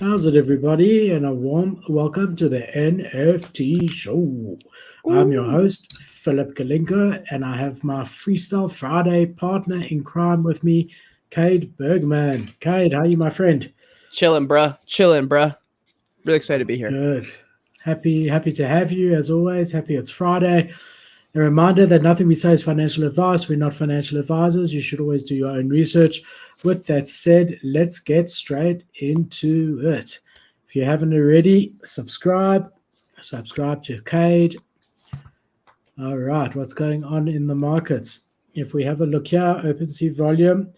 How's it, everybody? And a warm welcome to the NFT show. I'm your Ooh. host, Philip Kalinka, and I have my Freestyle Friday partner in crime with me, Cade Bergman. Cade, how are you, my friend? Chilling, bruh. Chilling, bruh. Really excited to be here. Good. Happy to have you as always. Happy it's Friday. A reminder that nothing we say is financial advice. We're not financial advisors. You should always do your own research. With that said, let's get straight into it. If you haven't already, subscribe. Subscribe to Cade. All right, what's going on in the markets? If we have a look here, OpenSea volume.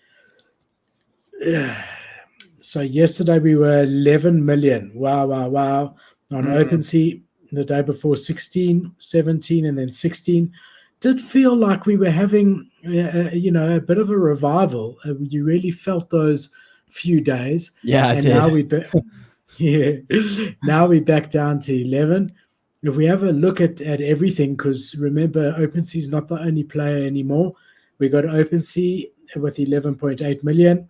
So yesterday we were 11 million. Wow, wow, wow. On Mm. OpenSea, the day before 16, 17, and then 16. Did feel like we were having, a bit of a revival. You really felt those few days. Yeah, I And did. now yeah, now we're back down to 11. If we have a look at everything, because remember, OpenSea is not the only player anymore. We got OpenSea with 11.8 million.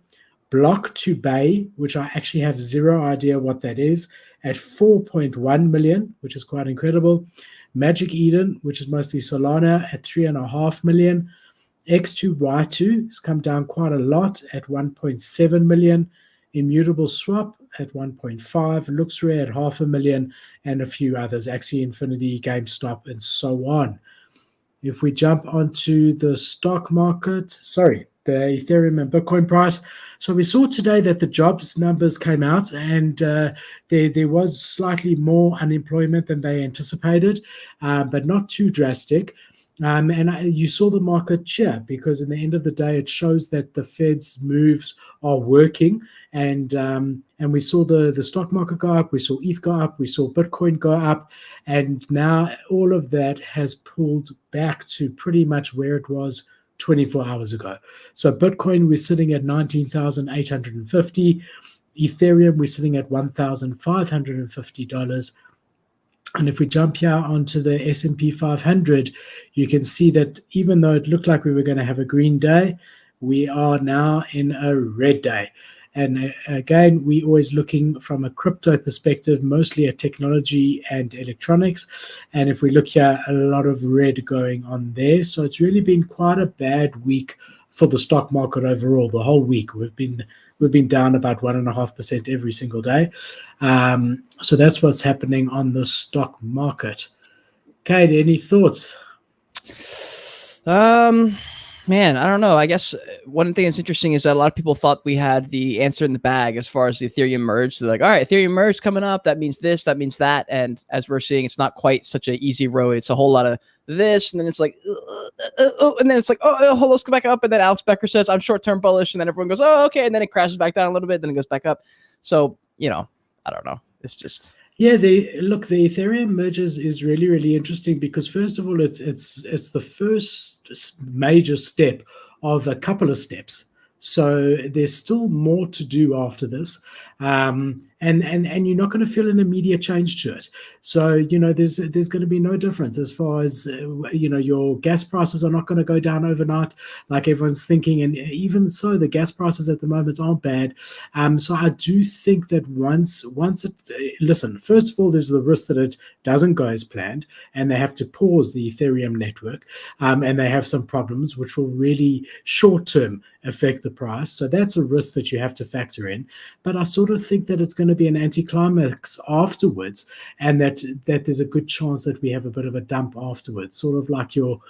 Block to Bay, which I actually have zero idea what that is, at 4.1 million, which is quite incredible. Magic Eden, which is mostly Solana, at 3.5 million. X2Y2 has come down quite a lot at 1.7 million. Immutable Swap at 1.5, LooksRare at 500,000, and a few others, Axie Infinity, GameStop, and so on. If we jump onto the stock market, the Ethereum and Bitcoin price. So we saw today that the jobs numbers came out, and there was slightly more unemployment than they anticipated, but not too drastic. And you saw the market cheer because, in the end of the day, it shows that the Fed's moves are working. And we saw the stock market go up, we saw ETH go up, we saw Bitcoin go up, and now all of that has pulled back to pretty much where it was 24 hours ago. So Bitcoin, we're sitting at 19,850. Ethereum, we're sitting at $1,550. And if we jump here onto the S&P 500, you can see that even though it looked like we were going to have a green day, we are now in a red day. And again, we're always looking from a crypto perspective, mostly at technology and electronics. And if we look here, a lot of red going on there. So it's really been quite a bad week for the stock market overall. The whole week we've been down about 1.5% every single day. So that's what's happening on the stock market. Cade, any thoughts? Man, I don't know. I guess one thing that's interesting is that a lot of people thought we had the answer in the bag as far as the Ethereum merge. So like, all right, Ethereum merge coming up. That means this, that means that. And as we're seeing, it's not quite such an easy road. It's a whole lot of this. And then it's like, and then it's like, oh, let's go back up. And then Alex Becker says, I'm short-term bullish. And then everyone goes, oh, okay. And then it crashes back down a little bit. Then it goes back up. So, I don't know. It's just... Yeah, the Ethereum merges is really, really interesting because first of all, it's the first major step of a couple of steps. So there's still more to do after this, and you're not going to feel an immediate change to it. So there's going to be no difference as far as your gas prices are not going to go down overnight like everyone's thinking, and even so, the gas prices at the moment aren't bad. So I do think that once it listen, first of all, there's the risk that it doesn't go as planned, and they have to pause the Ethereum network, and they have some problems which will really short term affect the price. So that's a risk that you have to factor in. But I sort of think that it's going to be an anticlimax afterwards, and that there's a good chance that we have a bit of a dump afterwards, sort of like your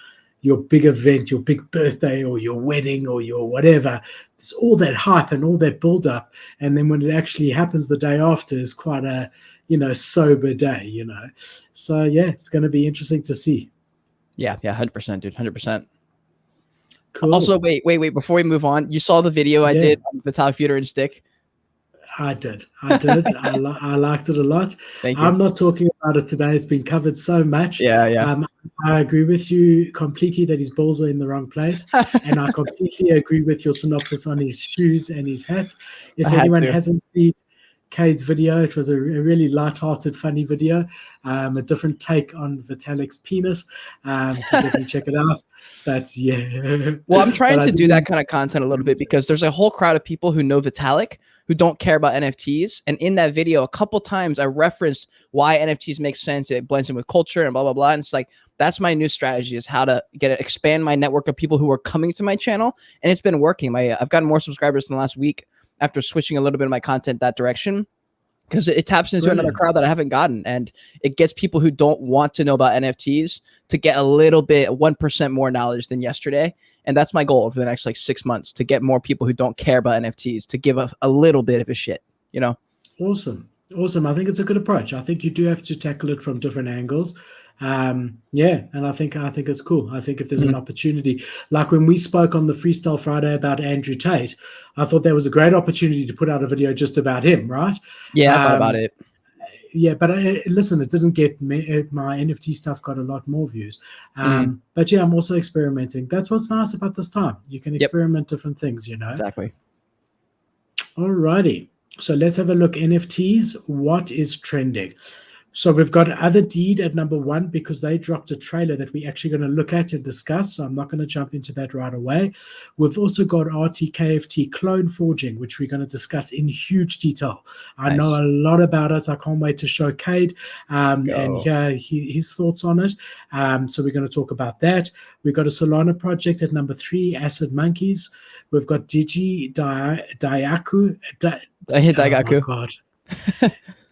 big event, your big birthday or your wedding or your whatever. There's all that hype and all that build up, and then when it actually happens the day after is quite a sober day. So yeah, it's going to be interesting to see. Yeah, 100%, dude, 100%. Cool. Also, wait. Before we move on, you saw the video I did on the Metallic Feeder and Stick? I did. I liked it a lot. Thank you. I'm not talking about it today. It's been covered so much. Yeah. I agree with you completely that his balls are in the wrong place. And I completely agree with your synopsis on his shoes and his hat. If anyone hasn't seen Cade's video. It was a really light-hearted, funny video, a different take on Vitalik's penis. So definitely check it out. But yeah. Well, I'm trying But to do that kind of content a little bit because there's a whole crowd of people who know Vitalik who don't care about NFTs. And in that video, a couple times I referenced why NFTs make sense. It blends in with culture and blah, blah, blah. And it's like, that's my new strategy, is how to expand my network of people who are coming to my channel. And it's been working. I've gotten more subscribers in the last week after switching a little bit of my content that direction, because it taps into another crowd that I haven't gotten. And it gets people who don't want to know about NFTs to get a little bit, 1% more knowledge than yesterday. And that's my goal over the next like 6 months, to get more people who don't care about NFTs to give a little bit of a shit, you know? Awesome. I think it's a good approach. I think you do have to tackle it from different angles. Yeah, and I think it's cool. I think if there's an opportunity, like when we spoke on the Freestyle Friday about Andrew Tate, I thought that was a great opportunity to put out a video just about him, right? Yeah, I thought about it. Yeah, but listen, it didn't get my NFT stuff got a lot more views. But yeah, I'm also experimenting. That's what's nice about this time. You can experiment different things, you know. Exactly. Alrighty. So let's have a look. NFTs, what is trending? So we've got Other Deed at number 1 because they dropped a trailer that we're actually going to look at and discuss. So I'm not going to jump into that right away. We've also got RTKFT Clone Forging, which we're going to discuss in huge detail. I know a lot about it. I can't wait to show Cade and hear his thoughts on it. So we're going to talk about that. We've got a Solana project at number 3, Acid Monkeys. We've got Daigaku. Daigaku. Oh my God.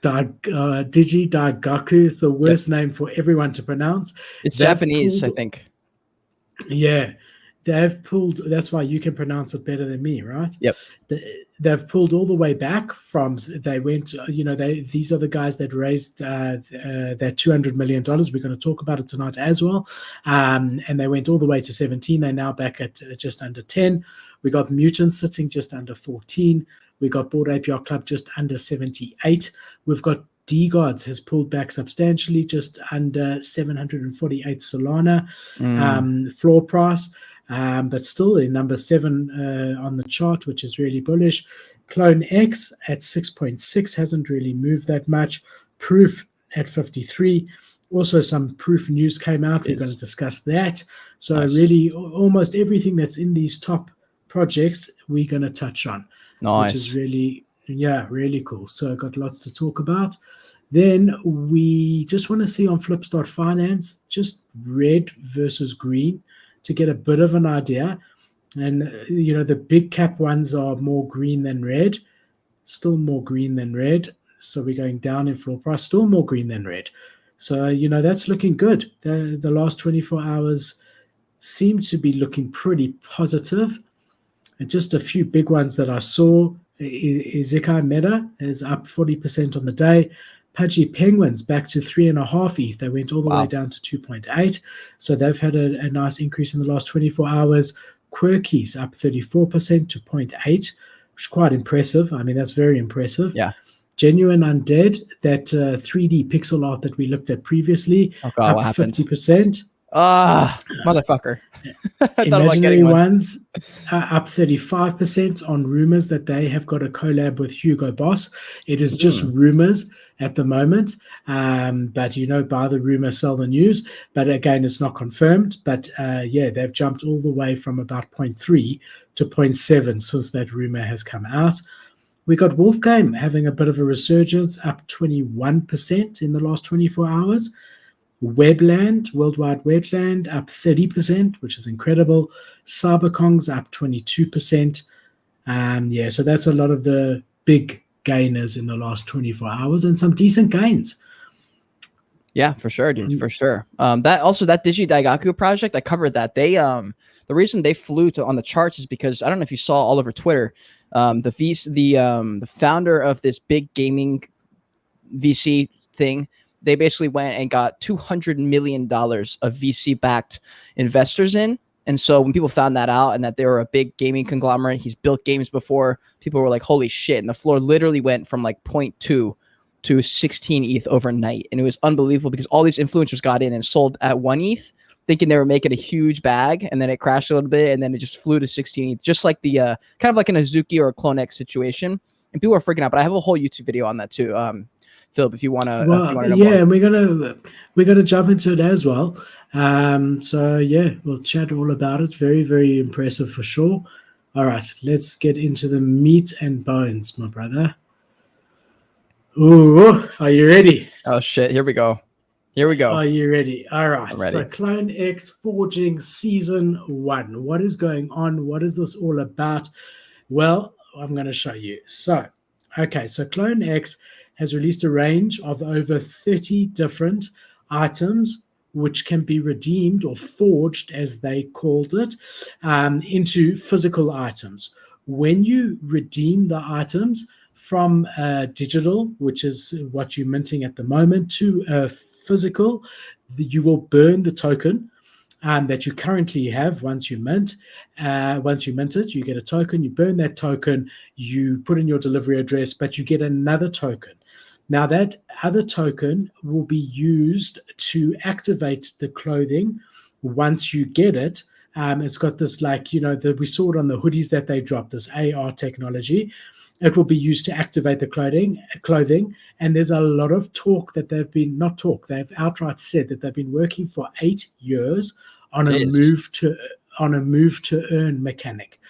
Digi Daigaku is the worst name for everyone to pronounce. It's Japanese, I think. Yeah. They've pulled, that's why you can pronounce it better than me, right? Yep. They've pulled all the way back from, they went, these are the guys that raised that $200 million. We're going to talk about it tonight as well. And they went all the way to 17. They're now back at just under 10. We got Mutants sitting just under 14. We got Bored Ape Yacht Club just under 78. We've got D-Gods has pulled back substantially, just under 748 Solana floor price, but still in number 7 on the chart, which is really bullish. Clone X at 6.6 hasn't really moved that much. Proof at 53. Also, some Proof news came out. We're going to discuss that. So really, almost everything that's in these top projects, we're going to touch on. Nice. Which is really, really cool. So got lots to talk about. Then we just want to see on Flipstart Finance, just red versus green to get a bit of an idea. And, the big cap ones are more green than red, still more green than red. So we're going down in floor price, still more green than red. So, that's looking good. The last 24 hours seem to be looking pretty positive. And just a few big ones that I saw. Isekai Meta is up 40% on the day. Pudgy Penguins back to 3.5 ETH. They went all the way down to 2.8. So they've had a nice increase in the last 24 hours. Quirkies up 34% to 0.8, which is quite impressive. I mean, that's very impressive. Yeah. Genuine Undead, that 3D pixel art that we looked at previously, up 50%. Motherfucker. Imaginary Ones up 35% on rumors that they have got a collab with Hugo Boss. It is just rumors at the moment, but buy the rumor, sell the news. But again, it's not confirmed. But they've jumped all the way from about 0.3 to 0.7 since that rumor has come out. We got Wolfgame having a bit of a resurgence, up 21% in the last 24 hours. Webland, Worldwide Webland, up 30%, which is incredible. Cyberkong's up 22%. So that's a lot of the big gainers in the last 24 hours and some decent gains. Yeah, for sure, dude, for sure. That Digi Daigaku project, I covered that. They the reason they flew on the charts is because I don't know if you saw all over Twitter, the founder of this big gaming VC thing, they basically went and got $200 million of VC-backed investors in. And so when people found that out and that they were a big gaming conglomerate, he's built games before, people were like, holy shit. And the floor literally went from like 0.2 to 16 ETH overnight. And it was unbelievable because all these influencers got in and sold at 1 ETH, thinking they were making a huge bag. And then it crashed a little bit and then it just flew to 16 ETH, just like the kind of like an Azuki or a Clone X situation. and people are freaking out. But I have a whole YouTube video on that too. Philip, if you wanna know yeah, more. and we're gonna jump into it as well. So yeah, we'll chat all about it. Very, very impressive for sure. All right, let's get into the meat and bones, my brother. Ooh, are you ready? Oh shit! Here we go. Here we go. Are you ready? All right. I'm ready. So Clone X Forging Season 1. What is going on? What is this all about? Well, I'm going to show you. So, okay, so Clone X has released a range of over 30 different items which can be redeemed or forged, as they called it, into physical items. When you redeem the items from digital, which is what you're minting at the moment, to physical, you will burn the token that you currently have once you mint. Once you mint it, you get a token, you burn that token, you put in your delivery address, but you get another token. Now, that other token will be used to activate the clothing once you get it. It's got this, like, we saw it on the hoodies that they dropped, this AR technology. It will be used to activate the clothing. And there's a lot of talk that they've outright said that they've been working for 8 years on a move to earn mechanic.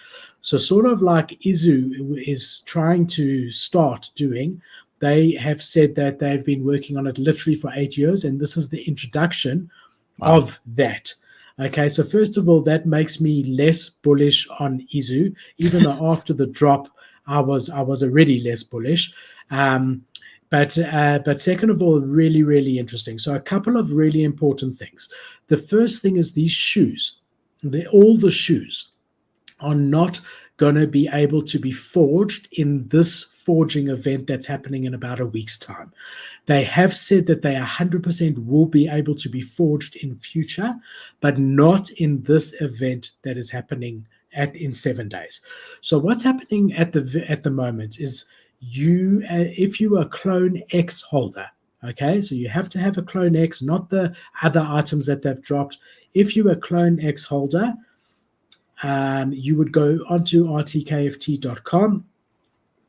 So sort of like Izu is trying to start doing. They have said that they've been working on it literally for 8 years, and this is the introduction of that. Okay, so first of all, that makes me less bullish on Izu, even though after the drop, I was already less bullish. But second of all, really, really interesting. So a couple of really important things. The first thing is these shoes. All the shoes are not going to be able to be forged in this forging event that's happening in about a week's time. They have said that they 100% will be able to be forged in future, but not in this event that is happening in 7 days. So what's happening at the moment is if you are a Clone X holder, okay, so you have to have a Clone X, not the other items that they've dropped. If you're a Clone X holder, you would go onto rtkft.com.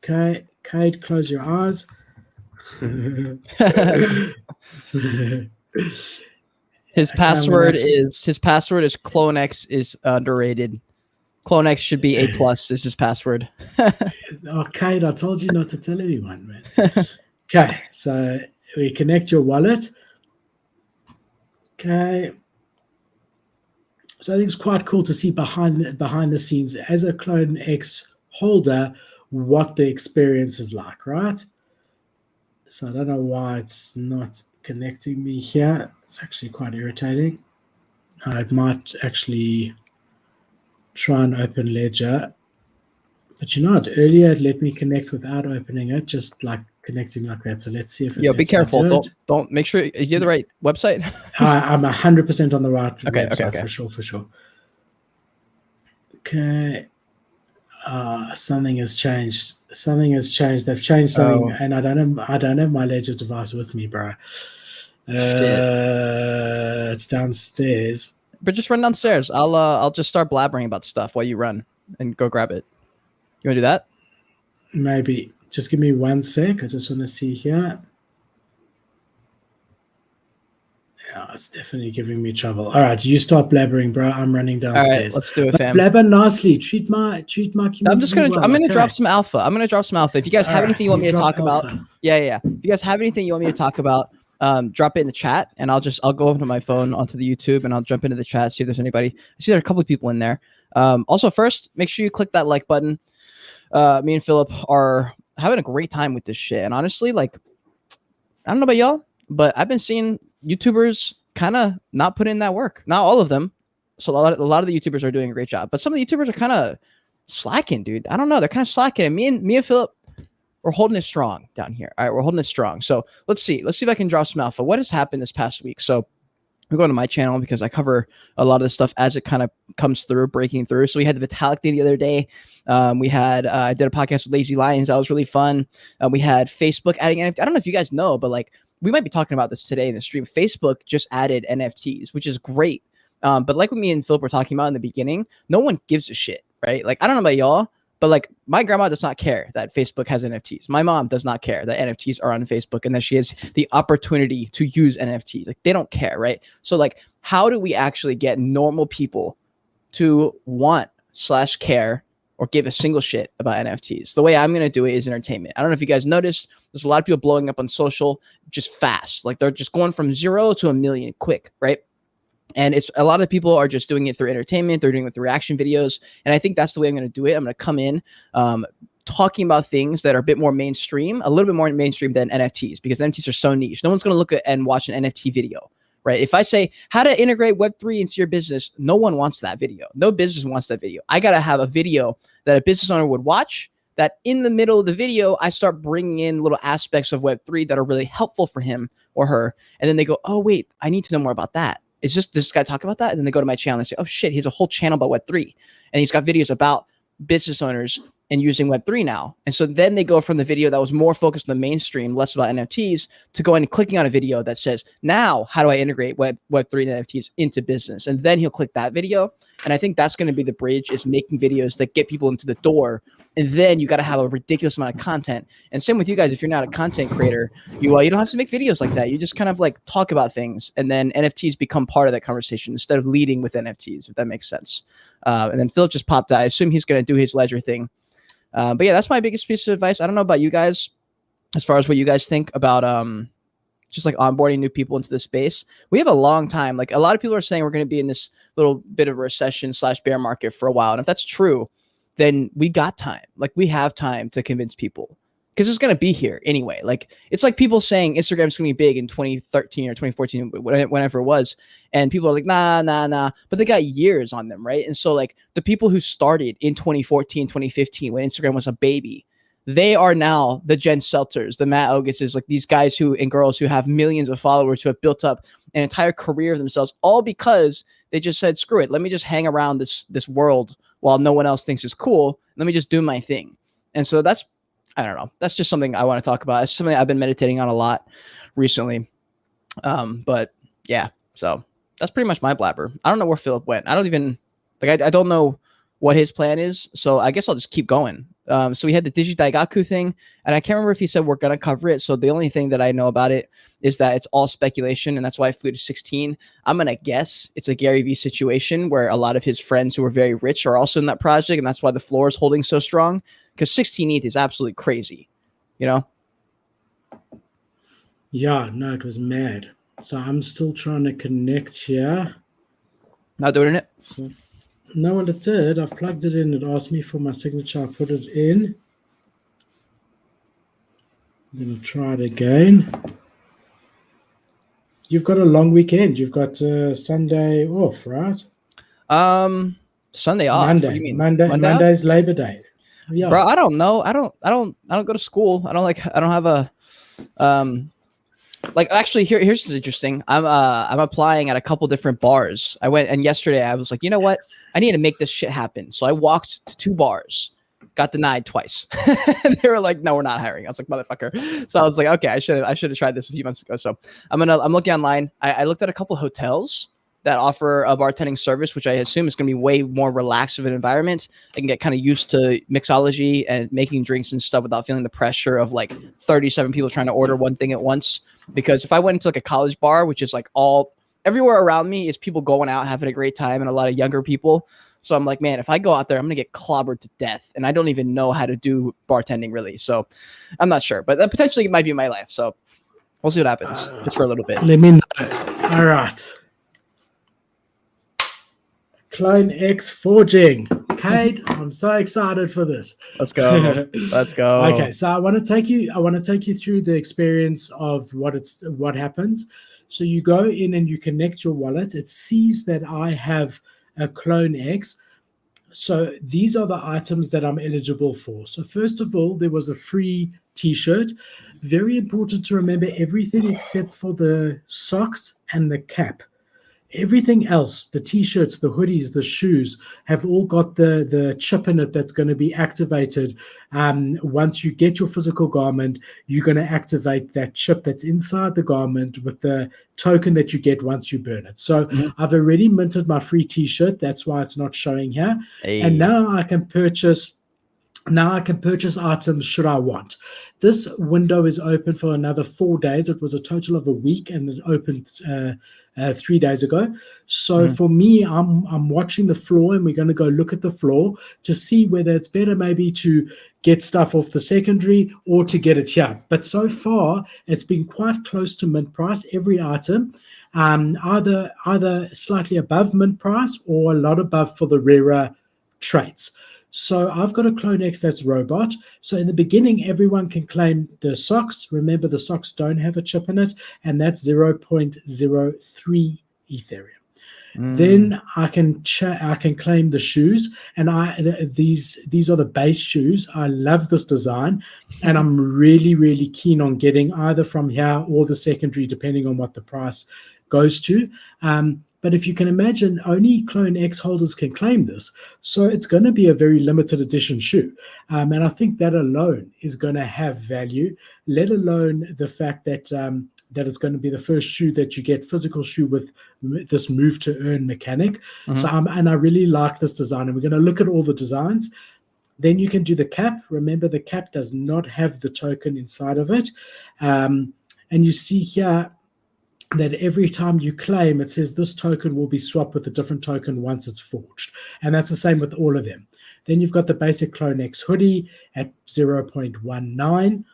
Okay, Cade, close your eyes. His password is CloneX is underrated. CloneX should be A+ is his password. Okay, I told you not to tell anyone, man. Okay, so we connect your wallet. Okay. So I think it's quite cool to see behind the scenes as a Clone X holder what the experience is like, right? So I don't know why it's not connecting me here. It's actually quite irritating. I might actually try and open Ledger. But earlier it let me connect without opening it, just like connecting like that. So let's see if it be careful. Don't make sure you're the right website. I'm 100% on the right website. Okay. For sure. Okay. Something has changed. They've changed something, and I don't have my Ledger device with me, bro. It's downstairs. But just run downstairs. I'll just start blabbering about stuff while you run and go grab it. You want to do that? Maybe. Just give me 1 sec. I just want to see here. Yeah, it's definitely giving me trouble. All right, you start blabbering, bro. I'm running downstairs. All right, let's do it, fam. Blabber nicely. Treat my community. I'm gonna drop some alpha. If you guys have anything you want me to talk about, yeah. If you guys have anything you want me to talk about, drop it in the chat, and I'll go over to my phone onto the YouTube, and I'll jump into the chat, see if there's anybody. I see there are a couple of people in there. Also, first, make sure you click that like button. Me and Philip are having a great time with this shit, and honestly, like, I don't know about y'all, but I've been seeing YouTubers kind of not put in that work. Not all of them. So a lot of the YouTubers are doing a great job, but some of the YouTubers are kind of slacking, dude. I don't know. They're kind of slacking. And me and Philip, we're holding it strong down here. All right, we're holding it strong. So let's see if I can draw some alpha. What has happened this past week? So we're going to my channel because I cover a lot of this stuff as it kind of comes through, breaking through. So we had the Vitalik Day the other day. We had I did a podcast with Lazy Lions. That was really fun. We had Facebook adding NFT. I don't know if you guys know, but like, we might be talking about this today in the stream. Facebook just added NFTs, which is great. But like what me and Philip were talking about in the beginning, no one gives a shit, right? Like, I don't know about y'all, But like my grandma does not care that Facebook has NFTs. My mom does not care that NFTs are on Facebook and that she has the opportunity to use NFTs. Like they don't care, right? So like, how do we actually get normal people to want/care or give a single shit about NFTs? The way I'm going to do it is entertainment. I don't know if you guys noticed, there's a lot of people blowing up on social just fast. Like they're just going from 0 to 1 million quick, right? And it's a lot of people are just doing it through entertainment. They're doing it with reaction videos. And I think that's the way I'm going to do it. I'm going to come in talking about things that are a bit more mainstream, a little bit more mainstream than NFTs, because NFTs are so niche. No one's going to look at and watch an NFT video, right? If I say how to integrate Web3 into your business, no one wants that video. No business wants that video. I got to have a video that a business owner would watch, that in the middle of the video, I start bringing in little aspects of Web3 that are really helpful for him or her. And then they go, oh, wait, I need to know more about that. Is just this guy talk about that? And then they go to my channel and say, oh shit, he has a whole channel about Web3. And he's got videos about business owners and using Web3 now. And so then they go from the video that was more focused on the mainstream, less about NFTs, to going and clicking on a video that says, now, how do I integrate Web3 and NFTs into business? And then he'll click that video. And I think that's going to be the bridge, is making videos that get people into the door. And then you got to have a ridiculous amount of content. And same with you guys. If you're not a content creator, you don't have to make videos like that. You just kind of like talk about things, and then NFTs become part of that conversation instead of leading with NFTs, if that makes sense. And then Philip just popped out. I assume he's going to do his ledger thing. But yeah, that's my biggest piece of advice. I don't know about you guys, as far as what you guys think about just like onboarding new people into the space. We have a long time. Like a lot of people are saying we're going to be in this little bit of a recession/bear market for a while. And if that's true, then we got time. Like we have time to convince people, because it's going to be here anyway. Like it's like people saying Instagram's going to be big in 2013 or 2014, whenever it was. And people are like, nah. But they got years on them, right? And so like the people who started in 2014, 2015, when Instagram was a baby, they are now the Jen Selters, the Matt Augusts, like these guys who and girls who have millions of followers, who have built up an entire career of themselves, all because they just said, screw it. Let me just hang around this world while no one else thinks it's cool. Let me just do my thing. And so that's, I don't know. That's just something I want to talk about. It's something I've been meditating on a lot recently. But yeah, so that's pretty much my blabber. I don't know where Philip went. I don't even, like, I don't know what his plan is. So I guess I'll just keep going. So we had the Digidaigaku thing, and I can't remember if he said we're going to cover it. So the only thing that I know about it is that it's all speculation, and that's why I flew to 16. I'm going to guess it's a Gary Vee situation where a lot of his friends who are very rich are also in that project, and that's why the floor is holding so strong, because 16 ETH is absolutely crazy, you know? Yeah, no, it was mad. So I'm still trying to connect here. Not doing it? So, no, well, it did. I've plugged it in. It asked me for my signature. I put it in. I'm going to try it again. You've got a long weekend. You've got Sunday off, right? Sunday off. Monday. What do you mean? Monday's Labor Day. Yeah. Bro, I don't know. I don't go to school. I don't have a like, actually, here's what's interesting. I'm applying at a couple different bars. I went, and yesterday I was like, you know what? I need to make this shit happen. So I walked to 2 bars, got denied twice. And they were like, no, we're not hiring. I was like, motherfucker. So I was like, okay, I should have tried this a few months ago. So I'm looking online. I looked at a couple hotels that offer a bartending service, which I assume is going to be way more relaxed of an environment. I can get kind of used to mixology and making drinks and stuff without feeling the pressure of like 37 people trying to order one thing at once. Because if I went into like a college bar, which is like everywhere around me is people going out, having a great time, and a lot of younger people. So I'm like, man, if I go out there, I'm going to get clobbered to death. And I don't even know how to do bartending really. So I'm not sure, but that potentially might be my life. So we'll see what happens just for a little bit. Let me know. All right. Clone X forging. Cade, I'm so excited for this. Let's go. Let's go. Okay, so I want to take you through the experience of what happens. So you go in and you connect your wallet. It sees that I have a Clone X. So these are the items that I'm eligible for. So first of all, there was a free t-shirt. Very important to remember everything except for the socks and the cap. Everything else, the t-shirts, the hoodies, the shoes, have all got the chip in it that's going to be activated. Once you get your physical garment, you're going to activate that chip that's inside the garment with the token that you get once you burn it. So I've already minted my free t-shirt. That's why it's not showing here. Hey. And now I can purchase Now I can purchase items should I want. This window is open for another 4 days. It was a total of a week, and it opened 3 days ago. So Mhm. for me, I'm watching the floor, and we're going to go look at the floor to see whether it's better maybe to get stuff off the secondary or to get it here. But so far, it's been quite close to mint price. Every item, either slightly above mint price or a lot above for the rarer traits. So I've got a Clone X that's robot. So in the beginning, everyone can claim the socks. Remember, the socks don't have a chip in it, and that's 0.03 Ethereum. Mm. Then I can claim the shoes, and these are the base shoes. I love this design, and I'm really keen on getting either from here or the secondary, depending on what the price goes to. But if you can imagine, only Clone X holders can claim this, so it's going to be a very limited edition shoe, and I think that alone is going to have value. Let alone the fact that that it's going to be the first shoe that you get physical shoe with this move to earn mechanic. So Mhm. and I really like this design, and we're going to look at all the designs. Then you can do the cap. Remember, the cap does not have the token inside of it, and you see here that every time you claim, it says this token will be swapped with a different token once it's forged, and that's the same with all of them. Then you've got the basic Clone X hoodie at 0.19.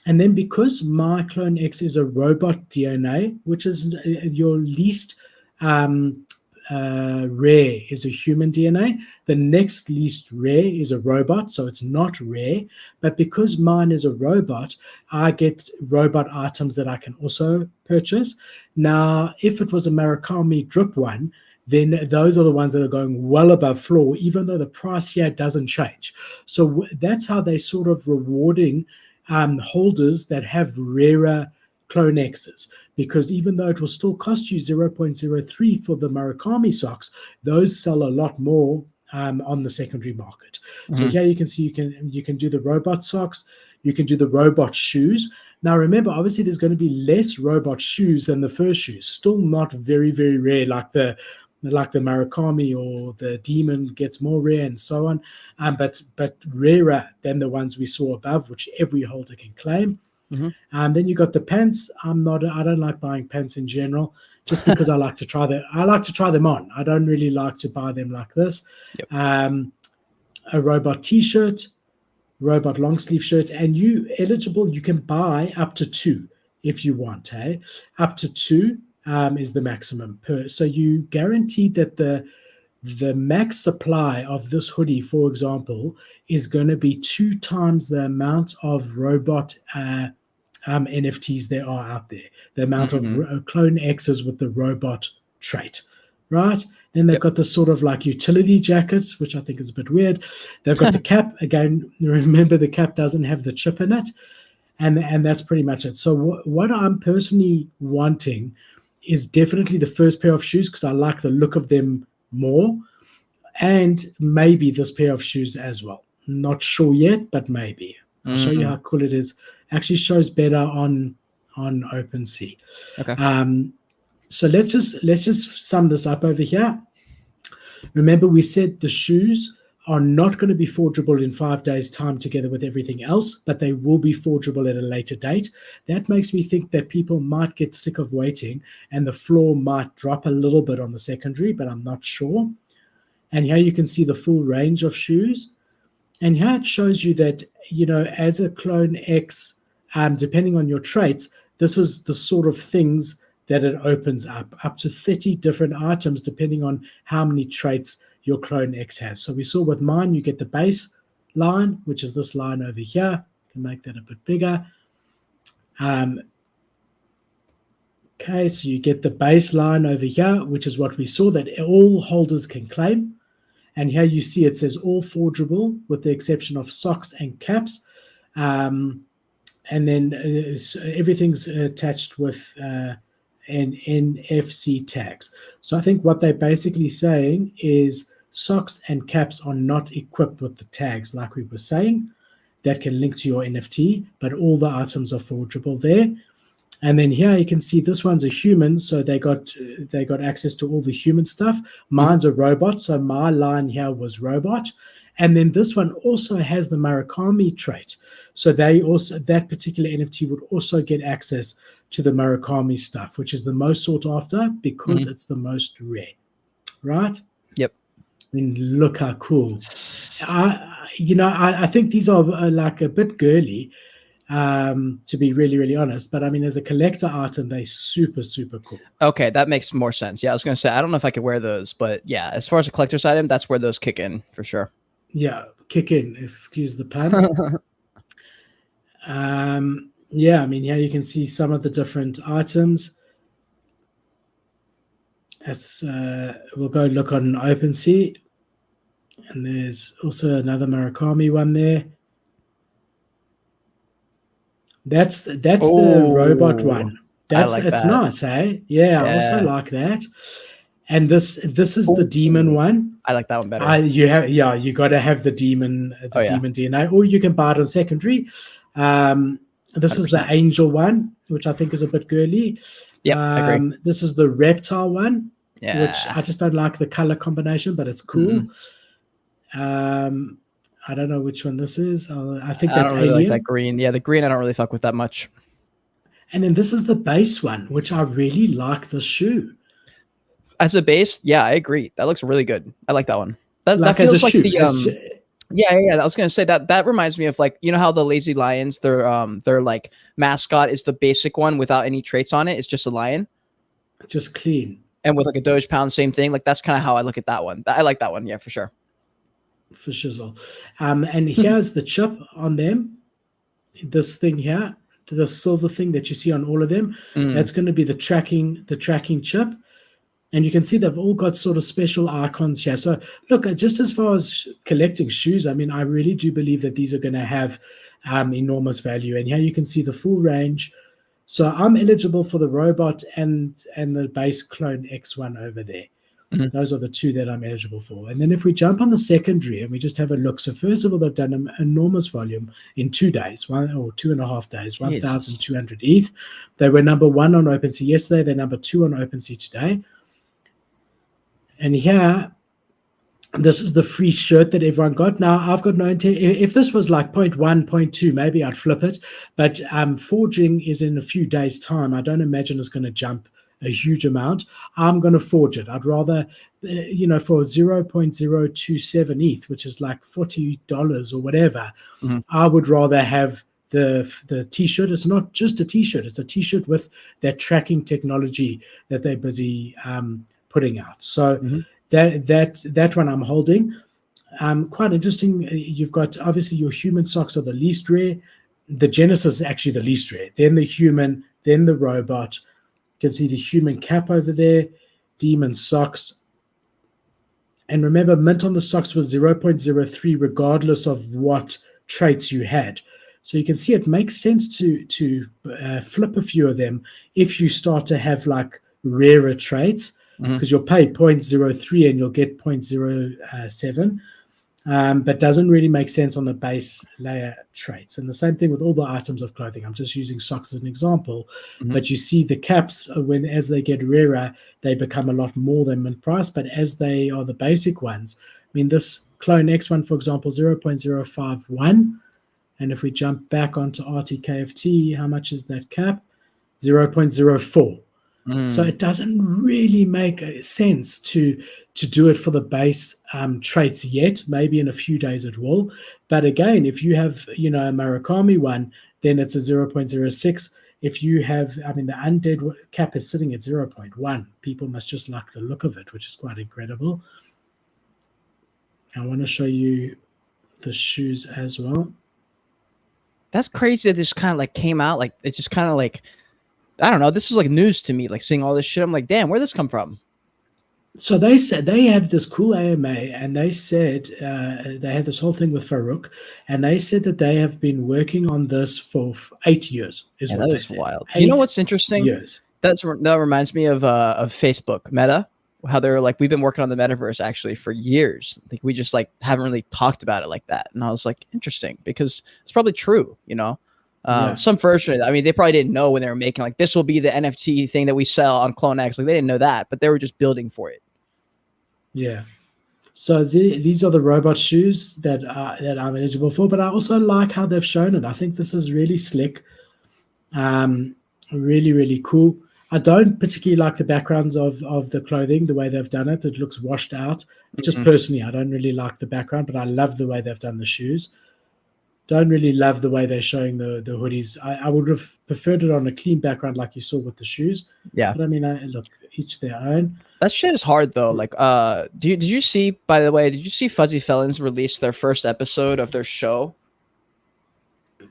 And then because my Clone X is a robot DNA, which is your least um, rare is a human DNA. The next least rare is a robot, so it's not rare. But because mine is a robot, I get robot items that I can also purchase. Now, if it was a Murakami drip one, then those are the ones that are going well above floor, even though the price here doesn't change. So that's how they sort of rewarding holders that have rarer Clone X's, because even though it will still cost you 0.03 for the Murakami socks, those sell a lot more on the secondary market. So Mhm. here you can see you can do the robot socks, you can do the robot shoes. Now remember, obviously there's going to be less robot shoes than the first shoes. Still not very rare like the Murakami or the Demon gets more rare and so on, but rarer than the ones we saw above, which every holder can claim. Mhm. Then you got the pants. I don't like buying pants in general, just because I like to try them on. I don't really like to buy them like this. Yep. Um, a robot T-shirt, robot long sleeve shirt, and you eligible. You can buy up to two if you want. Hey, up to two is the maximum per. So you guaranteed that the max supply of this hoodie, for example, is going to be 2 times the amount of robot NFTs there are out there, the amount of Mhm. Clone X's with the robot trait, right? Then they've Yep. got the sort of like utility jackets, which I think is a bit weird. They've got the cap. Again, remember the cap doesn't have the chip in it. And that's pretty much it. So what I'm personally wanting is definitely the first pair of shoes because I like the look of them more, and maybe this pair of shoes as well. Not sure yet, but maybe. I'll show you Mm. how cool it is. Actually shows better on OpenSea. Okay. So let's just sum this up over here. Remember, we said the shoes are not going to be forgeable in 5 days' time together with everything else, but they will be forgeable at a later date. That makes me think that people might get sick of waiting and the floor might drop a little bit on the secondary, but I'm not sure. And here you can see the full range of shoes. And here it shows you that, as a Clone X, depending on your traits, this is the sort of things that it opens up to 30 different items, depending on how many traits your Clone X has. So we saw with mine, you get the base line, which is this line over here. I can make that a bit bigger. Okay, so you get the baseline over here, which is what we saw that all holders can claim. And here you see it says all forgeable with the exception of socks and caps. And then everything's attached with an NFC tags. So I think what they're basically saying is socks and caps are not equipped with the tags, like we were saying, that can link to your NFT, but all the items are forgeable there. And then here you can see this one's a human, so they got access to all the human stuff. Mine's a robot, so my line here was robot. And then this one also has the Murakami trait. So that particular NFT would also get access to the Murakami stuff, which is the most sought after because it's the most rare. Right? Yep. I mean, look how cool. I think these are like a bit girly, to be really, really honest. But I mean, as a collector item, they're super, super cool. Okay, that makes more sense. Yeah, I was going to say, I don't know if I could wear those, but yeah, as far as a collector's item, that's where those kick in for sure. Yeah, kick in, excuse the pun. Yeah, I mean, here you can see some of the different items. We'll go look on OpenSea. And there's also another Murakami one there. That's the robot one. It's nice, hey? Yeah, I also like that. And this is the demon one. I like that one better. You got to have the demon DNA, or you can buy it on secondary. This 100%. Is the angel one, which I think is a bit girly. Yeah, I agree. This is the reptile one, which I just don't like the color combination, but it's cool. I don't know which one this is. I think that's really alien. Like that green. Yeah, the green I don't really fuck with that much. And then this is the base one, which I really like the shoe. As a base, yeah, I agree. That looks really good. I like that one. That feels like shoe. The Yeah. I was gonna say that reminds me of, like, you know how the Lazy Lions, their like mascot is the basic one without any traits on it. It's just a lion, just clean. And with like a Doge pound, same thing. Like that's kind of how I look at that one. I like that one, yeah, for sure. For shizzle. And here's the chip on them. This thing here, the silver thing that you see on all of them, that's going to be the tracking chip. And you can see they've all got sort of special icons here. So look, just as far as collecting shoes, I mean, I really do believe that these are going to have enormous value. And here you can see the full range. So I'm eligible for the robot and the base clone X1 over there. Those are the two that I'm eligible for. And then if we jump on the secondary and we just have a look. So first of all, they've done an enormous volume in 2 days, 2.5 days, 1,200 ETH. They were number 1 on OpenSea yesterday. They're number 2 on OpenSea today. And here, this is the free shirt that everyone got. Now, I've got no intent. If this was like 0.1, 0.2, maybe I'd flip it. But forging is in a few days' time. I don't imagine it's going to jump a huge amount. I'm going to forge it. I'd rather, for 0.027 ETH, which is like $40 or whatever, I would rather have the T-shirt. It's not just a T-shirt. It's a T-shirt with that tracking technology that they're busy putting out. So that one I'm holding. Quite interesting. You've got, obviously, your human socks are the least rare. The Genesis is actually the least rare. Then the human, then the robot. You can see the human cap over there, demon socks. And remember, mint on the socks was 0.03 regardless of what traits you had. So you can see it makes sense to flip a few of them if you start to have like rarer traits, because you'll pay 0.03 and you'll get 0.07. But doesn't really make sense on the base layer traits. And the same thing with all the items of clothing. I'm just using socks as an example. But you see the caps, as they get rarer, they become a lot more than mint price. But as they are the basic ones, I mean, this Clone X1, for example, 0.051. And if we jump back onto RTKFT, how much is that cap? 0.04. So it doesn't really make sense to do it for the base traits yet. Maybe in a few days it will. But again, if you have, a Murakami one, then it's a 0.06. If you have, the undead cap is sitting at 0.1. People must just like the look of it, which is quite incredible. I want to show you the shoes as well. That's crazy that this kind of like came out. Like, it just kind of like, I don't know. This is like news to me, like seeing all this shit. I'm like, damn, where'd this come from? So they said they had this cool AMA, and they said they had this whole thing with Farouk, and they said that they have been working on this for 8 years. That is wild. You know what's interesting? Years. That reminds me of Facebook, Meta, how they're like, we've been working on the metaverse actually for years. I think we just like haven't really talked about it like that. And I was like, interesting, because it's probably true, Yeah. Some version of it. I mean, they probably didn't know when they were making like this will be the NFT thing that we sell on Clone X. Like they didn't know that, but they were just building for it. Yeah. So these are the robot shoes that I'm eligible for, but I also like how they've shown it. I think this is really slick, really really cool. I don't particularly like the backgrounds of the clothing, the way they've done it. It looks washed out. Just personally, I don't really like the background, but I love the way they've done the shoes. Don't really love the way they're showing the hoodies. I would have preferred it on a clean background like you saw with the shoes. Yeah. But I mean, look, each their own. That shit is hard though. Like, did you see? By the way, did you see Fuzzy Felons release their first episode of their show?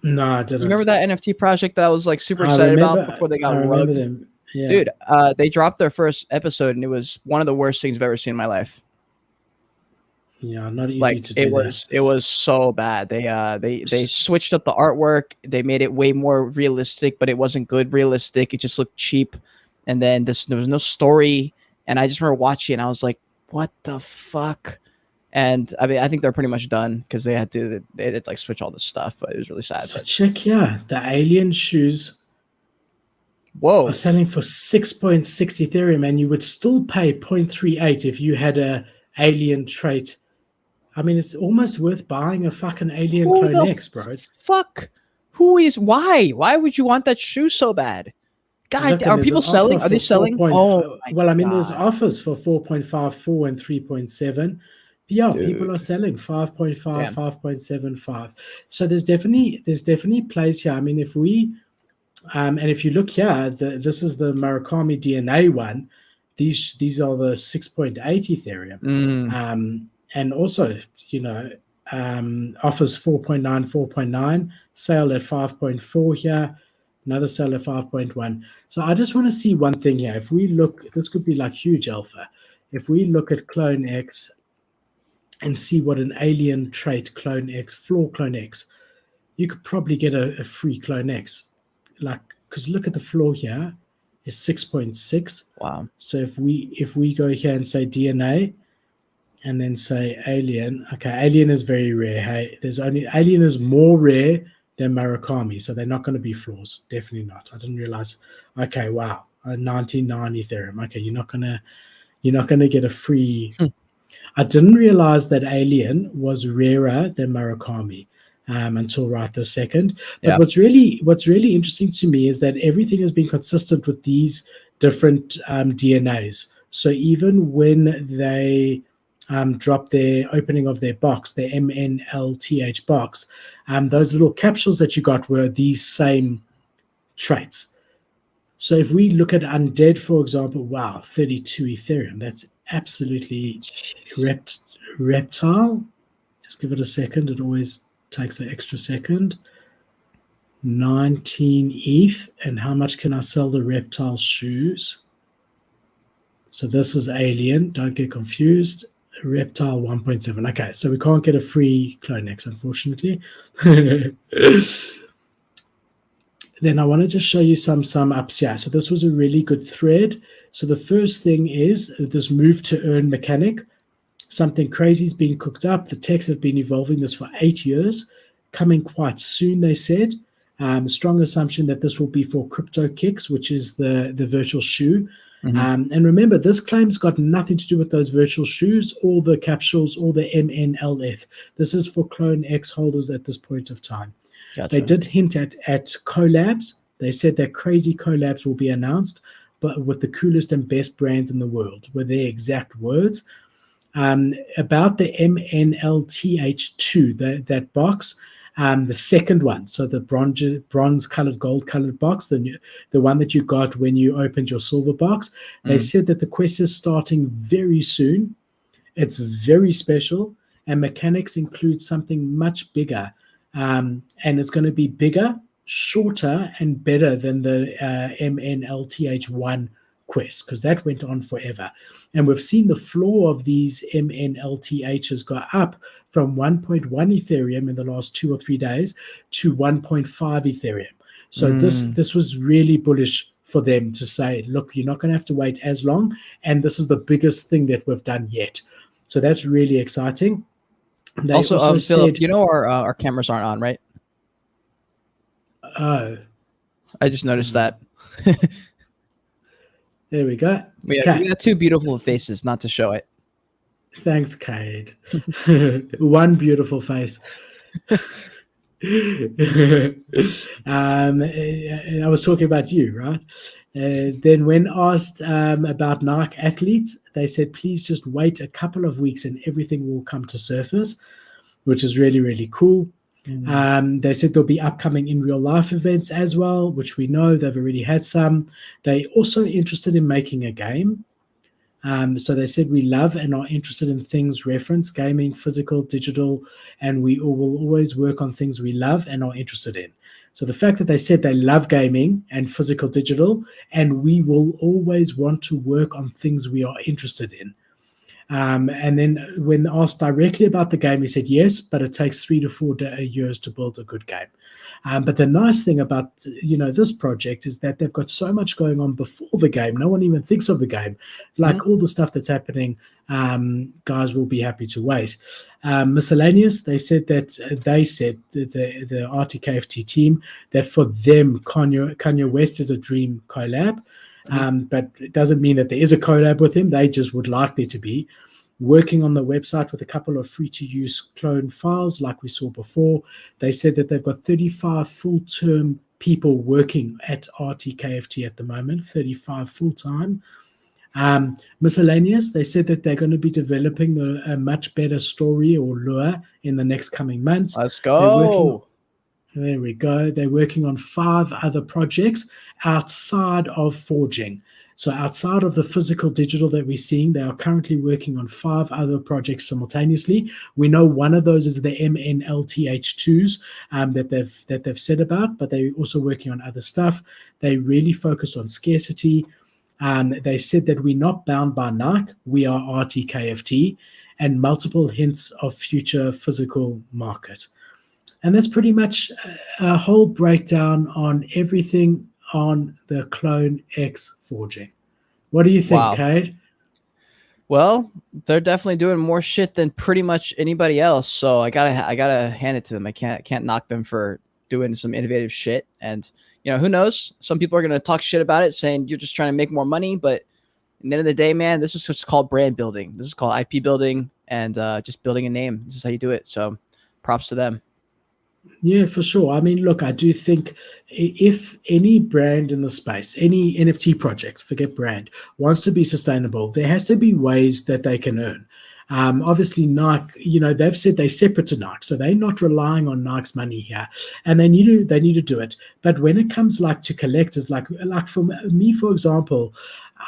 No, I didn't. You remember that NFT project that I was like super I excited remember, about before they got I remember rugged? them. Yeah. Dude, they dropped their first episode and it was one of the worst things I've ever seen in my life. Yeah, not easy Like to do it was so bad. They switched up the artwork. They made it way more realistic, but it wasn't good realistic. It just looked cheap. And then there was no story. And I just remember watching it and I was like, what the fuck? And I mean, I think they're pretty much done because they had to like switch all this stuff, but it was really sad. So check here, the alien shoes Whoa. are selling for 6.6 Ethereum, and you would still pay 0.38 if you had a alien trait. I mean, it's almost worth buying a fucking alien Who Clone the X, bro. Fuck. Why? Why would you want that shoe so bad? God, Look, and are there's people an selling? offer Are they for selling? 4. Oh, my well, I mean, there's God. offers for 4.54 and 3.7. Yeah, people Dude. are selling 5.5, Damn. 5.75. So there's definitely plays here. I mean, if we and if you look here, this is the Murakami DNA one. These are the 6.8 Ethereum. And also, offers 4.9, 4.9, sale at 5.4 here, another sale at 5.1. So I just want to see one thing here. If we look, this could be like huge alpha. If we look at Clone X and see what an alien trait Clone X, floor Clone X, you could probably get a free Clone X. Like, because look at the floor here, is 6.6. Wow. So if we go here and say DNA, and then say alien. Okay, alien is very rare. Hey, alien is more rare than Murakami, so they're not going to be floors. Definitely not. I didn't realize. Okay, wow, 99 Ethereum. Okay, you're not gonna get a free. I didn't realize that alien was rarer than Murakami until right this second. But what's really interesting to me is that everything has been consistent with these different DNAs. So even when they drop their opening of their box, their MNLTH box, those little capsules that you got were these same traits. So if we look at Undead, for example, wow, 32 Ethereum. That's absolutely reptile. Just give it a second. It always takes an extra second. 19 ETH. And how much can I sell the reptile shoes? So this is alien. Don't get confused. Reptile 1.7. Okay, so we can't get a free Clone X, unfortunately. Then I want to just show you some ups here. So this was a really good thread. So the first thing is this move to earn mechanic. Something crazy is being cooked up. The techs have been evolving this for 8 years, coming quite soon, they said. Strong assumption that this will be for crypto kicks, which is the virtual shoe. And remember, this claim's got nothing to do with those virtual shoes or the capsules or the MNLF. This is for Clone X holders at this point of time. Gotcha. They did hint at collabs. They said that crazy collabs will be announced, but with the coolest and best brands in the world, were their exact words. About the MNLTH2, that box, the second one, so the bronze colored, gold colored box, the one that you got when you opened your silver box, they said that the quest is starting very soon. It's very special, and mechanics include something much bigger, and it's going to be bigger, shorter, and better than the MNLTH1 quest, because that went on forever. And we've seen the floor of these MNLTHs go up from 1.1 Ethereum in the last 2 or 3 days to 1.5 Ethereum. So this was really bullish for them to say, look, you're not going to have to wait as long, and this is the biggest thing that we've done yet. So that's really exciting. They also Philip, said, you know our cameras aren't on, right? Oh, I just noticed that. there we go. We Okay. got two beautiful faces, not to show it. Thanks, Cade. One beautiful face. I was talking about you, right? Then, when asked about Nike athletes, they said, please just wait a couple of weeks and everything will come to surface, which is really, really cool. They said there'll be upcoming in real life events as well, which we know they've already had some. They're also interested in making a game. So they said we love and are interested in things reference, gaming, physical, digital, and we will always work on things we love and are interested in. So the fact that they said they love gaming and physical, digital, and we will always want to work on things we are interested in. And then when asked directly about the game, he said yes, but it takes 3 to 4 years to build a good game. But the nice thing about this project is that they've got so much going on before the game. No one even thinks of the game. Like all the stuff that's happening, guys will be happy to wait. Miscellaneous, they said that the RTKFT team, that for them Kanye West is a dream collab. But it doesn't mean that there is a collab with him. They just would like there to be. Working on the website with a couple of free-to-use clone files like we saw before. They said that they've got 35 full-term people working at RTKFT at the moment, 35 full-time. Miscellaneous, they said that they're going to be developing a much better story or lure in the next coming months. Let's go. There we go. They're working on 5 other projects outside of forging. So outside of the physical digital that we're seeing, they are currently working on 5 other projects simultaneously. We know one of those is the MNLTH2s that they've said about, but they're also working on other stuff. They really focused on scarcity. They said that we're not bound by Nike. We are RTKFT, and multiple hints of future physical market. And that's pretty much a whole breakdown on everything on the Clone X forging. What do you think, Cade? Well, they're definitely doing more shit than pretty much anybody else. So I gotta hand it to them. I can't knock them for doing some innovative shit. And who knows? Some people are gonna talk shit about it, saying you're just trying to make more money. But at the end of the day, man, this is what's called brand building. This is called IP building and just building a name. This is how you do it. So props to them. Yeah, for sure. I mean, look, I do think if any brand in the space, any NFT project, forget brand, wants to be sustainable, there has to be ways that they can earn. Obviously, Nike, they've said they're separate to Nike, so they're not relying on Nike's money here, and they need to do it. But when it comes to collectors, like for me, for example,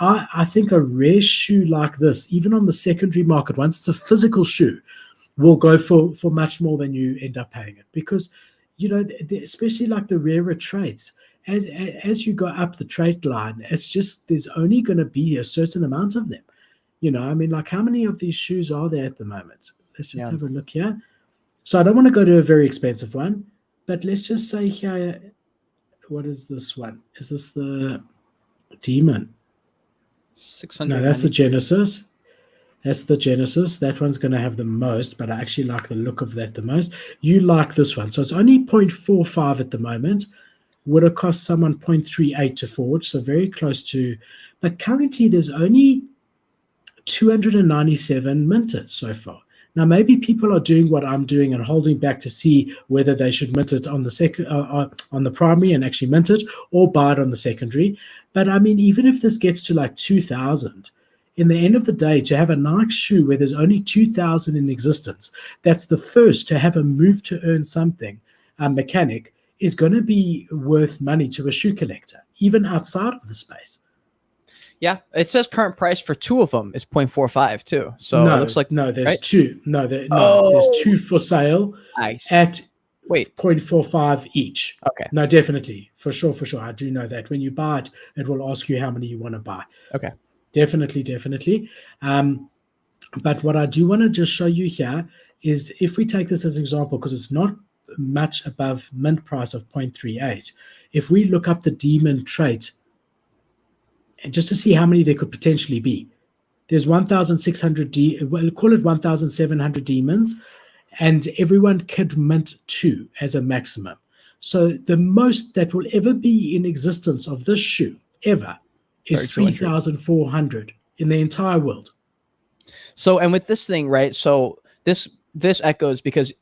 I think a rare shoe like this, even on the secondary market, once it's a physical shoe, will go for much more than you end up paying it, because especially like the rarer traits, as you go up the trait line, it's just there's only going to be a certain amount of them. I mean, like, how many of these shoes are there at the moment? Let's just have a look here. So I don't want to go to a very expensive one, but let's just say here, what is this one? Is this the Demon? 600. No, that's the Genesis. That's the Genesis. That one's going to have the most, but I actually like the look of that the most. You like this one. So it's only 0.45 at the moment. Would have cost someone 0.38 to forge, so very close to. But currently there's only 297 minted so far. Now, maybe people are doing what I'm doing and holding back to see whether they should mint it on the second, on the primary and actually mint it, or buy it on the secondary. But I mean, even if this gets to like 2,000, in the end of the day, to have a Nike shoe where there's only 2,000 in existence, that's the first to have a move to earn something mechanic, is going to be worth money to a shoe collector, even outside of the space. Yeah, it says current price for 2 of them is 0.45 too. So it looks like there's right? 2. There's 2 for sale at 0.45 each. Okay. No, definitely, for sure. I do know that when you buy it, it will ask you how many you want to buy. Okay. Definitely. But what I do want to just show you here is, if we take this as an example, because it's not much above mint price of 0.38, if we look up the demon trait, and just to see how many there could potentially be, there's 1,600 call it 1,700 demons, and everyone could mint 2 as a maximum. So the most that will ever be in existence of this shoe ever is 3,400 in the entire world. So, and with this thing, right? So this echoes because,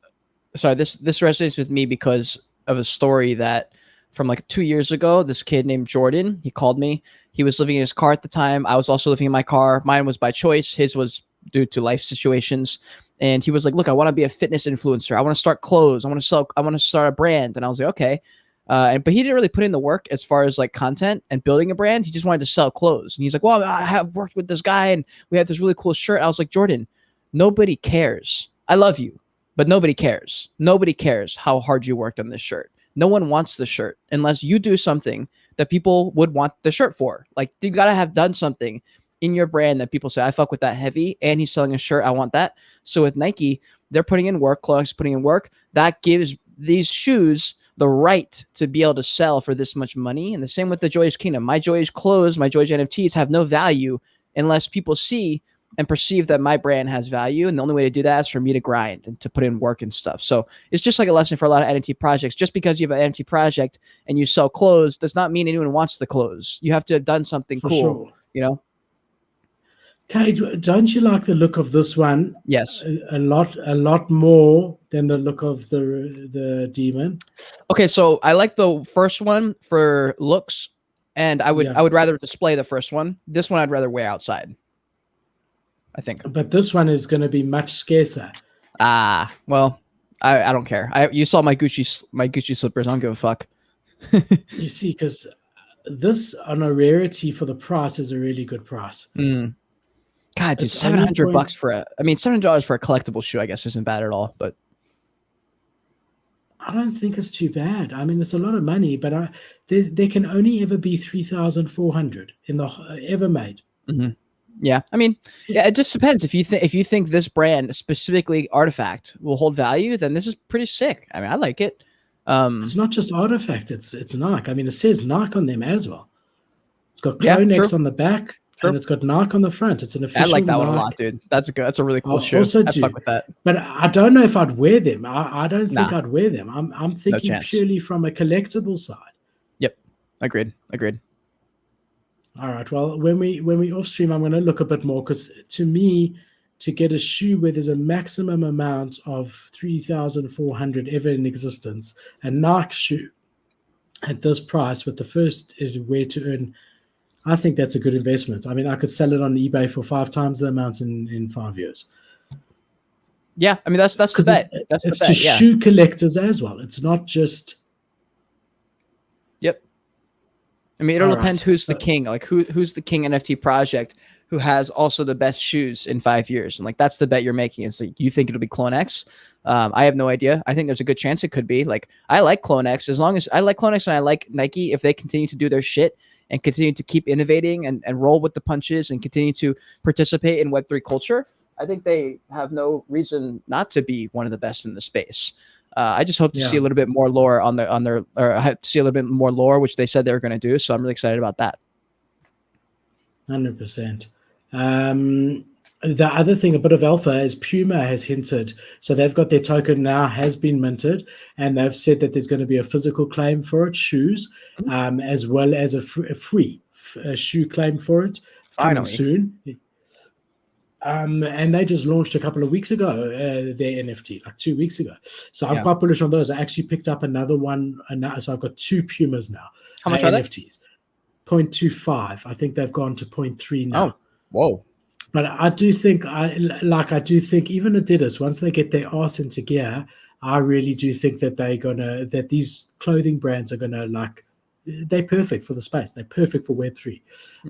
sorry, this resonates with me because of a story that from like 2 years ago. This kid named Jordan, he called me. He was living in his car at the time. I was also living in my car. Mine was by choice. His was due to life situations. And he was like, "Look, I want to be a fitness influencer. I want to start clothes. I want to start a brand." And I was like, "Okay." But he didn't really put in the work as far as like content and building a brand. He just wanted to sell clothes. And he's like, "Well, I have worked with this guy and we have this really cool shirt." I was like, "Jordan, nobody cares. I love you, but nobody cares. Nobody cares how hard you worked on this shirt. No one wants the shirt unless you do something that people would want the shirt for. Like, you got to have done something in your brand that people say, I fuck with that heavy, and he's selling a shirt, I want that." So with Nike, they're putting in work, Clorox putting in work. That gives these shoes the right to be able to sell for this much money. And the same with the Joyous Kingdom. My Joyous clothes, my Joyous NFTs have no value unless people see and perceive that my brand has value. And the only way to do that is for me to grind and to put in work and stuff. So it's just like a lesson for a lot of NFT projects. Just because you have an NFT project and you sell clothes does not mean anyone wants the clothes. You have to have done something For cool, sure. you know? Cade, don't you like the look of this one? Yes. A lot more than the look of the demon. Okay, so I like the first one for looks, and I would rather display the first one. This one I'd rather wear outside, I think. But this one is going to be much scarcer. Well, I don't care. You saw my Gucci slippers. I don't give a fuck. You see, because this on a rarity for the price is a really good price. God, dude, $700 for $700 for a collectible shoe, I guess, isn't bad at all. But I don't think it's too bad. I mean, it's a lot of money, but there can only ever be 3,400 in the ever made. Mm-hmm. Yeah, I mean, yeah, it just depends. If you think this brand, specifically Artifact, will hold value, then this is pretty sick. I mean, I like it. It's not just Artifact; it's Nike. I mean, it says Nike on them as well. It's got Clonex on the back. And it's got Nike on the front. It's an official. I like that Nike. one a lot, dude. That's a really cool shoe. Also I fuck with that. But I don't know if I'd wear them. I don't think I'd wear them. I'm thinking purely from a collectible side. Yep. Agreed. All right. Well, when we off stream, I'm going to look a bit more, because to me, to get a shoe where there's a maximum amount of 3,400 ever in existence, a Nike shoe at this price with the first wear to earn, I think that's a good investment. I mean, I could sell it on eBay for 5 times the amount in 5 years. Yeah, I mean that's the bet. It's to shoe collectors as well. It's not just. Yep. I mean, it'll depend who's the king. Like who's the king NFT project who has also the best shoes in 5 years, and like that's the bet you're making. Is like, you think it'll be Clone X? I have no idea. I think there's a good chance it could be. Like, I like Clone X, as long as I like Clone X and I like Nike. If they continue to do their shit and continue to keep innovating and roll with the punches and continue to participate in Web3 culture, I think they have no reason not to be one of the best in the space. I just hope to see a little bit more lore on their, or I have to see a little bit more lore, which they said they were going to do. So I'm really excited about that. 100%. The other thing, a bit of alpha, is Puma has hinted. So they've got their token now, has been minted, and they've said that there's going to be a physical claim for it, shoes, as well as a free shoe claim for it coming soon. And they just launched a couple of weeks ago, their NFT, like 2 weeks ago. So I'm quite bullish on those. I actually picked up another one. So I've got 2 Pumas now. How much are NFTs? 0.25. I think they've gone to 0.3 now. Oh, whoa. But I do think, even Adidas, once they get their arse into gear, I really do think that that these clothing brands are gonna they're perfect for the space. They're perfect for Web3.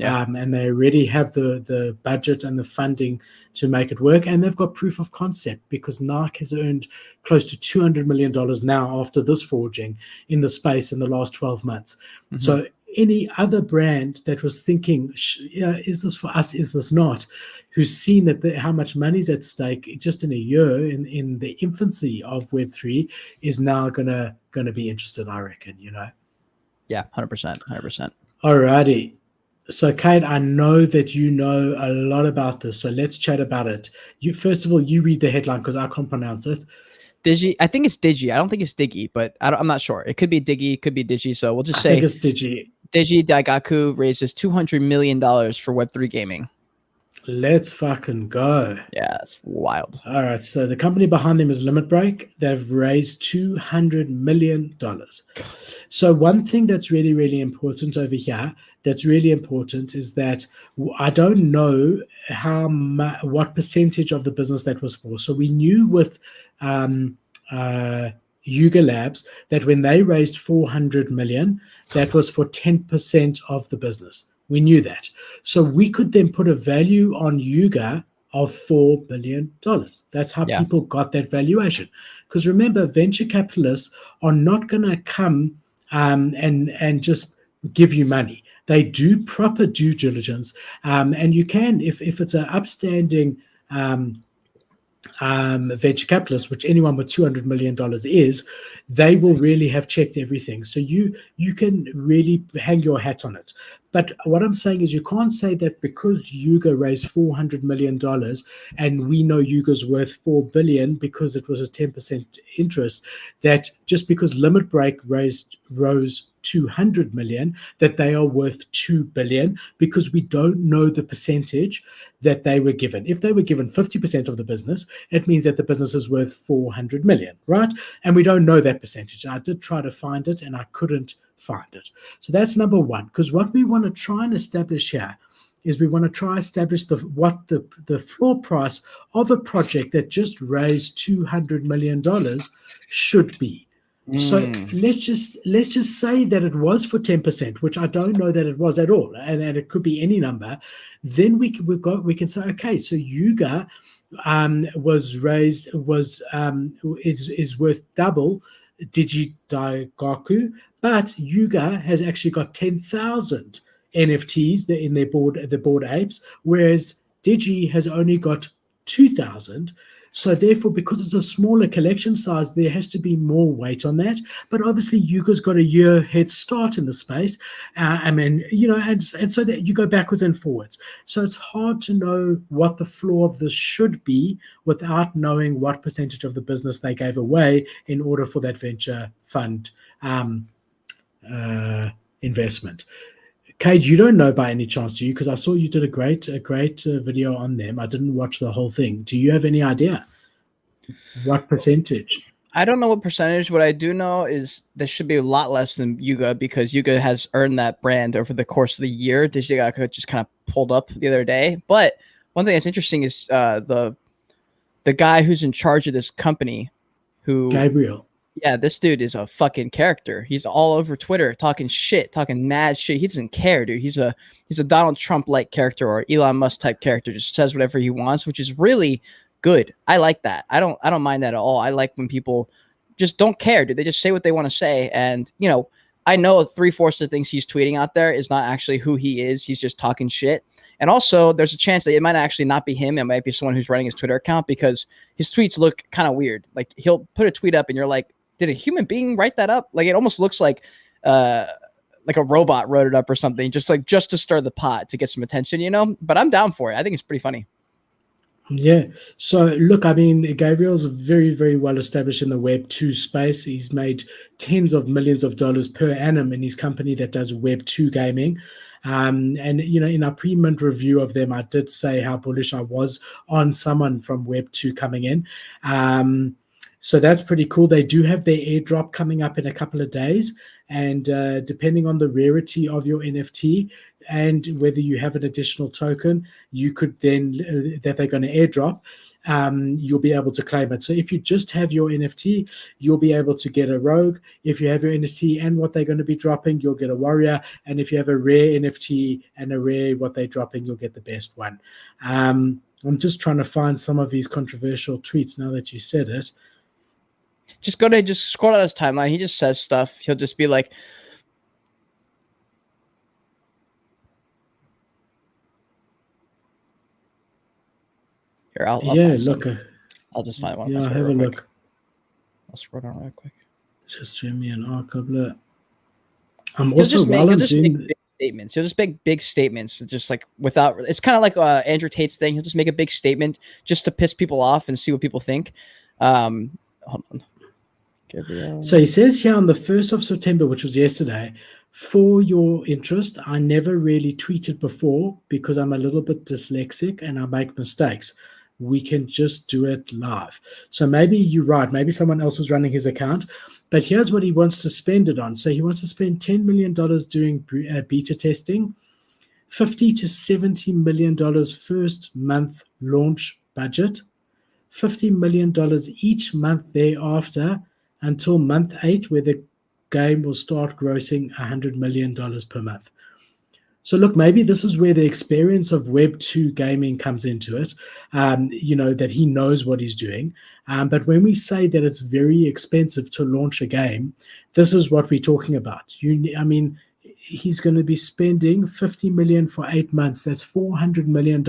And they already have the budget and the funding to make it work. And they've got proof of concept, because Nike has earned close to $200 million now after this forging in the space in the last 12 months. Mm-hmm. So any other brand that was thinking, is this for us, is this not, who's seen that how much money's at stake just in a year in the infancy of Web3 is now gonna be interested, I reckon, Yeah, 100%. Alrighty. So, Cade, I know that you know a lot about this, so let's chat about it. First of all, you read the headline, because I can't pronounce it. Digi. I think it's Digi. I don't think it's Diggy, but I'm not sure. It could be Diggy, it could be Digi. So we'll just I say think it's Digi. Digi Daigaku raises $200 million for Web3 gaming. Let's fucking go. Yeah, that's wild. All right, so the company behind them is Limit Break. They've raised $200 million. So one thing that's really, really important over here, that's really important, is that I don't know what percentage of the business that was for. So we knew with Yuga Labs that when they raised 400 million, that was for 10% of the business. We knew that. So we could then put a value on Yuga of $4 billion. That's how people got that valuation. Because remember, venture capitalists are not going to come and just give you money. They do proper due diligence. And you can, if it's an upstanding venture capitalist, which anyone with $200 million is, they will really have checked everything. So you can really hang your hat on it. But what I'm saying is you can't say that because Yuga raised $400 million and we know Yuga's worth $4 billion because it was a 10% interest, that just because Limit Break rose 200 million, that they are worth 2 billion, because we don't know the percentage that they were given. If they were given 50% of the business, it means that the business is worth 400 million, right? And we don't know that percentage. I did try to find it and I couldn't find it. So that's number one, because what we want to try and establish here is we want to try establish what the floor price of a project that just raised $200 million should be. So let's just say that it was for 10%, which I don't know that it was at all, and it could be any number. Then we can say, okay, so Yuga is worth double Digi Daigaku, but Yuga has actually got 10,000 NFTs in the Bored Apes, whereas Digi has only got 2,000. So therefore, because it's a smaller collection size, there has to be more weight on that. But obviously, Yuga's got a year head start in the space. And so that you go backwards and forwards. So it's hard to know what the floor of this should be without knowing what percentage of the business they gave away in order for that venture fund investment. Cade, you don't know by any chance, do you? Because I saw you did a great video on them. I didn't watch the whole thing. Do you have any idea what percentage? I don't know what percentage. What I do know is there should be a lot less than Yuga, because Yuga has earned that brand over the course of the year. Digigaku just kind of pulled up the other day. But one thing that's interesting is the guy who's in charge of this company, Gabriel. Yeah, this dude is a fucking character. He's all over Twitter talking mad shit. He doesn't care, dude. He's a Donald Trump-like character or Elon Musk type character. Just says whatever he wants, which is really good. I like that. I don't mind that at all. I like when people just don't care, dude. They just say what they want to say. And, I know 3/4 of the things he's tweeting out there is not actually who he is. He's just talking shit. And also, there's a chance that it might actually not be him. It might be someone who's running his Twitter account, because his tweets look kind of weird. Like, he'll put a tweet up and you're like, did a human being write that up? Like, it almost looks like a robot wrote it up or something, just to stir the pot, to get some attention, but I'm down for it. I think it's pretty funny. Yeah. So look, I mean, Gabriel's very, very well established in the Web 2 space. He's made tens of millions of dollars per annum in his company that does Web 2 gaming. And, in our pre-mint review of them, I did say how bullish I was on someone from Web 2 coming in. So that's pretty cool. They do have their airdrop coming up in a couple of days. And depending on the rarity of your NFT and whether you have an additional token, you could then, that they're going to airdrop, you'll be able to claim it. So if you just have your NFT, you'll be able to get a rogue. If you have your NFT and what they're going to be dropping, you'll get a warrior. And if you have a rare NFT and a rare what they're dropping, you'll get the best one. I'm just trying to find some of these controversial tweets now that you said it. Just scroll down his timeline. He just says stuff. He'll just be like, here, I'll just find one. Yeah, I'll have a look. I'll scroll down real quick. Just show me an archive. I'm also while I'm doing big statements. He'll just make big statements, just like without. It's kind of like Andrew Tate's thing. He'll just make a big statement just to piss people off and see what people think. hold on. Gabriel. So he says here on the 1st of September, which was yesterday, for your interest, I never really tweeted before because I'm a little bit dyslexic and I make mistakes. We can just do it live. So maybe you're right. Maybe someone else was running his account. But here's what he wants to spend it on. So he wants to spend $10 million doing beta testing, $50 to $70 million first month launch budget, $50 million each month thereafter until month 8, where the game will start grossing $100 million per month. So look, maybe this is where the experience of Web 2 gaming comes into it, that he knows what he's doing. But when we say that it's very expensive to launch a game, this is what we're talking about. He's going to be spending $50 million for 8 months. That's $400 million.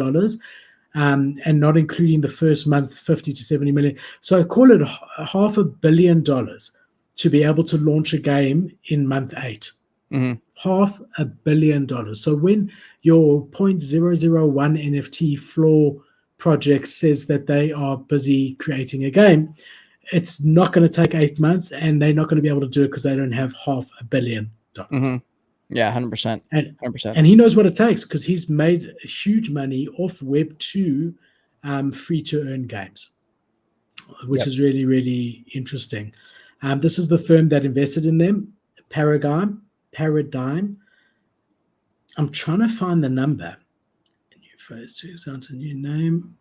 And not including the first month, 50 to 70 million. So call it $500 million to be able to launch a game in month 8. Mm-hmm. $500 million. So when your 0.001 NFT floor project says that they are busy creating a game, it's not going to take 8 months, and they're not going to be able to do it because they don't have $500 million. Mm-hmm. Yeah, 100%. 100%. And he knows what it takes because he's made huge money off Web 2 free-to-earn games, which is really, really interesting. This is the firm that invested in them, Paradigm. I'm trying to find the number. New phase 2 sounds a new name.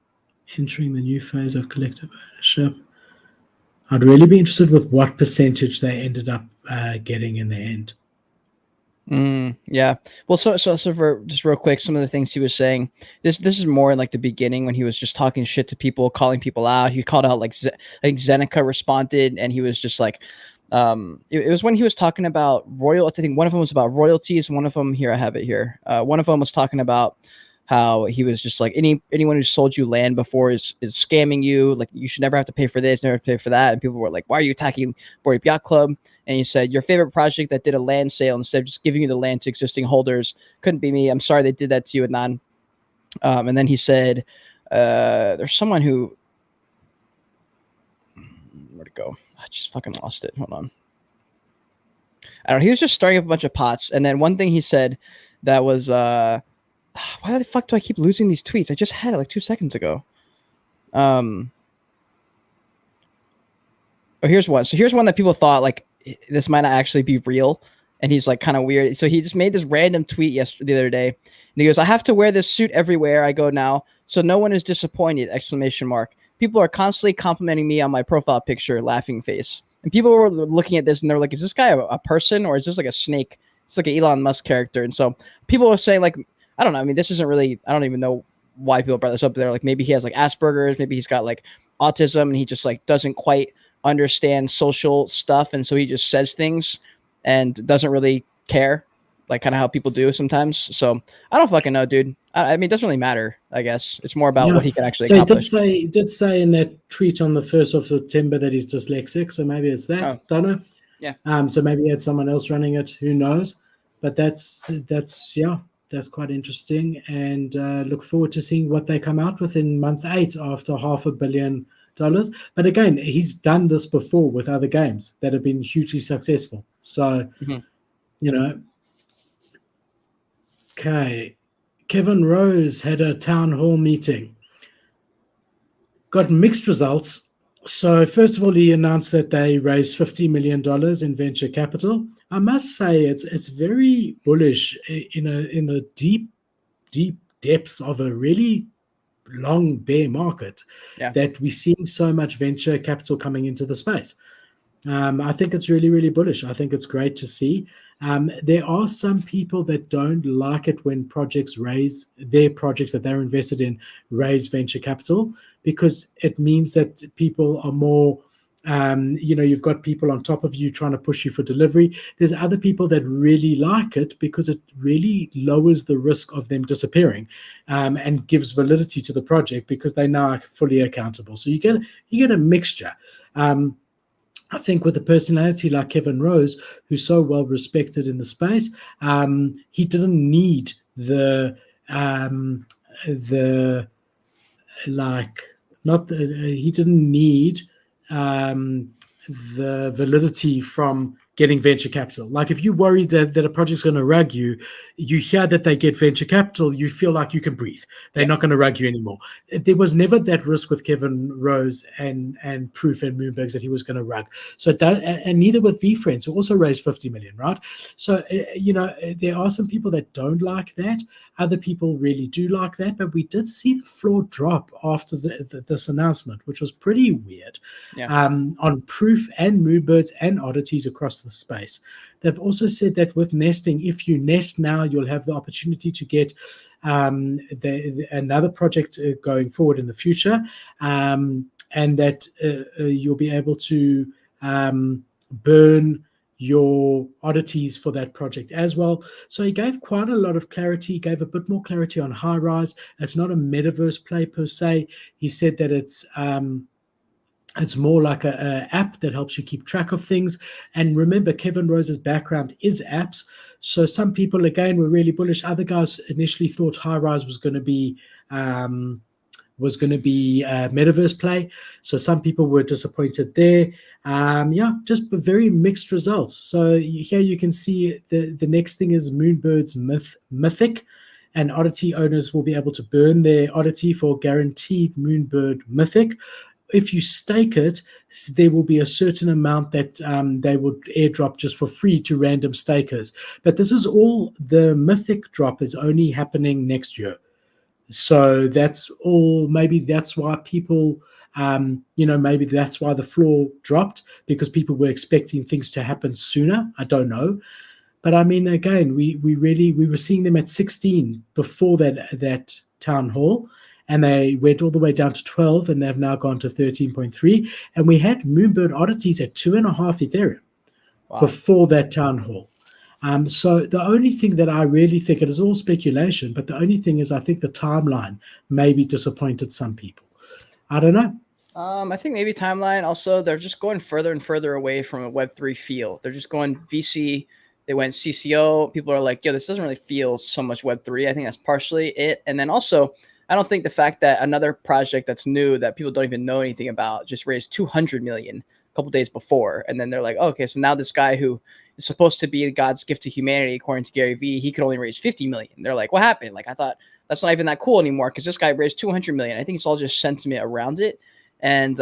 Entering the new phase of collective ownership. I'd really be interested with what percentage they ended up getting in the end. Yeah. Well, so for just real quick, some of the things he was saying, this is more in like the beginning when he was just talking shit to people, calling people out. He called out, like, I think Zeneca responded, and he was just like, it was when he was talking about royalty. I think one of them was about royalties. One of them, here, I have it here. One of them was talking about how he was just like, anyone who sold you land before is scamming you. Like, you should never have to pay for this, never have to pay for that. And people were like, why are you attacking Bored Ape Yacht Club? And he said, your favorite project that did a land sale instead of just giving you the land to existing holders couldn't be me. I'm sorry they did that to you, Adnan. And then he said, there's someone who, where'd it go? I just fucking lost it. Hold on. I don't know. He was just starting up a bunch of pots. And then one thing he said that was, why the fuck do I keep losing these tweets? I just had it like 2 seconds ago. Oh, here's one. So here's one that people thought, like, this might not actually be real, and he's like kind of weird. So he just made this random tweet the other day, and he goes, I have to wear this suit everywhere I go now, so no one is disappointed, ! People are constantly complimenting me on my profile picture, laughing face. And people were looking at this and they're like, is this guy a person, or is this like a snake? It's like an Elon Musk character. And so people were saying, like, I don't know, I mean, this isn't really, I don't even know why people brought this up. They're like, maybe he has like Asperger's, maybe he's got like autism, and he just like doesn't quite understand social stuff, and so he just says things and doesn't really care, like kind of how people do sometimes. So I don't fucking know, dude. I mean, it doesn't really matter. I guess it's more about what he can actually accomplish. He did say in that tweet on the 1st of September that he's dyslexic, so maybe it's that. Oh. Don't know. Yeah. So maybe he had someone else running it. Who knows? But that's quite interesting, and look forward to seeing what they come out with in month 8 after $500 million. But again, he's done this before with other games that have been hugely successful. So, Okay. Kevin Rose had a town hall meeting. Got mixed results. So first of all, he announced that they raised $50 million in venture capital. I must say it's very bullish in the deep depths of a really long bear market that we're seeing so much venture capital coming into the space. I think it's really, really bullish. I think it's great to see. There are some people that don't like it when projects that they're invested in raise venture capital, because it means that people are more, you've got people on top of you trying to push you for delivery. There's other people that really like it because it really lowers the risk of them disappearing, and gives validity to the project because they now are fully accountable. So you get a mixture. I think with a personality like Kevin Rose, who's so well respected in the space, he didn't need he didn't need the validity from getting venture capital. Like if you worry that a project's going to rug you, you hear that they get venture capital, you feel like you can breathe. They're not going to rug you anymore. There was never that risk with Kevin Rose and Proof and Moonbergs that he was going to rug. So and neither with VFriends, who also raised 50 million, right? So there are some people that don't like that. Other people really do like that, but we did see the floor drop after this announcement, which was pretty weird. On Proof and Moonbirds and oddities across the space. They've also said that with nesting, if you nest now, you'll have the opportunity to get another project going forward in the future, and that you'll be able to burn your oddities for that project as well. So he gave quite a lot of clarity. He gave a bit more clarity on High Rise. It's not a metaverse play per se. He said that it's more like a app that helps you keep track of things. And remember, Kevin Rose's background is apps. So some people, again, were really bullish. Other guys initially thought High Rise was going to be metaverse play. So some people were disappointed there. Just very mixed results. So here you can see the next thing is Moonbird's Mythic, and oddity owners will be able to burn their oddity for guaranteed Moonbird Mythic. If you stake it, there will be a certain amount that they would airdrop just for free to random stakers. But this is all, the Mythic drop is only happening next year. So that's all. Maybe that's why people, maybe that's why the floor dropped, because people were expecting things to happen sooner. I don't know. But I mean, again, we were seeing them at 16 before that town hall. And they went all the way down to 12, and they've now gone to 13.3. And we had Moonbird oddities at 2.5 Ethereum before that town hall. So the only thing that I really think, it is all speculation, but the only thing is I think the timeline maybe disappointed some people. I don't know. I think maybe timeline. Also, they're just going further and further away from a Web3 feel. They're just going VC. They went CCO. People are like, this doesn't really feel so much Web3. I think that's partially it. And then also, I don't think the fact that another project that's new that people don't even know anything about just raised 200 million a couple days before. And then they're like, okay, so now this guy who is supposed to be God's gift to humanity, according to Gary Vee, he could only raise 50 million. They're like, what happened? Like, I thought that's not even that cool anymore because this guy raised 200 million. I think it's all just sentiment around it. And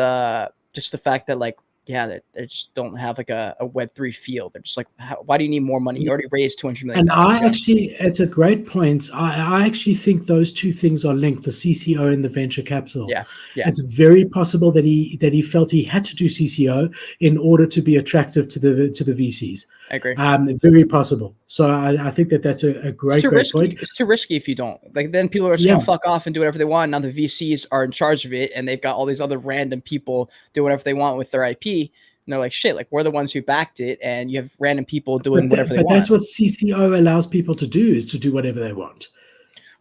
just the fact that, like, they just don't have like a Web3 feel. They're just like, why do you need more money? You already raised 200 million. And it's a great point. I actually think those two things are linked, the CCO and the venture capital. Yeah. It's very possible that he felt he had to do CCO in order to be attractive to the VCs. I agree. Very possible. So I think that's a great point. It's too risky if you don't. Like, then people are just going to fuck off and do whatever they want. Now the VCs are in charge of it, and they've got all these other random people do whatever they want with their IP. And they're like, shit, like, we're the ones who backed it, and you have random people doing whatever they want. But that's what CCO allows people to do, is to do whatever they want.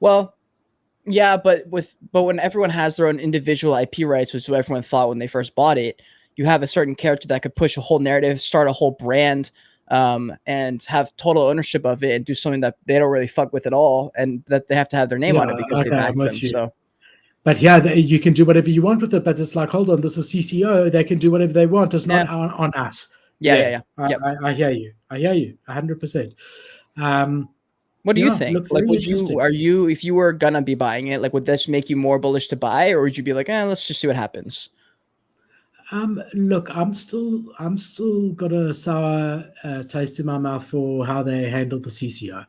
Well, yeah, but when everyone has their own individual IP rights, which is what everyone thought when they first bought it, you have a certain character that could push a whole narrative, start a whole brand, and have total ownership of it and do something that they don't really fuck with at all, and that they have to have their name on it because they backed them. So. But you can do whatever you want with it, but it's like, hold on, this is CCO. They can do whatever they want. It's not on us. Yeah. I hear you. 100%. What do you think? Like, if you were gonna be buying it, like, would this make you more bullish to buy, or would you be like, let's just see what happens? Look, I'm still got a sour taste in my mouth for how they handled the CCO.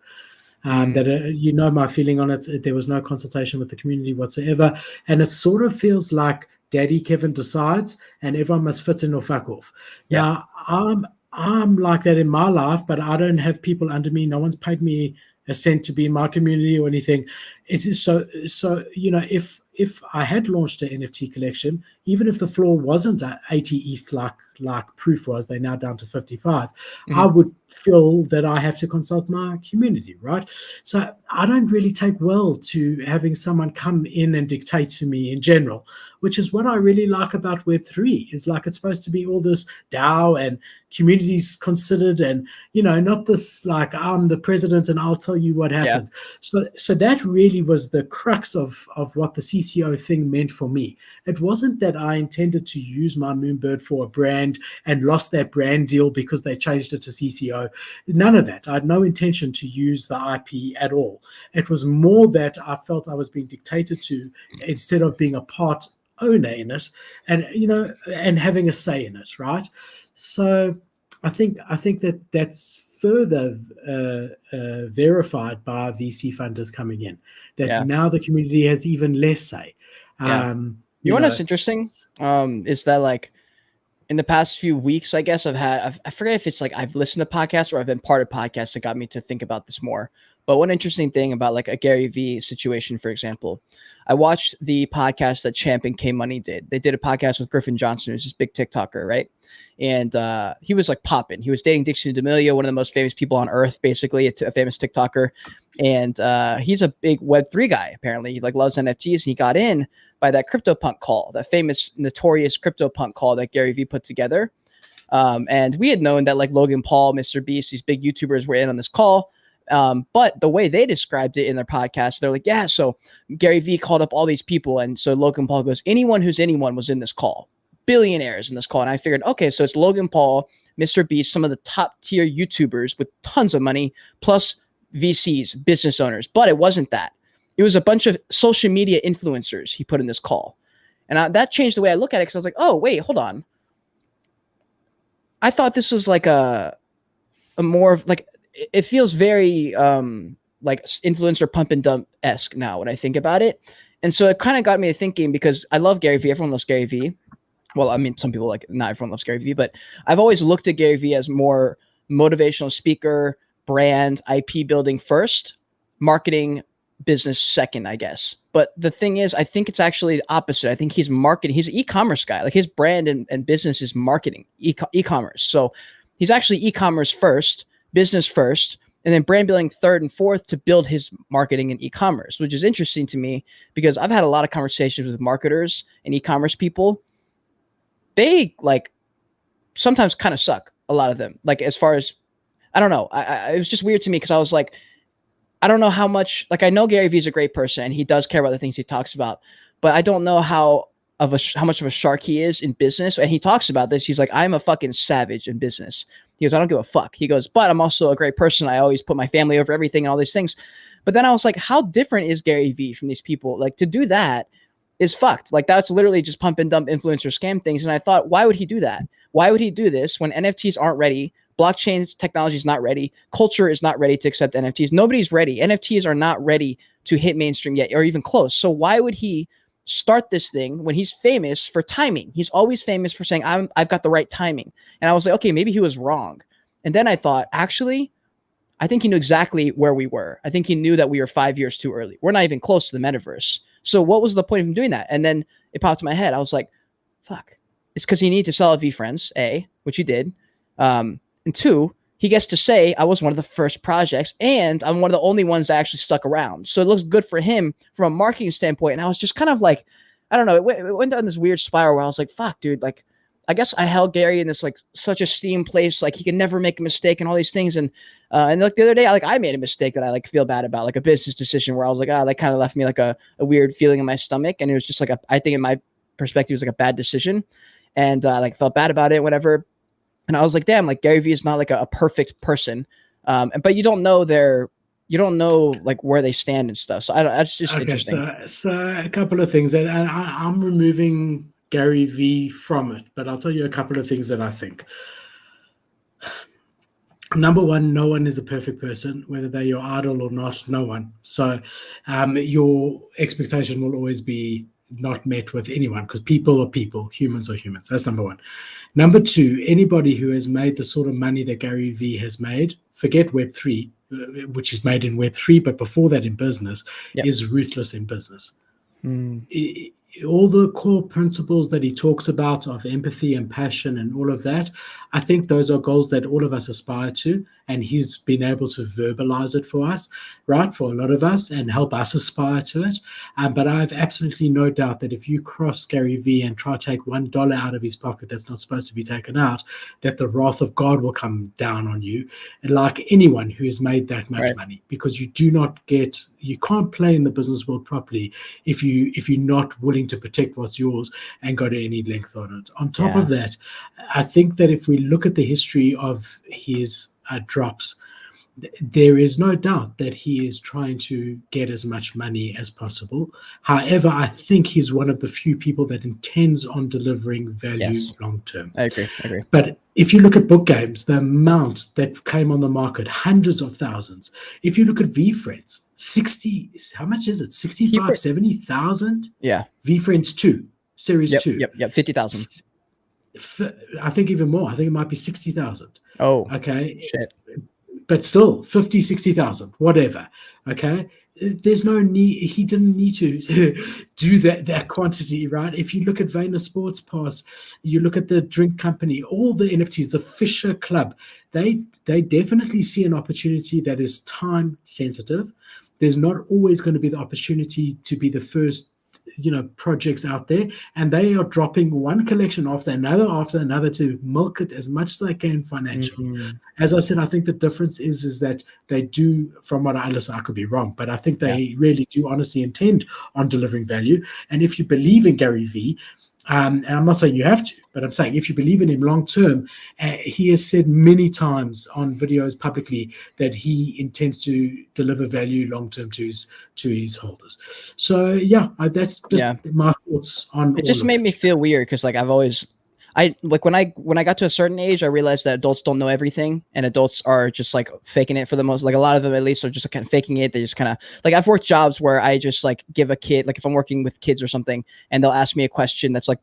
That my feeling on it. There was no consultation with the community whatsoever, and it sort of feels like Daddy Kevin decides, and everyone must fit in or fuck off. Yeah. Now I'm like that in my life, but I don't have people under me. No one's paid me a cent to be in my community or anything. It is so if I had launched an NFT collection, even if the floor wasn't 80 ETH like proof was they're now down to 55, Mhm. I would feel that I have to consult my community, right? So I don't really take well to having someone come in and dictate to me in general, which is what I really like about Web3. Is like it's supposed to be all this DAO and communities considered, and not this like I'm the president and I'll tell you what Yeah. happens. So that really was the crux of what the CCO thing meant for me. It wasn't that I intended to use my Moonbird for a brand and lost that brand deal because they changed it to CCO. None of that. I had no intention to use the IP at all. It was more that I felt I was being dictated to instead of being a part owner in it, and having a say in it, right? So I think that's further verified by VC funders coming in, that Yeah. now the community has even less say. Yeah. You know what's interesting? Is that like in the past few weeks, I guess I forget if it's like I've listened to podcasts or I've been part of podcasts that got me to think about this more. But one interesting thing about like a Gary Vee situation, for example, I watched the podcast that Champ and K Money did. They did a podcast with Griffin Johnson, who's this big TikToker, right? And he was like popping. He was dating Dixie D'Amelio, one of the most famous people on earth, basically a famous TikToker. And he's a big Web3 guy, apparently. He like loves NFTs, and he got in by that CryptoPunk call, that famous, notorious CryptoPunk call that Gary Vee put together. And we had known that like Logan Paul, Mr. Beast, these big YouTubers were in on this call. But the way they described it in their podcast, they're like, yeah, so Gary Vee called up all these people. And so Logan Paul goes, anyone who's anyone was in this call, billionaires in this call. And I figured, okay, so it's Logan Paul, Mr. Beast, some of the top tier YouTubers with tons of money, plus VCs, business owners. But it wasn't that. It was a bunch of social media influencers he put in this call. And that changed the way I look at it, because I was like, oh, wait, hold on. I thought this was like a more of like, it feels very like influencer pump and dump-esque now when I think about it. And so it kind of got me thinking, because I love Gary Vee. Everyone loves Gary Vee. Well, I mean, some people like, not everyone loves Gary Vee, but I've always looked at Gary Vee as more motivational speaker, brand, IP building first, marketing, business second, I guess. But the thing is, I think it's actually the opposite. I think he's marketing. He's an e-commerce guy. Like his brand and business is marketing, e-commerce. So he's actually e-commerce first, business first, and then brand building third and fourth to build his marketing and e-commerce, which is interesting to me because I've had a lot of conversations with marketers and e-commerce people. They like sometimes kind of suck, a lot of them. Like as far as, I don't know. It was just weird to me because I was like, I don't know how much, like I know Gary Vee is a great person and he does care about the things he talks about, but I don't know how much of a shark he is in business. And he talks about this. He's like, I'm a fucking savage in business. He goes, I don't give a fuck. He goes, but I'm also a great person. I always put my family over everything and all these things. But then I was like, how different is Gary Vee from these people? Like to do that is fucked. Like that's literally just pump and dump influencer scam things. And I thought, why would he do that? Why would he do this when NFTs aren't ready? Blockchain technology is not ready. Culture is not ready to accept NFTs. Nobody's ready. NFTs are not ready to hit mainstream yet, or even close. So why would he start this thing when he's famous for timing? He's always famous for saying, I've got the right timing. And I was like, okay, maybe he was wrong. And then I thought, actually, I think he knew exactly where we were. I think he knew that we were 5 years too early. We're not even close to the metaverse. So what was the point of him doing that? And then it popped in my head. I was like, fuck. It's because he needed to sell at VFriends, A, which he did. And two, he gets to say, I was one of the first projects and I'm one of the only ones that actually stuck around. So it looks good for him from a marketing standpoint. And I was just kind of like, I don't know, it went down this weird spiral where I was like, fuck, dude, like, I guess I held Gary in this like such esteem place, like he can never make a mistake and all these things. And like the other day, I made a mistake that I like feel bad about, like a business decision where I was like, that kind of left me like a weird feeling in my stomach. And it was just like, I think in my perspective, it was like a bad decision. And I like felt bad about it, whatever. And I was like, damn, like Gary Vee is not like a perfect person. But you don't know like where they stand and stuff. So that's just interesting. So a couple of things, and I'm removing Gary Vee from it, but I'll tell you a couple of things that I think. Number one, no one is a perfect person, whether they're your idol or not, no one. So your expectation will always be not met with anyone because people are people, humans are humans. That's number one. Number two, anybody who has made the sort of money that Gary Vee has made, forget Web3, which is made in Web3, but before that in business, is ruthless in business. all the core principles that he talks about of empathy and passion and all of that, I think those are goals that all of us aspire to. And he's been able to verbalize it for us, right, for a lot of us, and help us aspire to it. But I have absolutely no doubt that if you cross Gary Vee and try to take $1 out of his pocket that's not supposed to be taken out, that the wrath of God will come down on you, like anyone who has made that much money, because you can't play in the business world properly if you're not willing to protect what's yours and go to any length on it. On top of that, I think that if we look at the history of his drops, there is no doubt that he is trying to get as much money as possible. However, I think he's one of the few people that intends on delivering value long term. I agree. But if you look at book games, the amount that came on the market, hundreds of thousands. If you look at VFriends, how much is it? 65, 70,000? Yeah. VFriends 2, Series 2. Yep, 50,000. I think even more. I think it might be 60,000. Oh, okay. Shit. But still, 50, 60,000, whatever. Okay. There's no need. He didn't need to do that quantity, right? If you look at Vayner Sports Pass, you look at the drink company, all the NFTs, the Fisher Club, they definitely see an opportunity that is time sensitive. There's not always going to be the opportunity to be the first projects out there, and they are dropping one collection after another to milk it as much as they can financially. As I said, I think the difference is that they do, from what I listen, I could be wrong, but I think they really do honestly intend on delivering value. And if you believe in Gary Vee, and I'm not saying you have to, but I'm saying if you believe in him long term, he has said many times on videos publicly that he intends to deliver value long term to his holders. So that's just my thoughts on. It just made me feel weird because when I got to a certain age, I realized that adults don't know everything, and adults are just like faking it for the most. Like a lot of them, at least, are just kind of faking it. They just kind of like, I've worked jobs where I just like give a kid, like if I'm working with kids or something, and they'll ask me a question that's like a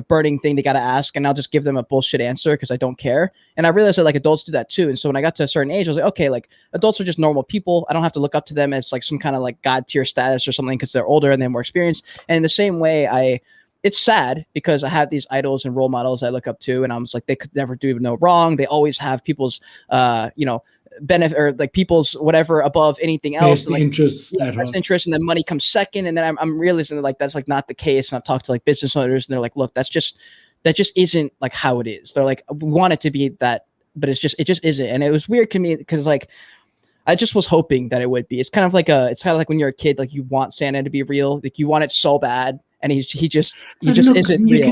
burning thing they got to ask, and I'll just give them a bullshit answer because I don't care. And I realized that like adults do that too. And so when I got to a certain age, I was like, okay, like adults are just normal people. I don't have to look up to them as like some kind of like God tier status or something because they're older and they have more experience. And in the same way, it's sad because I have these idols and role models I look up to, and I'm just like, they could never do no wrong. They always have people's, benefit, or like people's whatever above anything else. Best interests at heart. Interest, and then money comes second. And then I'm realizing that like that's like not the case. And I've talked to like business owners, and they're like, look, that just isn't like how it is. They're like, we want it to be that, but it just isn't. And it was weird to me because like, I just was hoping that it would be. It's kind of like when you're a kid, like you want Santa to be real, like you want it so bad. And he just isn't real. You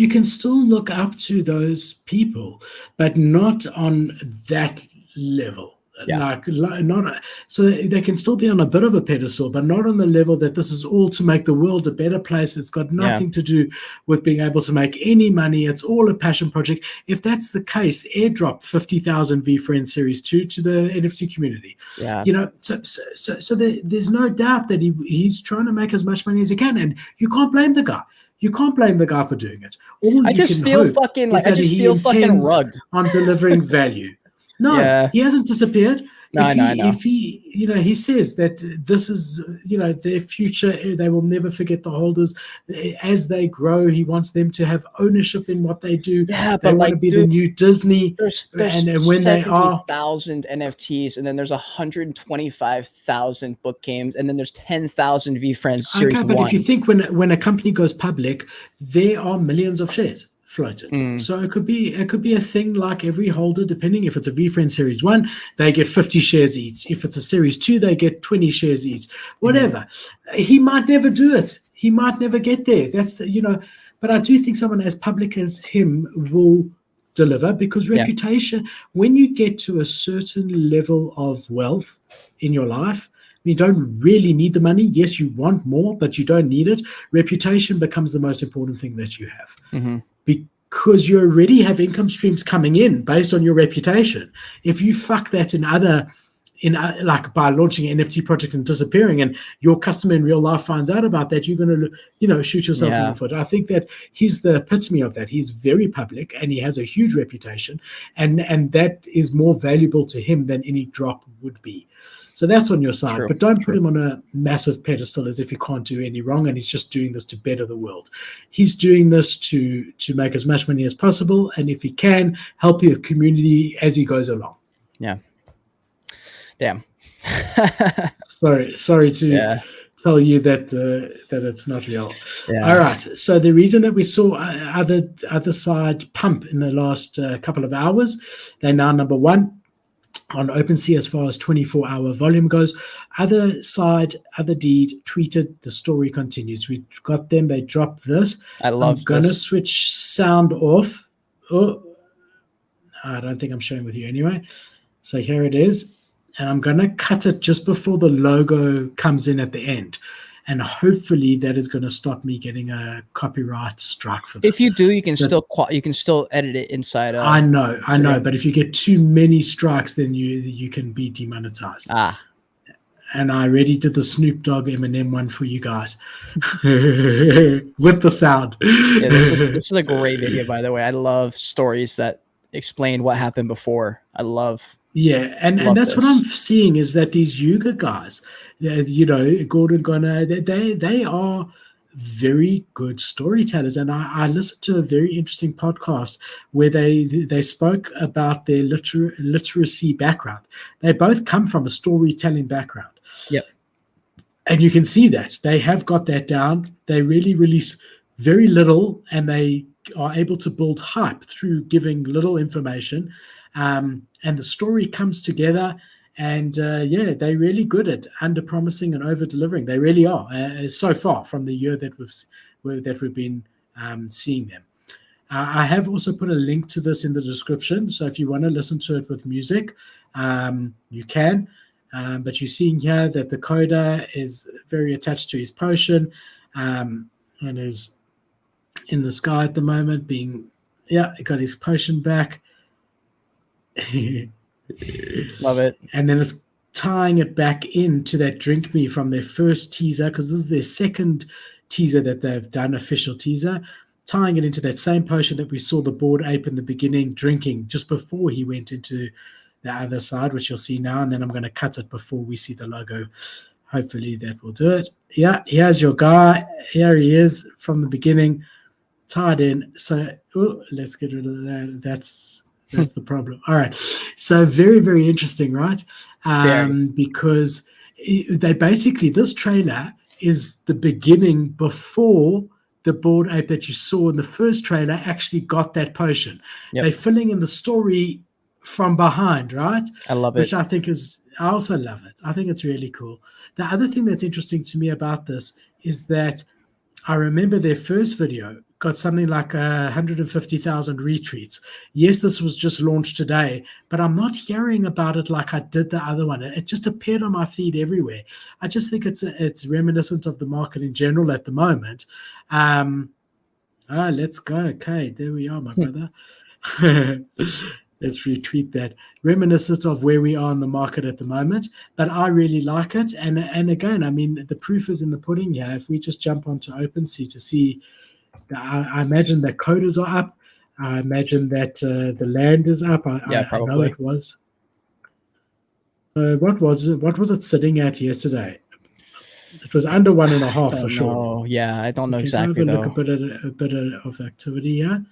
can still look up to those people, but not on that level. Not so they can still be on a bit of a pedestal, but not on the level that this is all to make the world a better place. It's got nothing to do with being able to make any money. It's all a passion project. If that's the case, airdrop 50,000 VFriends Series 2 to the NFT community. So there's no doubt that he's trying to make as much money as he can, and you can't blame the guy. You can't blame the guy for doing it. I just feel fucking rugged on delivering value. No, he hasn't disappeared. I know. If he says that this is, their future, they will never forget the holders. As they grow, he wants them to have ownership in what they do. Yeah, they want to be the new Disney. There's and when they are 1,000 NFTs, and then there's 125,000 book games, and then there's 10,000 VFriends Series 1. But if you think when a company goes public, there are millions of shares floated. So it could be a thing like every holder, depending if it's a VFriend Series 1, they get 50 shares each. If it's a Series 2, they get 20 shares each. Whatever. He might never do it. He might never get there. That's but I do think someone as public as him will deliver, because reputation, when you get to a certain level of wealth in your life, you don't really need the money. Yes, you want more, but you don't need it. Reputation becomes the most important thing that you have. Because you already have income streams coming in based on your reputation. If you fuck that in other in like by launching an NFT project and disappearing, and your customer in real life finds out about that, you're going to, shoot yourself in the foot. I think that he's the epitome of that. He's very public and he has a huge reputation, and that is more valuable to him than any drop would be. So that's on your side, but don't put him on a massive pedestal as if he can't do any wrong and he's just doing this to better the world. He's doing this to make as much money as possible, and if he can, help the community as he goes along. Yeah. Damn. sorry to tell you that it's not real. All right. So the reason that we saw Otherside pump in the last couple of hours, they're now number one on OpenSea as far as 24-hour volume goes. Otherside, Other Deed tweeted, the story continues. We got them. They dropped this. I'm going to switch sound off. Oh, I don't think I'm sharing with you anyway. So here it is. And I'm going to cut it just before the logo comes in at the end. And hopefully that is going to stop me getting a copyright strike for this. If you do, you can still edit it inside. I know. But if you get too many strikes, then you can be demonetized. And I already did the Snoop Dogg Eminem one for you guys with the sound. Yeah, this is a great video, by the way. I love stories that explain what happened before. I love. Yeah, and that's what I'm seeing is that these Yuga guys, Gordon Gunnar, they are very good storytellers. And I listened to a very interesting podcast where they spoke about their literacy background. They both come from a storytelling background. Yep. And you can see that. They have got that down. They really release very little, and they are able to build hype through giving little information. And the story comes together, and they're really good at under-promising and over-delivering. They really are, so far from the year that we've been seeing them. I have also put a link to this in the description, so if you want to listen to it with music, you can. But you're seeing here that the coder is very attached to his potion, and is in the sky at the moment. He got his potion back. Love it. And then it's tying it back into that Drink Me from their first teaser, because this is their second teaser that they've done, official teaser, tying it into that same potion that we saw the Bored Ape in the beginning drinking just before he went into the other side, which you'll see now. And then I'm going to cut it before we see the logo. Hopefully that will do it. Yeah, here's your guy. Here he is from the beginning, tied in. So let's get rid of that. That's the problem. All right. So very, very interesting, right? Because they basically, this trailer is the beginning before the Bored Ape that you saw in the first trailer actually got that potion. Yep. They're filling in the story from behind, right? I love it. Which I also love it. I think it's really cool. The other thing that's interesting to me about this is that I remember their first video got something like 150,000 retweets. Yes, this was just launched today, but I'm not hearing about it like I did the other one. It just appeared on my feed everywhere. I just think it's reminiscent of the market in general at the moment. Let's go, Cade. There we are, my brother. Let's retweet that. Reminiscent of where we are in the market at the moment, but I really like it. And again, I mean, the proof is in the pudding here. If we just jump onto OpenSea to see, I imagine that coders are up. I imagine that the land is up. I know it was. What was it sitting at yesterday? It was under 1.5 for sure. Yeah, I don't know exactly. Have a look a bit of activity here.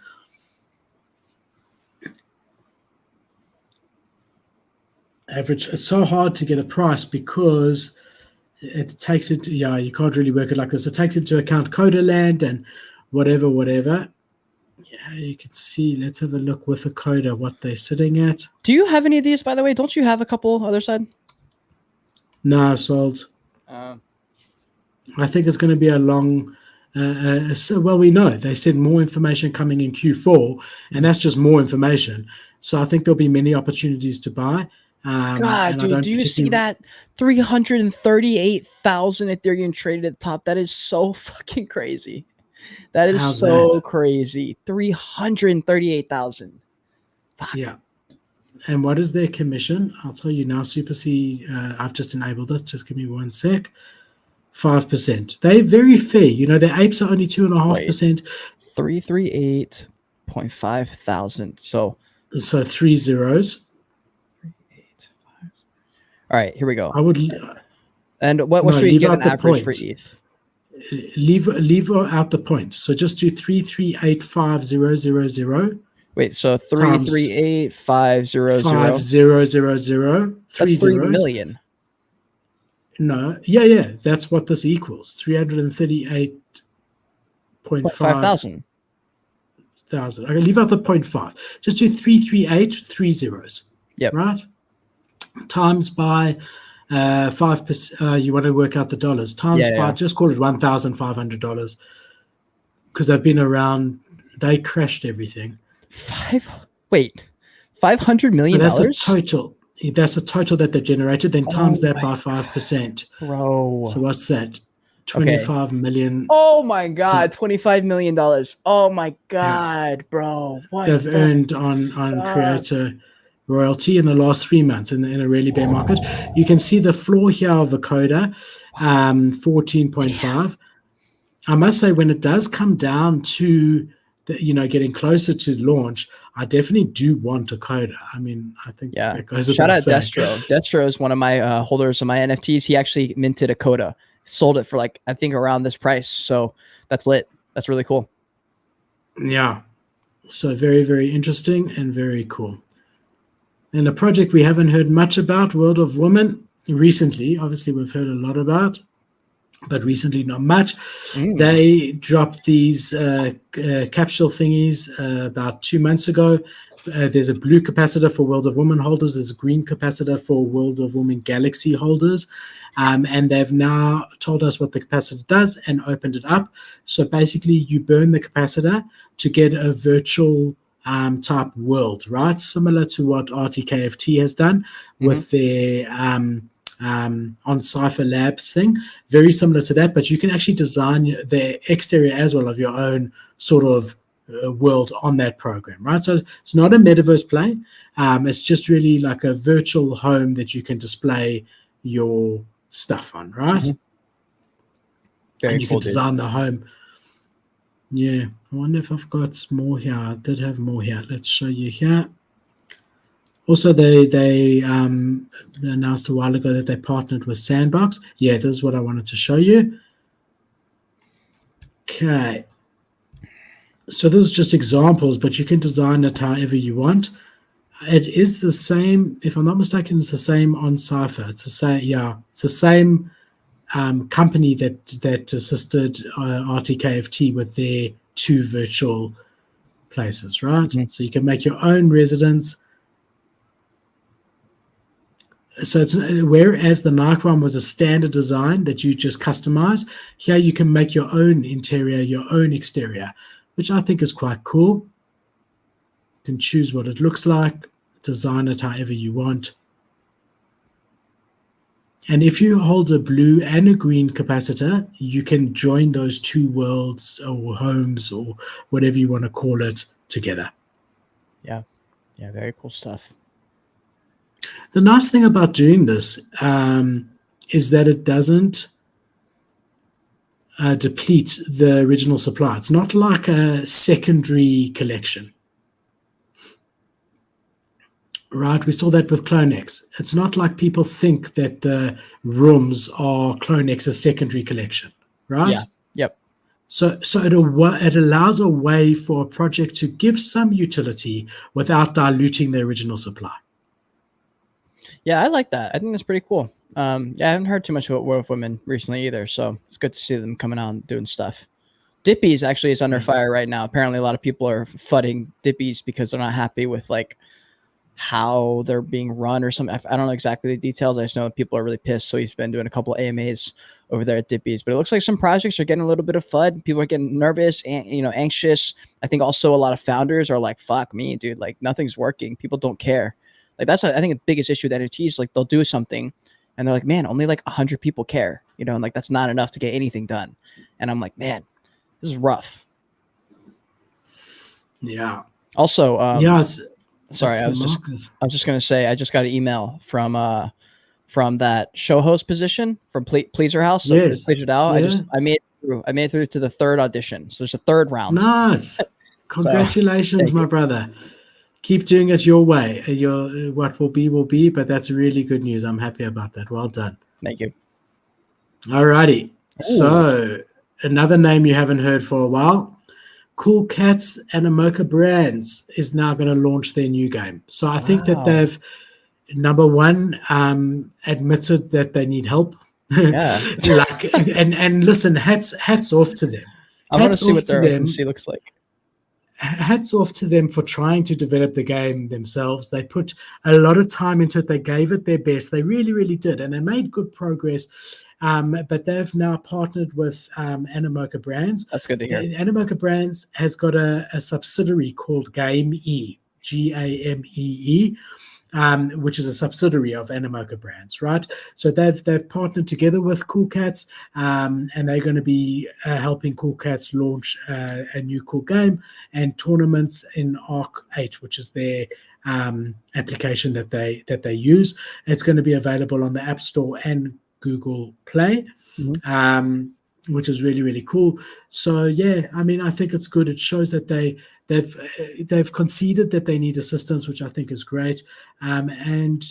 Average. It's so hard to get a price because it takes into you can't really work it like this. It takes into account coder land and whatever. Yeah, you can see. Let's have a look with the coder what they're sitting at. Do you have any of these, by the way? Don't you have a couple Otherside? No, sold. I think it's going to be a long. We know they said more information coming in Q4, and that's just more information. So I think there'll be many opportunities to buy. God, dude, do you see that 338,000 Ethereum traded at the top? That is so fucking crazy. That is crazy. 338,000. Yeah. And what is their commission? I'll tell you now. Super C, I've just enabled it. Just give me 1 sec. 5%. They're very fair. You know, the apes are only 2.5%. 338.5 thousand. So 3 zeros. 385. All right, here we go. I would. And what should we leave get out an the average for point. ETH? Leave out the points. So just do 3385000. Wait, so 338,500. 5000. Three That's 3 zeros. million. No, yeah. That's what this equals. 338.5 5,000. thousand. Okay, leave out the 0.5. Just do 338 Yep. Right? Times by 5%. You want to work out the dollars. Times by, just call it $1,500 because they've been around. They crashed everything. $500 million? So that's the total. That's the total that they generated. Then times that by 5%. Bro. So what's that? 25 million. Oh my God, $25 million. Oh my God, bro. What they've earned on creator royalty in the last 3 months in a really bear market. You can see the floor here of the coda, 14.5. I must say, when it does come down to getting closer to launch, I definitely do want a coda. I mean, I think it goes shout out Destro. Destro is one of my holders of my NFTs. He actually minted a coda, sold it for like, I think around this price. So that's lit. That's really cool. Yeah. So very, very interesting and very cool. And a project we haven't heard much about, World of Women, recently. Obviously, we've heard a lot about, but recently not much. They dropped these capsule thingies about 2 months ago. There's a blue capacitor for World of Women holders. There's a green capacitor for World of Women Galaxy holders. And they've now told us what the capacitor does and opened it up. So basically, you burn the capacitor to get a virtual type world, right? Similar to what RTKFT has done with their on Cypher Labs thing. Very similar to that, but you can actually design the exterior as well of your own sort of world on that program, right? So it's not a metaverse play. It's just really like a virtual home that you can display your stuff on, right? And you can design the home. Yeah, I wonder if I've got more here. I did have more here. Let's show you here. Also, they announced a while ago that they partnered with Sandbox. Yeah, this is what I wanted to show you. Okay. So this is just examples, but you can design it however you want. It is the same, if I'm not mistaken, it's the same on Cypher. It's the same, it's the same company that assisted RTKFT with their 2 virtual places, right? So you can make your own residence. So it's, whereas the Nike one was a standard design that you just customize, here you can make your own interior, your own exterior, which I think is quite cool. You can choose what it looks like, design it however you want. And if you hold a blue and a green capacitor, you can join those 2 worlds or homes or whatever you want to call it together. Yeah, very cool stuff. The nice thing about doing this is that it doesn't deplete the original supply. It's not like a secondary collection. Right, we saw that with CloneX. It's not like people think that the rooms are CloneX's secondary collection, right? Yeah. Yep. So it allows a way for a project to give some utility without diluting the original supply. Yeah, I like that. I think that's pretty cool. I haven't heard too much about World of Women recently either, so it's good to see them coming out and doing stuff. Dippies actually is under fire right now. Apparently, a lot of people are flooding Dippies because they're not happy with like how they're being run or something. I don't know exactly the details. I just know that people are really pissed. So he's been doing a couple of AMAs over there at Dippies. But it looks like some projects are getting a little bit of FUD. People are getting nervous and anxious. I think also a lot of founders are like, "Fuck me, dude! Like nothing's working. People don't care." Like that's I think the biggest issue with NFTs. Like they'll do something, and they're like, "Man, only like 100 people care," and like that's not enough to get anything done. And I'm like, "Man, this is rough." Yeah. Also, yes. Sorry, That's I the was just market. I was just gonna say I just got an email from that show host position from Pleaser House. So it's Yes. Pleaser Dow. Yeah. I made it through. I made it through to the third audition. So there's a third round. Nice. So Congratulations, thank my you. brother. Keep doing it your way. Your what will be, but that's really good news. I'm happy about that. Well done. Thank you. Alrighty. Ooh. So another name you haven't heard for a while. Cool Cats and Animoca Brands is now going to launch their new game. So I think that Wow. they've number one admitted that they need help. Yeah. Like and listen, hats off to them. I want to Hats see off what to their them. OpenSea looks like. Hats off to them for trying to develop the game themselves. They put a lot of time into it. They gave it their best. They really, really did, and they made good progress. But they've now partnered with Animoca Brands. That's good to hear. Animoca Brands has got a subsidiary called Game E, GAMEE, which is a subsidiary of Animoca Brands, right? So they've partnered together with Cool Cats, and they're going to be helping Cool Cats launch a new cool game and tournaments in Arc 8, which is their application that they use. It's going to be available on the App Store and Google Play. Which is really, really cool. So yeah, I mean, I think it's good. It shows that they've conceded that they need assistance, which I think is great. And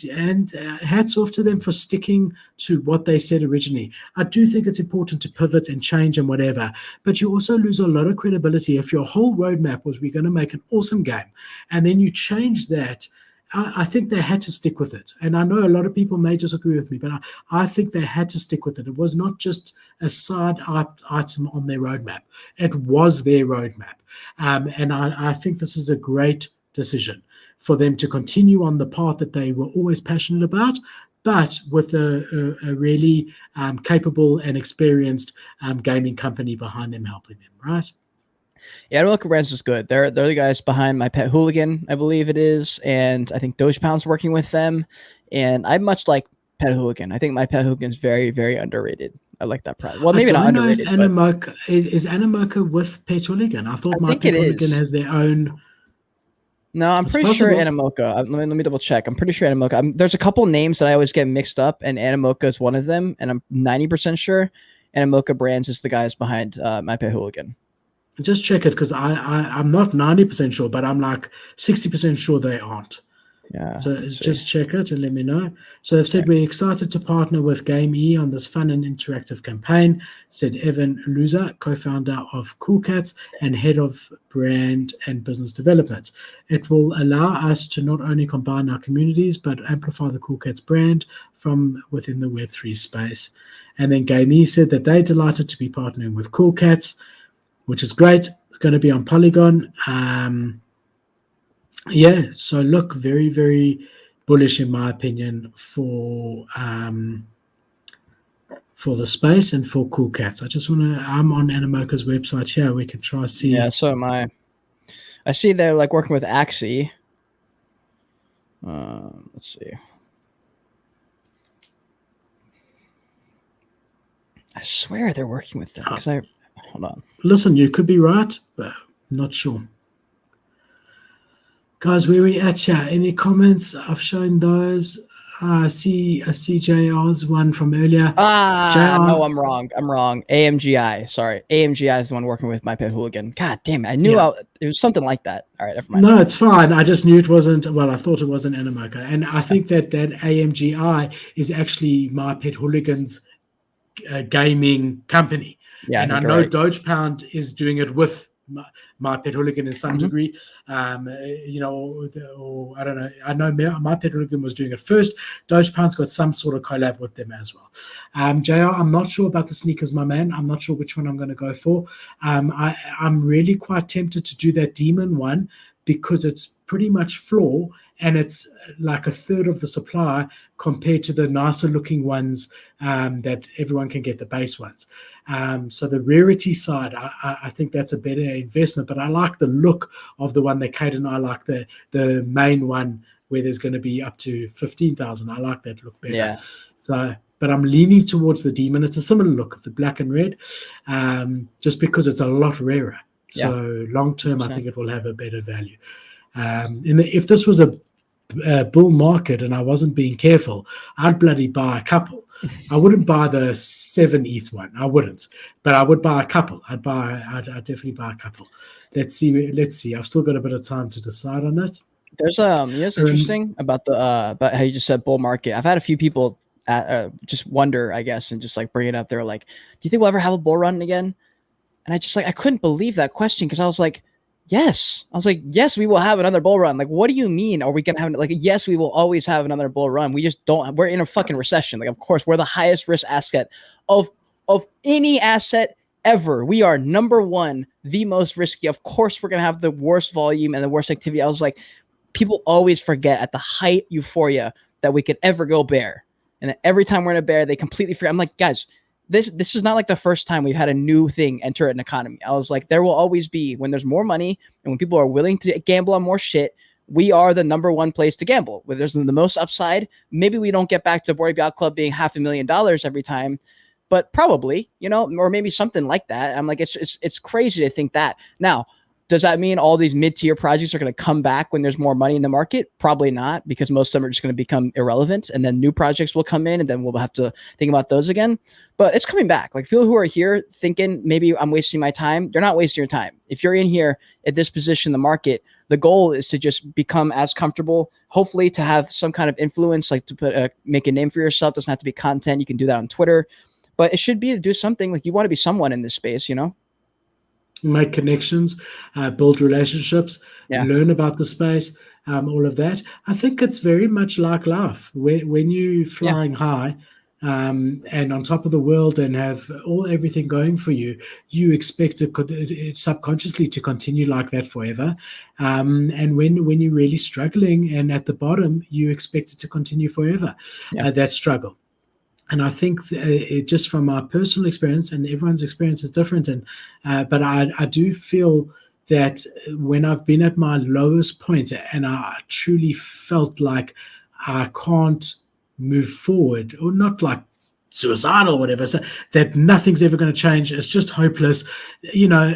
hats off to them for sticking to what they said originally. I do think it's important to pivot and change and whatever, but you also lose a lot of credibility if your whole roadmap was we're going to make an awesome game, and then you change that. I think they had to stick with it. And I know a lot of people may disagree with me, but I think they had to stick with it. It was not just a side item on their roadmap. It was their roadmap. And I think this is a great decision for them to continue on the path that they were always passionate about, but with a really capable and experienced gaming company behind them helping them, right? Yeah, Animoca Brands is good. They're the guys behind My Pet Hooligan, I believe it is, and I think Dogepound's working with them. And I much like Pet Hooligan. I think My Pet Hooligan is very, very underrated. I like that product. Well, maybe I not don't know if underrated, but Animoca is Animoca with Pet Hooligan. I thought I My think Pet it Hooligan is. has their own. No, I'm It's pretty sure possible. Animoca. Let me double check. I'm pretty sure Animoca. There's a couple names that I always get mixed up, and Animoca is one of them. And I'm 90% sure Animoca Brands is the guys behind My Pet Hooligan. Just check it because I'm not 90% sure, but I'm like 60% sure they aren't. Yeah. So just check it and let me know. So they've said we're excited to partner with Game E on this fun and interactive campaign, said Evan Luza, co-founder of Cool Cats and head of brand and business development. It will allow us to not only combine our communities, but amplify the Cool Cats brand from within the Web3 space. And then Game E said that they're delighted to be partnering with Cool Cats, which is great. It's going to be on Polygon. Yeah, so look, very, very bullish in my opinion for the space and for Cool Cats. I just want to. I'm on Animoca's website here. We can try see. Yeah, so am I. I see they're like working with Axie. Let's see. I swear they're working with them because hold on. Listen, you could be right, but I'm not sure. Guys, where we at here? Any comments? I've shown those. I see JR's one from earlier. No, I'm wrong. AMGI. Sorry. AMGI is the one working with My Pet Hooligan. God damn it. I knew it was something like that. All right, never mind. No, it's fine. I just knew it wasn't. Well, I thought it wasn't Animoca. And I think that AMGI is actually My Pet Hooligan's gaming company. Yeah, and I know Dogepound is doing it with My Pet Hooligan in some degree. You know, or I don't know. I know My Pet Hooligan was doing it first. Dogepound's got some sort of collab with them as well. JR, I'm not sure about the sneakers, my man. I'm not sure which one I'm going to go for. I'm really quite tempted to do that Demon one because it's pretty much floor and it's like a third of the supply compared to the nicer looking ones that everyone can get, the base ones. So the rarity side, I think that's a better investment, but I like the look of the one that Cade and I like the main one where there's going to be up to 15,000. I like that look better. Yeah. So, but I'm leaning towards the Demon. It's a similar look of the black and red, just because it's a lot rarer. So long term, I think it will have a better value. If this was a bull market and I wasn't being careful, I'd bloody buy a couple. I wouldn't buy the 7 ETH one. I wouldn't, but I would buy a couple. I'd definitely buy a couple. Let's see. I've still got a bit of time to decide on it. There's it's interesting about about how you just said bull market. I've had a few people just wonder, I guess, and just like bring it up. They're like, "Do you think we'll ever have a bull run again?" And I couldn't believe that question, because I was like, yes. I was like, yes, we will have another bull run. Like, what do you mean? Are we going to have, like, yes, we will always have another bull run. We just don't, we're in a fucking recession. Like, of course, we're the highest risk asset of any asset ever. We are number one, the most risky. Of course, we're going to have the worst volume and the worst activity. I was like, people always forget at the height euphoria that we could ever go bear. And then every time we're in a bear, they completely forget. I'm like, guys, this is not like the first time we've had a new thing enter an economy. I was like, there will always be, when there's more money and when people are willing to gamble on more shit, we are the number one place to gamble. Where there's the most upside, maybe we don't get back to Board Yacht Club being $500,000 every time, but probably, or maybe something like that. I'm like, it's crazy to think that. Now, does that mean all these mid-tier projects are going to come back when there's more money in the market? Probably not, because most of them are just going to become irrelevant, and then new projects will come in, and then we'll have to think about those again. But it's coming back. Like, people who are here thinking maybe I'm wasting my time, you're not wasting your time. If you're in here at this position in the market, the goal is to just become as comfortable, hopefully to have some kind of influence, like to make a name for yourself. It doesn't have to be content. You can do that on Twitter, but it should be to do something. Like, you want to be someone in this space, Make connections, build relationships, learn about the space, all of that. I think it's very much like life. When you're flying high and on top of the world and have everything going for you, you expect it subconsciously to continue like that forever. And when you're really struggling and at the bottom, you expect it to continue forever, that struggle. And I think just from my personal experience, and everyone's experience is different, but I do feel that when I've been at my lowest point and I truly felt like I can't move forward, or not like suicidal or whatever, so that nothing's ever going to change, it's just hopeless,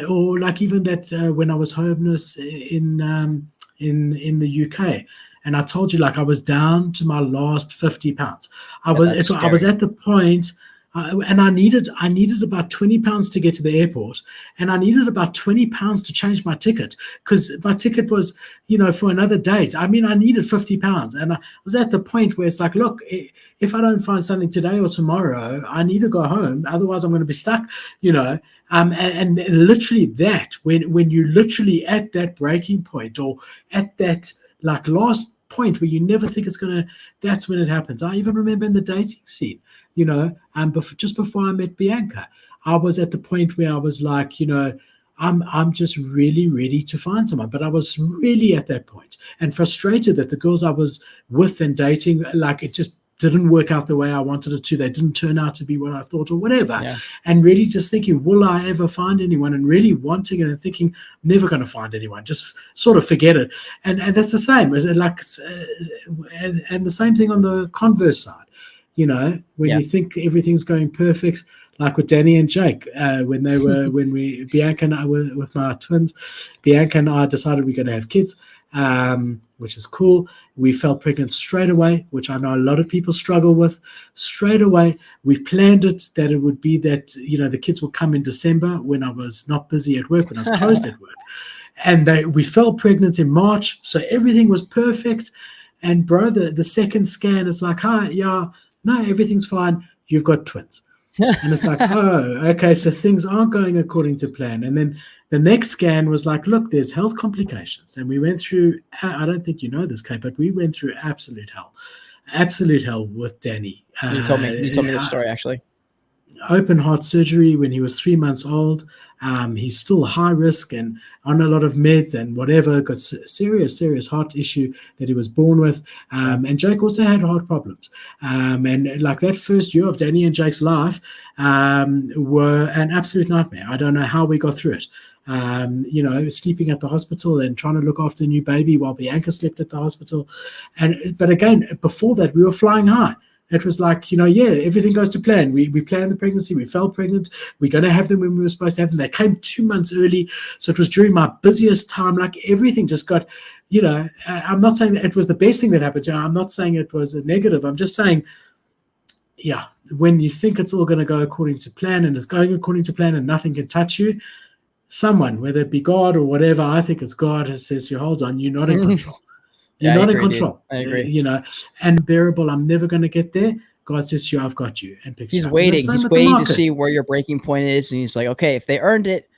or like even that when I was homeless in the UK. And I told you, like, I was down to my last £50. I was at the point, and I needed about £20 to get to the airport, and I needed about £20 to change my ticket, because my ticket was, for another date. I mean, I needed £50, and I was at the point where it's like, look, if I don't find something today or tomorrow, I need to go home. Otherwise, I'm going to be stuck. And literally that, when you're literally at that breaking point, or at that like last point where you never think it's gonna, that's when it happens. I even remember in the dating scene, just before I met Bianca, I was at the point where I was like, I'm just really ready to find someone. But I was really at that point and frustrated that the girls I was with and dating, like, it just didn't work out the way I wanted it to. They didn't turn out to be what I thought or whatever. Yeah. And really just thinking, will I ever find anyone? And really wanting it and thinking, never going to find anyone. Just sort of forget it. And that's the same. Like, and the same thing on the converse side. When you think everything's going perfect, like with Danny and Jake, Bianca and I were with my twins, Bianca and I decided we're going to have kids. Which is cool. We felt pregnant straight away, which I know a lot of people struggle with. Straight away, we planned it that it would be that, the kids would come in December when I was not busy at work, when I was closed at work. And we fell pregnant in March, so everything was perfect. And bro, the second scan is like, no, everything's fine. You've got twins. And it's like, oh, okay, so things aren't going according to plan. And then the next scan was like, look, there's health complications. And we went through, I don't think you know this, Cade, but we went through absolute hell with Danny. You told me the story, actually. Open heart surgery when he was 3 months old. He's still high risk and on a lot of meds and whatever, got serious heart issue that he was born with. And Jake also had heart problems. And like that first year of Danny and Jake's life were an absolute nightmare. I don't know how we got through it. Sleeping at the hospital and trying to look after a new baby while Bianca slept at the hospital. But again, before that, we were flying high. It was like, yeah, everything goes to plan. We planned the pregnancy. We fell pregnant. We're going to have them when we were supposed to have them. They came 2 months early. So it was during my busiest time. Like everything just got, I'm not saying that it was the best thing that happened. I'm not saying it was a negative. I'm just saying, yeah, when you think it's all going to go according to plan and it's going according to plan and nothing can touch you, someone, whether it be God or whatever, I think it's God, who says, hold on, you're not in control. You're not in control. Dude. I agree. And bearable, I'm never going to get there. God says to you, I've got you, and picks He's you up. waiting. He's waiting to see where your breaking point is. And he's like, okay, if they earned it,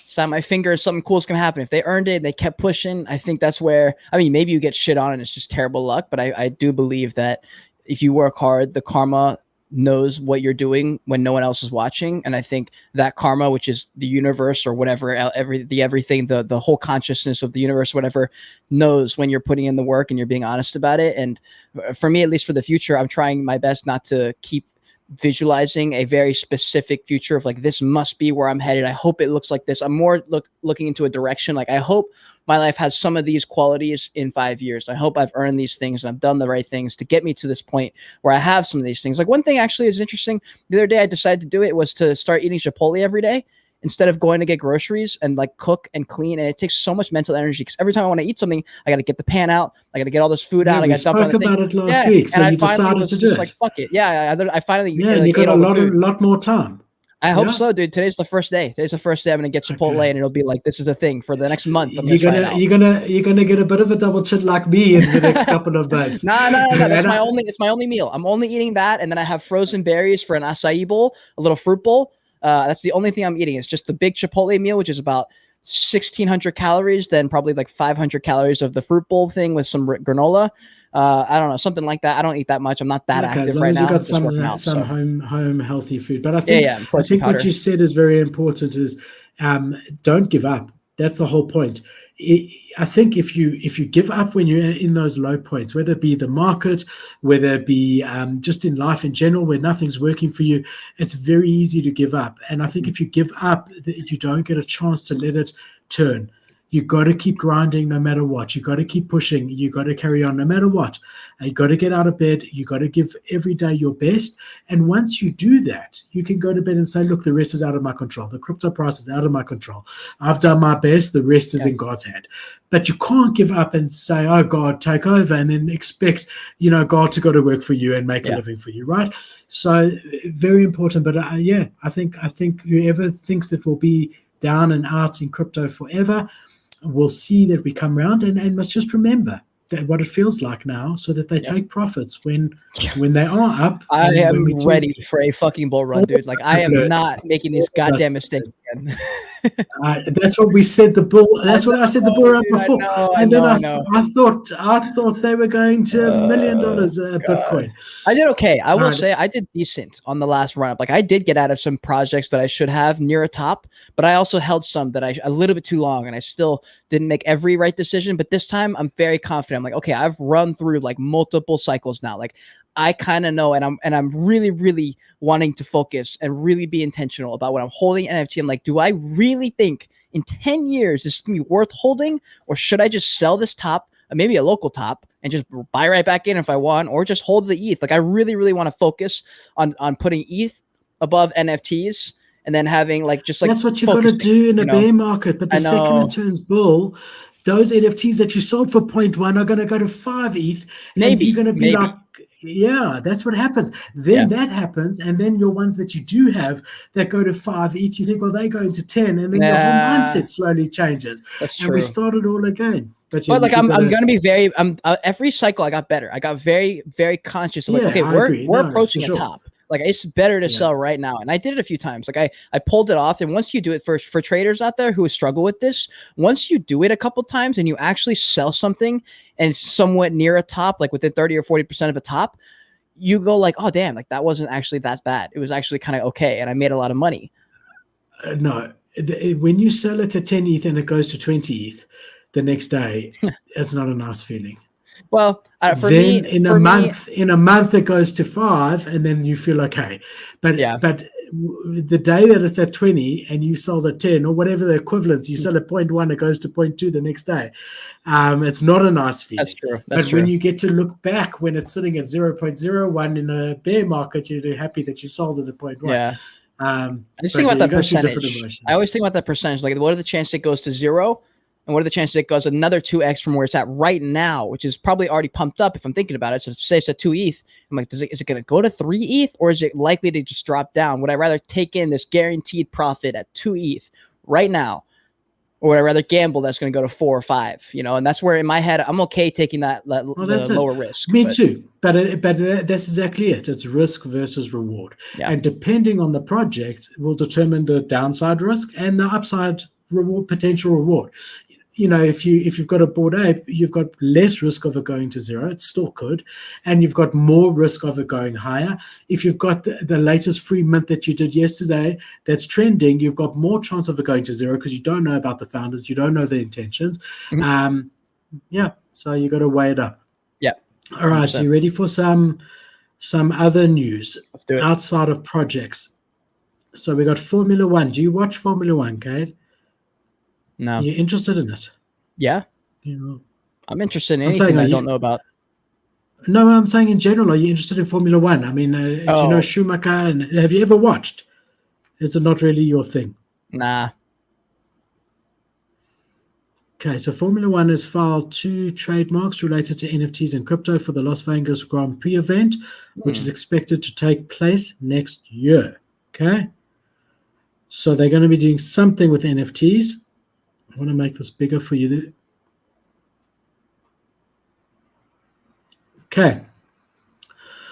sign my finger, something cool is going to happen. If they earned it, they kept pushing. I think that's where, maybe you get shit on and it's just terrible luck. But I do believe that if you work hard, the karma knows what you're doing when no one else is watching. And I think that karma, which is the universe or whatever, everything, the whole consciousness of the universe, whatever, knows when you're putting in the work and you're being honest about it. And for me, at least for the future, I'm trying my best not to keep visualizing a very specific future of like, this must be where I'm headed. I hope it looks like this. I'm more looking into a direction. Like, I hope my life has some of these qualities in 5 years. I hope I've earned these things and I've done the right things to get me to this point where I have some of these things. Like, one thing actually is interesting. The other day I decided to do it was to start eating Chipotle every day instead of going to get groceries and like cook and clean. And it takes so much mental energy because every time I want to eat something, I got to get the pan out. I got to get all this food out. I got to dump on the thing. We spoke about it last week, so you decided to do it. Like, fuck it. Yeah, I finally. Yeah, you got a lot more time. I hope so, dude. Today's the first day. I'm gonna get Chipotle, and it'll be like, this is a thing for the next month. You're gonna get a bit of a double chin like me in the next couple of months. No. It's my only meal. I'm only eating that, and then I have frozen berries for an acai bowl, a little fruit bowl. That's the only thing I'm eating. It's just the big Chipotle meal, which is about 1,600 calories, then probably like 500 calories of the fruit bowl thing with some granola. I don't know, something like that. I don't eat that much. I'm not that active right now. You got some home healthy food, but I think what you said is very important. Is don't give up. That's the whole point. I think if you give up when you're in those low points, whether it be the market, whether it be just in life in general, where nothing's working for you, it's very easy to give up. And I think if you give up, you don't get a chance to let it turn. You got to keep grinding no matter what. You got to keep pushing. You got to carry on no matter what. You got to get out of bed. You got to give every day your best. And once you do that, you can go to bed and say, look, the rest is out of my control. The crypto price is out of my control. I've done my best. The rest is in God's hand. But you can't give up and say, oh, God, take over, and then expect, God to go to work for you and make a living for you, right? So very important. But I think whoever thinks that will be down and out in crypto forever, will see that we come around and must just remember that what it feels like now, so that they take profits when they are up. I am ready for a fucking bull run, dude. Like, I am not making these goddamn mistakes again. That's what we said. That's what I said. The bull run before, I thought they were going to $1 million Bitcoin. I did okay. I will say I did decent on the last run up. Like, I did get out of some projects that I should have near a top, but I also held some that a little bit too long, and I still didn't make every right decision. But this time, I'm very confident. I'm like, okay, I've run through like multiple cycles now. Like, I kind of know, and I'm really, really wanting to focus and really be intentional about what I'm holding NFT. I'm like, do I really think in 10 years this is gonna be worth holding, or should I just sell this top, maybe a local top, and just buy right back in if I want, or just hold the ETH? Like, I really, really want to focus on putting ETH above NFTs, and then having that's what you got to do in a bear market. But the second it turns bull, those NFTs that you sold for 0.1 are going to go to 5 ETH. And you're going to be like, yeah, that's what happens. Then that happens. And then your ones that you do have that go to 5 ETH, you think, well, they're going to 10. And then your whole mindset slowly changes. That's and we started all again. But like, I'm going to be very, every cycle I got better. I got very, very conscious of like, okay, we're approaching a top. Like, it's better to sell right now. And I did it a few times. Like, I pulled it off. And once you do it for traders out there who struggle with this, once you do it a couple times and you actually sell something and it's somewhat near a top, like within 30 or 40% of a top, you go like, oh, damn, like that wasn't actually that bad. It was actually kind of okay. And I made a lot of money. No, when you sell it at 10 ETH and it goes to 20 ETH the next day, it's not a nice feeling. Well, in a month it goes to 5, and then you feel okay. But the day that it's at 20 and you sold at 10 or whatever the equivalence, you sell at 0.1, it goes to 0.2 the next day. It's not a nice feeling. That's true. But when you get to look back when it's sitting at 0.01 in a bear market, you're happy that you sold it at 0.1. Yeah. I just think about that percentage. I always think about that percentage. Like, what are the chances it goes to 0? And what are the chances it goes another 2x from where it's at right now, which is probably already pumped up if I'm thinking about it. So say it's at 2 ETH. I'm like, is it going to go to 3 ETH or is it likely to just drop down? Would I rather take in this guaranteed profit at 2 ETH right now? Or would I rather gamble that's going to go to 4 or 5? And that's where in my head, I'm okay taking the lower risk. Me too. But that's exactly it. It's risk versus reward. Yeah. And depending on the project will determine the downside risk and the upside reward, potential reward. If you've got a Bored Ape, you've got less risk of it going to 0. It still could, and you've got more risk of it going higher. If you've got the latest free mint that you did yesterday that's trending, you've got more chance of it going to 0 because you don't know about the founders, you don't know the intentions. Mm-hmm. So you got to weigh it up. Yeah. All right. 100%. So you ready for some other news outside of projects? So we got Formula One. Do you watch Formula One, Cade? No. You're interested in it? Yeah. I'm interested in anything I don't know about. No, I'm saying in general, are you interested in Formula One? I mean, do you know Schumacher? And have you ever watched? Is it not really your thing? Nah. Okay, so Formula One has filed 2 trademarks related to NFTs and crypto for the Las Vegas Grand Prix event, which is expected to take place next year. Okay. So they're going to be doing something with NFTs. I want to make this bigger for you. Okay.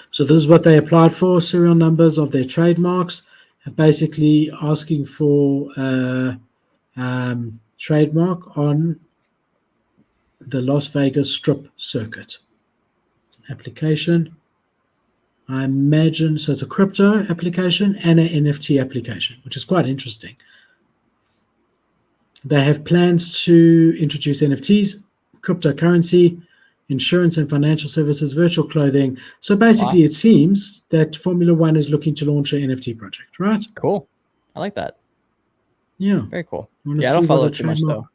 So this is what they applied for, serial numbers of their trademarks, and basically asking for trademark on the Las Vegas Strip circuit. It's an application. I imagine, so it's a crypto application and an NFT application, which is quite interesting. They have plans to introduce NFTs, cryptocurrency, insurance and financial services, virtual clothing. So basically, It seems that Formula One is looking to launch an NFT project, right? Cool. I like that. Yeah. Very cool. Yeah, I don't follow it too much, though.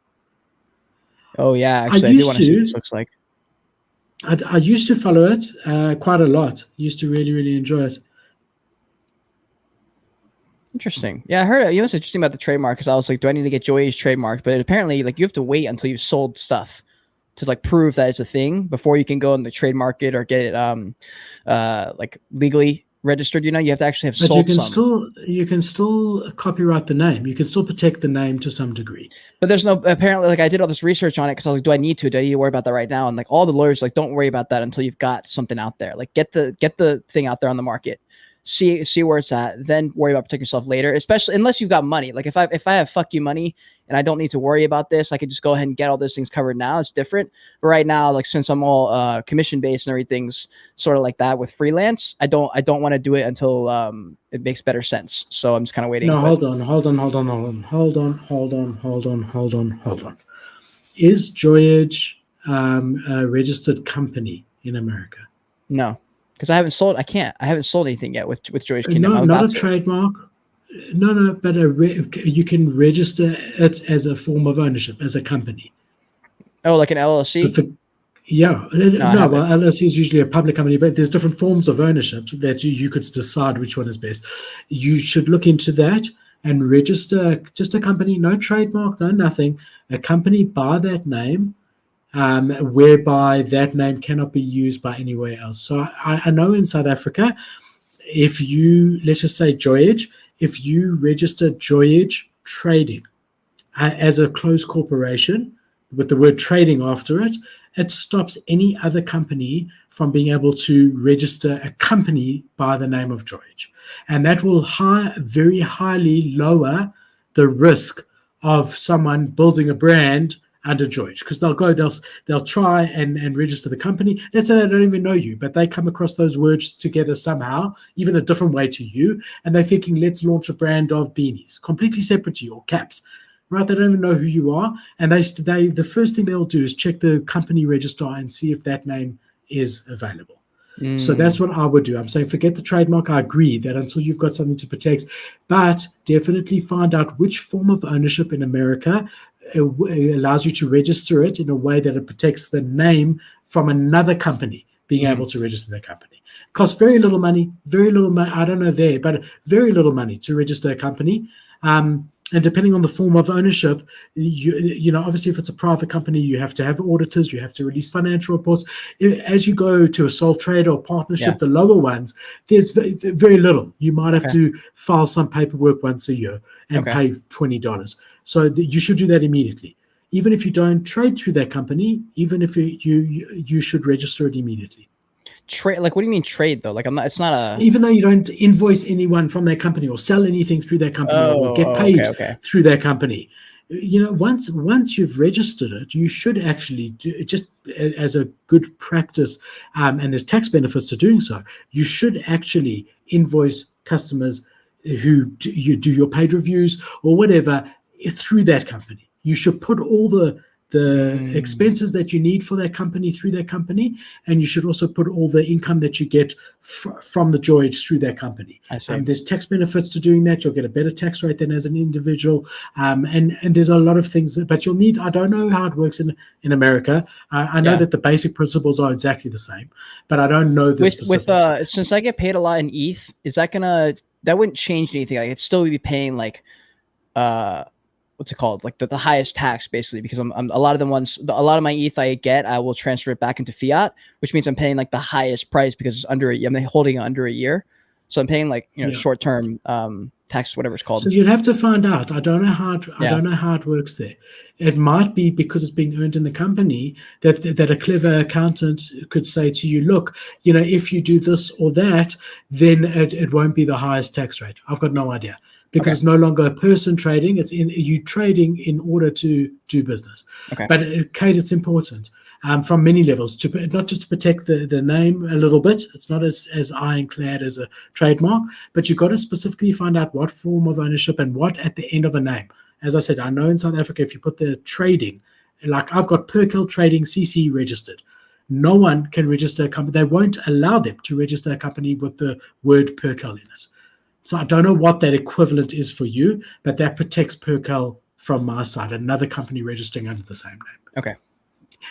Oh, yeah. Actually, I do want to see what this looks like. I used to follow it quite a lot. Used to really, really enjoy it. Interesting. Yeah, I heard it. What's interesting about the trademark because I was like, do I need to get Joy's trademark? But apparently, you have to wait until you've sold stuff to prove that it's a thing before you can go in the trademark it or get it legally registered. You have to actually have sold some. You can still copyright the name. You can still protect the name to some degree. But there's no apparently I did all this research on it because I was like, do I need to worry about that right now? And all the lawyers don't worry about that until you've got something out there. Get the thing out there on the market. See where it's at, then worry about protecting yourself later, especially unless you've got money. If I have fuck you money and I don't need to worry about this, I can just go ahead and get all those things covered now. It's different. But right now, since I'm all commission based and everything's sort of like that with freelance, I don't want to do it until it makes better sense. So I'm just kind of waiting. No, hold on. Is Joyage a registered company in America? No. Because I haven't sold anything yet with Joy's Kingdom. No, not a trademark. No, but you can register it as a form of ownership, as a company. Oh, like an LLC? So LLC is usually a public company, but there's different forms of ownership that you could decide which one is best. You should look into that and register just a company, no trademark, no nothing, a company by that name, whereby that name cannot be used by anywhere else. So I know in South Africa, if you, let's just say Joyage, if you register Joyage Trading as a closed corporation with the word trading after it, it stops any other company from being able to register a company by the name of Joyage. And that will very highly lower the risk of someone building a brand under Joyage, because they'll try and register the company. Let's say they don't even know you, but they come across those words together somehow, even a different way to you, and they're thinking, let's launch a brand of beanies, completely separate to you, or caps, right? They don't even know who you are, and the first thing they'll do is check the company register and see if that name is available. So that's what I would do. I'm saying forget the trademark. I agree that until you've got something to protect, but definitely find out which form of ownership in America allows you to register it in a way that it protects the name from another company being able to register their company. Costs very little money, I don't know there, but very little money to register a company. And depending on the form of ownership, you know, obviously if it's a private company, you have to have auditors, you have to release financial reports. As you go to a sole trader or partnership, the lower ones, there's very little. You might have to file some paperwork once a year and pay $20. So you should do that immediately. Even if you don't trade through that company, even if you should register it immediately. Trade, like, what do you mean trade though? Like, I'm not. It's not a. Even though you don't invoice anyone from their company or sell anything through their company or get paid through their company, you know, once you've registered it, you should actually do, just as a good practice, and there's tax benefits to doing so. You should actually invoice customers who you do your paid reviews or whatever through that company. You should put all the expenses that you need for that company through that company, and you should also put all the income that you get from the joyage through that company. There's tax benefits to doing that. You'll get a better tax rate than as an individual, and there's a lot of things but you'll need. I don't know how it works in America. I know that the basic principles are exactly the same, but I don't know the specifics. Since I get paid a lot in ETH, is that that wouldn't change anything? Like, I'd still be paying like what's it called? Like the highest tax, basically, because I'm a lot of my ETH I get, I will transfer it back into fiat, which means I'm paying like the highest price because it's I'm holding it under a year. So I'm paying like, you know, short-term tax, whatever it's called. So you'd have to find out. I don't know how it works there. It might be because it's being earned in the company that a clever accountant could say to you, look, you know, if you do this or that, then it won't be the highest tax rate. I've got no idea. Because it's no longer a person trading, it's you trading in order to do business. But Cade, it's important from many levels, not just to protect the name a little bit. It's not as ironclad as a trademark, but you've got to specifically find out what form of ownership and what at the end of a name. As I said, I know in South Africa, if you put the trading, like I've got Perkel Trading CC registered. No one can register a company. They won't allow them to register a company with the word Perkel in it. So I don't know what that equivalent is for you, but that protects Perkel from my side, another company registering under the same name. Okay.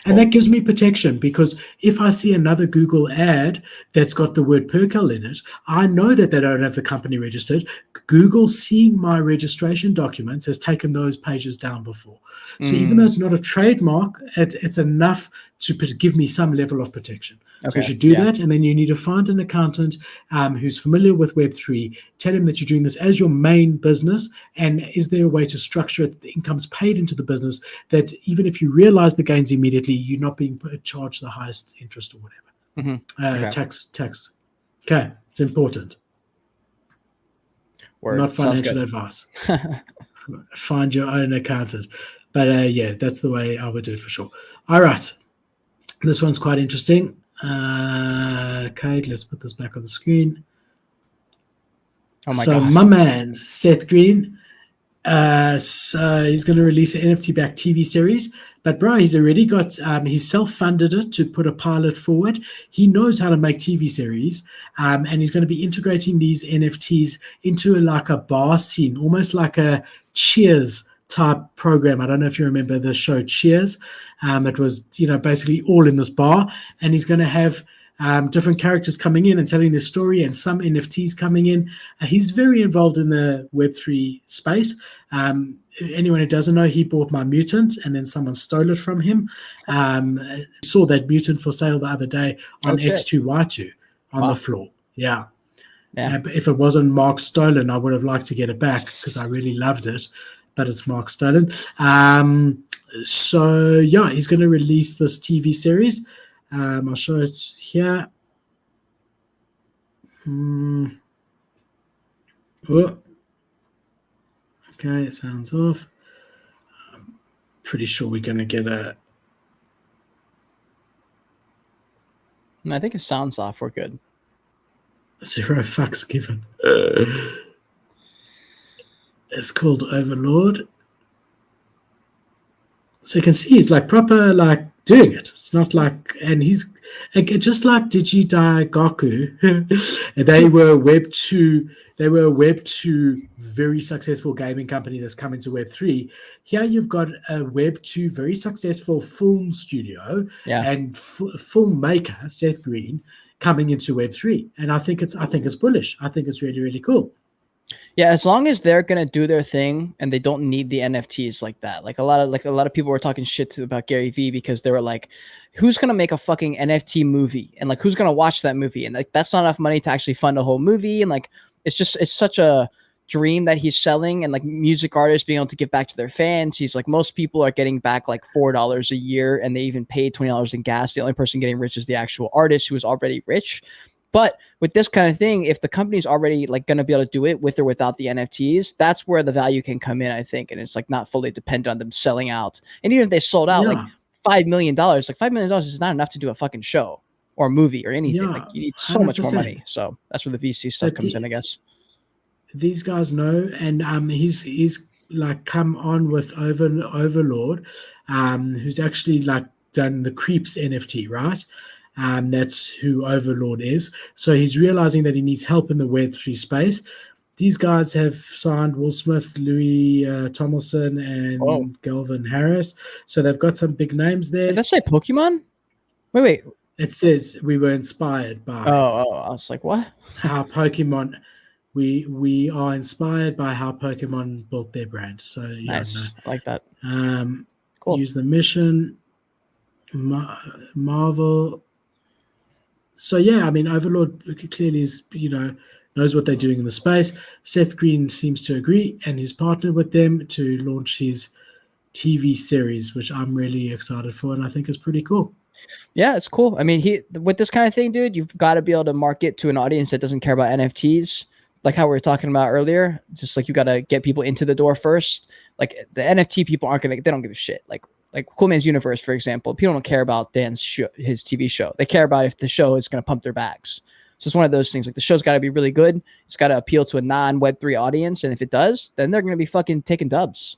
And that gives me protection because if I see another Google ad that's got the word Perkel in it, I know that they don't have the company registered. Google, seeing my registration documents, has taken those pages down before. So even though it's not a trademark, it's enough to give me some level of protection. So you should do that, and then you need to find an accountant who's familiar with Web3. Tell him that you're doing this as your main business, and is there a way to structure it, the income's paid into the business, that even if you realize the gains immediately, you're not being charged the highest interest or whatever. Tax. Okay, it's important. Not financial advice. Find your own accountant. But yeah, that's the way I would do it for sure. All right. This one's quite interesting. Cade, let's put this back on the screen. Oh my God. My man, Seth Green, so he's going to release an NFT-backed TV series. But bro, he's already got, he self-funded it to put a pilot forward. He knows how to make TV series, and he's going to be integrating these NFTs into like a bar scene, almost like a Cheers type program. I don't know if you remember the show Cheers. It was, you know, basically all in this bar, and he's going to have different characters coming in and telling their story, and some NFTs coming in. He's very involved in the Web3 space. Anyone who doesn't know, he bought my mutant and then someone stole it from him. Saw that mutant for sale the other day on X2Y2 on the floor. Yeah. If it wasn't Mark stolen, I would have liked to get it back because I really loved it, but it's Mark stolen. So yeah, he's going to release this TV series. I'll show it here. Oh. Okay, it sounds off. I'm pretty sure we're going to get a... I think it sounds off. We're good. 0 fucks given. It's called Overlord. So you can see he's like proper like doing it. It's not like, and he's just like Digidaigaku. They were Web 2. They were a Web 2 very successful gaming company that's come into Web 3. Here you've got a Web 2 very successful film studio Yeah. and filmmaker Seth Green coming into Web 3. And I think it's bullish. I think it's really, really cool. Yeah, as long as they're gonna do their thing and they don't need the NFTs like that. Like a lot of people were talking shit about Gary Vee because they were like, who's gonna make a fucking NFT movie? And like who's gonna watch that movie? And like that's not enough money to actually fund a whole movie. And like it's such a dream that he's selling, and like music artists being able to give back to their fans. He's like, most people are getting back like $4 a year, and they even paid $20 in gas. The only person getting rich is the actual artist who is already rich. But with this kind of thing, if the company's already like going to be able to do it with or without the NFTs, that's where the value can come in, I think. And it's like not fully dependent on them selling out. And even if they sold out like $5 million, like $5 million is not enough to do a fucking show or a movie or anything. Yeah, like you need so 100%. Much more money. So that's where the VC stuff comes in, I guess. These guys know, and he's like come on with Overlord, who's actually like done the Creeps NFT, right? That's who Overlord is. So he's realizing that he needs help in the Web3 space. These guys have signed Will Smith, Louis Tomlinson, and Galvin Harris. So they've got some big names there. Did that say Pokemon? Wait. It says we were inspired by. Oh, I was like, what? How Pokemon. We are inspired by how Pokemon built their brand. So yeah, nice. I like that. Cool. Use the mission. Marvel. So yeah, I mean, Overlord clearly is, knows what they're doing in the space. Seth Green seems to agree, and he's partnered with them to launch his TV series, which I'm really excited for, and I think is pretty cool. Yeah, it's cool. I mean, with this kind of thing, dude, you've got to be able to market to an audience that doesn't care about NFTs, like how we were talking about earlier. Just like you got to get people into the door first. Like the NFT people they don't give a shit. Like Cool Man's Universe, for example, people don't care about Dan's his TV show. They care about if the show is going to pump their bags. So it's one of those things. Like the show's got to be really good. It's got to appeal to a non-Web3 audience, and if it does, then they're going to be fucking taking dubs.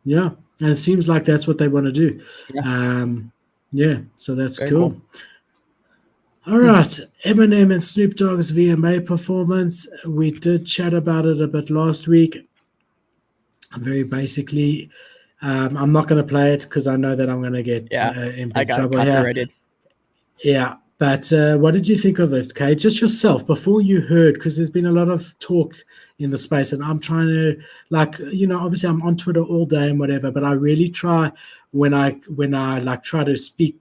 Yeah, and it seems like that's what they want to do. Yeah, so that's cool. All right, Eminem and Snoop Dogg's VMA performance. We did chat about it a bit last week. Very basically, I'm not going to play it because I know that I'm going to get in big trouble here. Yeah, but what did you think of it, Cade? Just yourself, before you heard, because there's been a lot of talk in the space, and I'm trying to, obviously I'm on Twitter all day and whatever, but I really try when I try to speak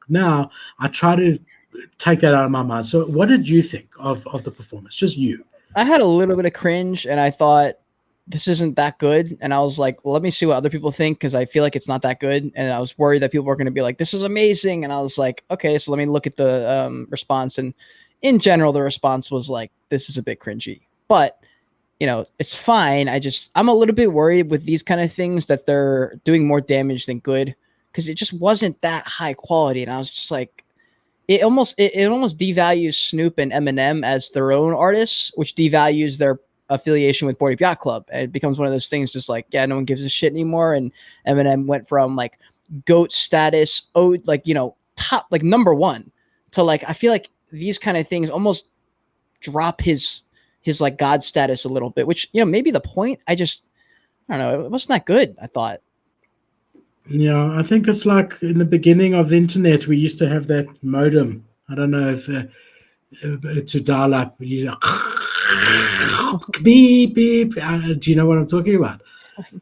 now, I try to take that out of my mind. So what did you think of the performance? Just you. I had a little bit of cringe, and I thought, this isn't that good. And I was like, let me see what other people think, because I feel like it's not that good. And I was worried that people were going to be like, this is amazing. And I was like, okay, so let me look at the response. And in general, the response was like, this is a bit cringy. But, it's fine. I'm a little bit worried with these kind of things that they're doing more damage than good, because it just wasn't that high quality. And I was just like, it almost devalues Snoop and Eminem as their own artists, which devalues their affiliation with Board Ape Yacht Club. And it becomes one of those things just like, yeah, no one gives a shit anymore. And Eminem went from like GOAT status, top, like number one, to like, I feel like these kind of things almost drop his like God status a little bit, which, maybe the point. I don't know. It wasn't that good, I thought. Yeah, I think it's like in the beginning of the internet, we used to have that modem. I don't know if to dial up, beep beep. Do you know what I'm talking about?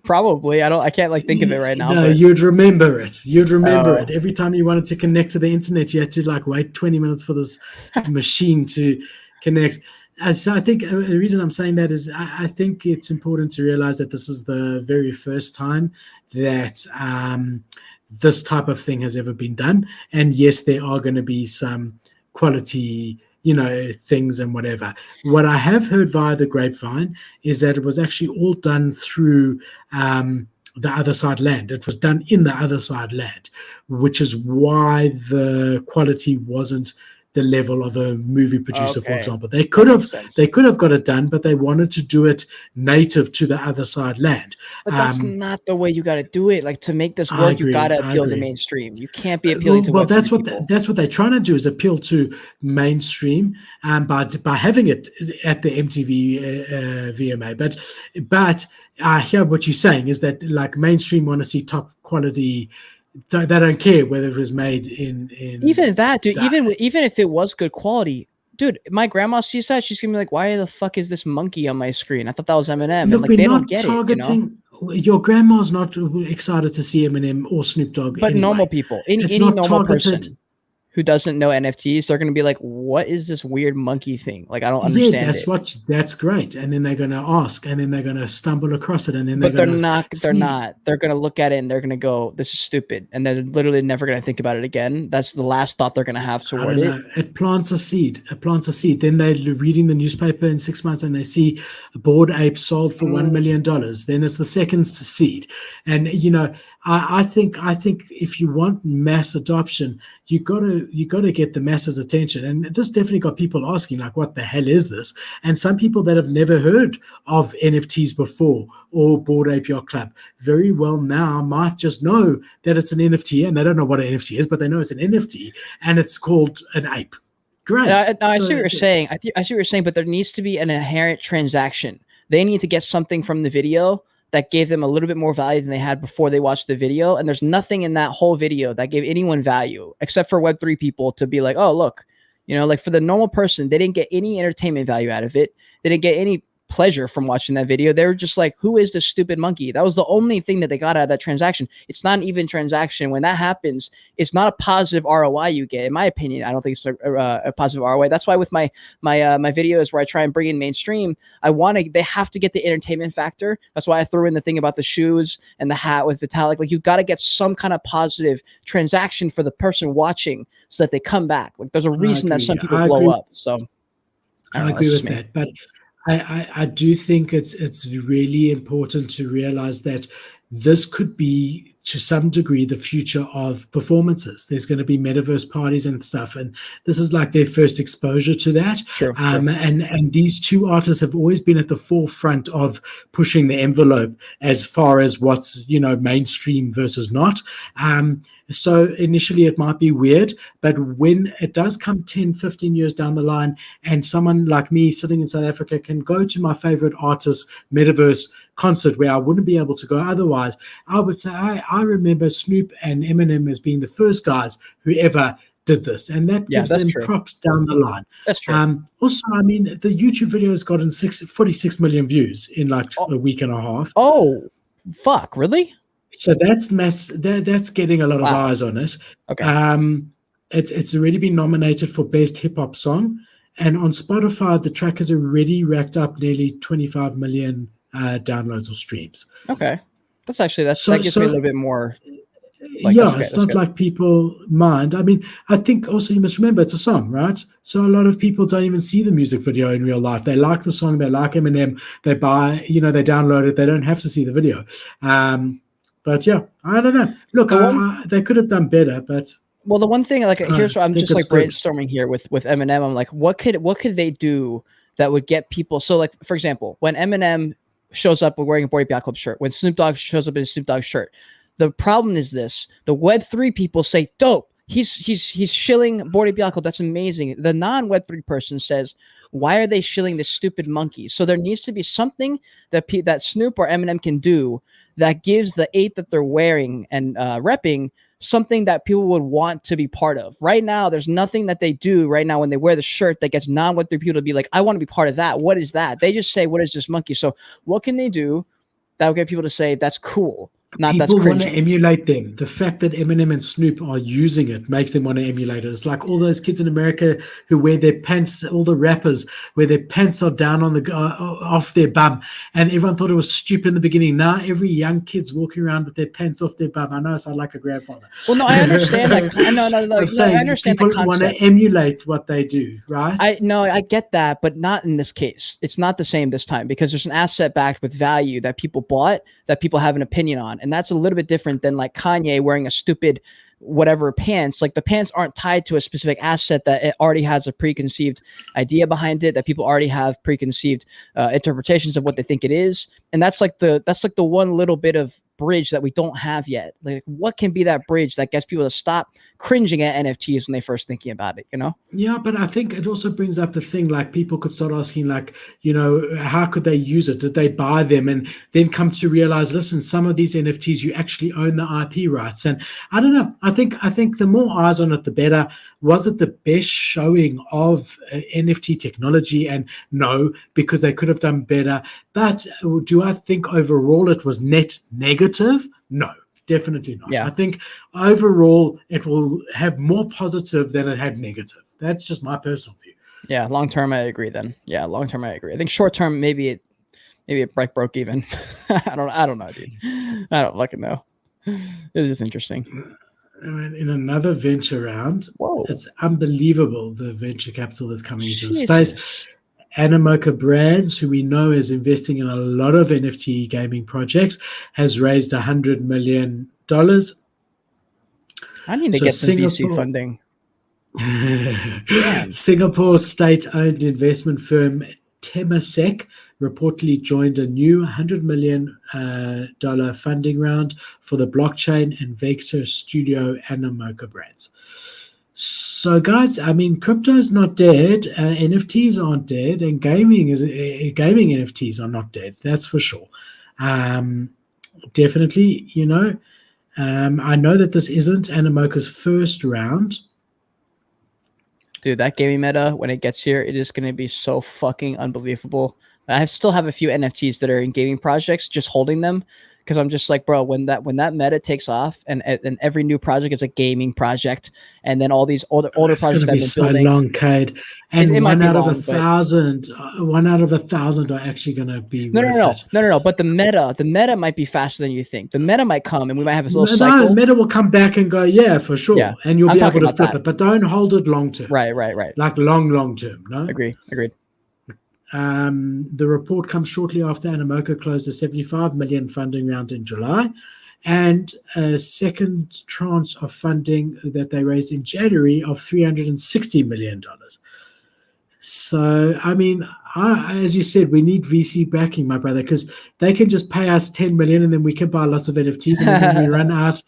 Probably. I can't think of it right now. No, you'd remember it. It every time you wanted to connect to the internet. You had to wait 20 minutes for this machine to connect. So I think the reason I'm saying that is I think it's important to realize that this is the very first time that this type of thing has ever been done. And yes, there are going to be some quality things and whatever. What I have heard via the grapevine is that it was actually all done through the Otherside land. It was done in the Otherside land, which is why the quality wasn't the level of a movie producer, for Okay. example. They That could makes have sense. got it done, but they wanted to do it native to the Otherside land. But that's not the way you got to do it. Like to make this I work, you got agree. to I appeal to agree. mainstream. You can't be appealing to Well, Web3 people. that's what they're trying to do is appeal to mainstream, by having it at the MTV VMA. But I hear what you're saying is that like mainstream want to see top quality. They don't care whether it was made in Even that, dude. that. Even if it was good quality, dude. My grandma sees that, she's gonna be like, "Why the fuck is this monkey on my screen? I thought that was Eminem." And Look, like, we're they don't not get it, you know. targeting. Your grandma's not excited to see Eminem or Snoop Dogg But normal anyway. people, It's any not normal targeted. person who doesn't know NFTs, they're gonna be like, "What is this weird monkey thing? Like, I don't Yeah, understand it." that's great. And then they're going to ask, and then they're going to stumble across it, and then they're But they're going to not. They're see. not. They're gonna look at it and they're gonna go, "This is stupid," and they're literally never gonna think about it again. That's the last thought they're gonna have I toward don't it. know. It plants a seed. It plants a seed. Then they're reading the newspaper in 6 months, and they see a bored ape sold for $1 million. Then it's the second seed, and I think if you want mass adoption, you gotta get the masses' attention. And this definitely got people asking, like, what the hell is this? And some people that have never heard of NFTs before or Bored Ape Yacht Club very well now might just know that it's an NFT, and they don't know what an NFT is, but they know it's an NFT and it's called an ape. Great. I see what So you're saying. I see what you're saying, but there needs to be an inherent transaction. They need to get something from the video that gave them a little bit more value than they had before they watched the video. And there's nothing in that whole video that gave anyone value except for Web3 people to be like, oh, look, like for the normal person, they didn't get any entertainment value out of it. They didn't get any pleasure from watching that video. They were just like, who is this stupid monkey? That was the only thing that they got out of that transaction. It's not an even transaction. When that happens, it's not a positive ROI you get. In my opinion, I don't think it's a positive ROI. That's why with my videos where I try and bring in mainstream, they have to get the entertainment factor. That's why I threw in the thing about the shoes and the hat with Vitalik. Like, you got to get some kind of positive transaction for the person watching so that they come back. Like, there's a reason that some people blow up. So I agree with that. But I do think it's really important to realize that this could be, to some degree, the future of performances. There's going to be metaverse parties and stuff, and this is like their first exposure to that. True. And these two artists have always been at the forefront of pushing the envelope as far as what's mainstream versus not. So initially it might be weird, but when it does come 10, 15 years down the line, and someone like me sitting in South Africa can go to my favorite artist's metaverse concert where I wouldn't be able to go otherwise, I would say, I remember Snoop and Eminem as being the first guys who ever did this, and that gives them props down the line. That's true. Also, I mean, the YouTube video has gotten 46 million views in like a week and a half. Oh, fuck, really? So that's that's getting a lot of eyes on it. Okay. It's already been nominated for Best Hip Hop Song, and on Spotify, the track has already racked up nearly 25 million downloads or streams. Okay, that gives me a little bit more. It's not like people mind. I mean, I think also you must remember it's a song, right? So a lot of people don't even see the music video in real life. They like the song, they like Eminem, they buy, they download it. They don't have to see the video. But yeah, I don't know. Look, they could have done better, but the one thing, like, here's what I'm just like brainstorming here with Eminem. I'm like, what could they do that would get people? So, like, for example, when Eminem shows up wearing a Bored Ape Yacht Club shirt, when Snoop Dogg shows up in a Snoop Dogg shirt, the problem is this: the Web3 people say, "Dope, he's shilling Bored Ape Yacht Club. That's amazing." The non-Web3 person says, "Why are they shilling this stupid monkey?" So there needs to be something that Snoop or Eminem can do that gives the ape that they're wearing and repping something that people would want to be part of. Right now, there's nothing that they do right now when they wear the shirt that gets non-Web3 people to be like, I want to be part of that. What is that? They just say, what is this monkey? So what can they do that will get people to say, that's cool? People want to emulate them. The fact that Eminem and Snoop are using it makes them want to emulate it. It's like all those kids in America who wear their pants, all the rappers where their pants are down on the off their bum, and everyone thought it was stupid in the beginning. Now every young kid's walking around with their pants off their bum. I know I sound like a grandfather. Well, no, I understand that. No, saying I understand people want to emulate what they do, right? I get that, but not in this case. It's not the same this time because there's an asset backed with value that people bought, that people have an opinion on. And that's a little bit different than like Kanye wearing a stupid whatever pants, like the pants aren't tied to a specific asset that it already has a preconceived idea behind it, that people already have preconceived interpretations of what they think it is. And that's like the one little bit of bridge that we don't have yet. Like, what can be that bridge that gets people to stop cringing at NFTs when they first thinking about it, you know? Yeah, but I think it also brings up the thing, like people could start asking, like, how could they use it? Did they buy them? And then come to realize, listen, some of these NFTs, you actually own the IP rights. And I don't know. I think the more eyes on it, the better. Was it the best showing of NFT technology? And no, because they could have done better. But do I think overall it was net negative? No. Definitely not. Yeah. I think overall it will have more positive than it had negative. That's just my personal view. Yeah, long term I agree then. Yeah, long term I agree. I think short term maybe it broke even. I don't know, dude. I don't fucking know. It's just interesting. In another venture round, whoa, it's unbelievable the venture capital that's coming into the Jesus. space. Animoca Brands, who we know is investing in a lot of NFT gaming projects, has raised $100 million. I need to get some VC funding. Singapore state-owned investment firm Temasek reportedly joined a new $100 million funding round for the blockchain and vector studio Animoca Brands. So, guys, I mean, crypto is not dead. NFTs aren't dead, and gaming NFTs are not dead. That's for sure. Definitely, I know that this isn't Animoca's first round. Dude, that gaming meta, when it gets here, it is going to be so fucking unbelievable. I still have a few NFTs that are in gaming projects, just holding them. Because I'm just like, bro, when that meta takes off and every new project is a gaming project, and then all these older projects that have been so building, long, Cade. And one out of 1,000 are actually going to be no. But the meta might be faster than you think. The meta might come, and we might have a little cycle. The meta will come back and go, yeah, for sure, yeah. And you'll be able to flip it, but don't hold it long term. Right. Like long term. No, agreed. The report comes shortly after Animoca closed a $75 million funding round in July, and a second tranche of funding that they raised in January of $360 million. So, I mean, as you said, we need VC backing, my brother, because they can just pay us $10 million and then we can buy lots of NFTs, and then when we run out,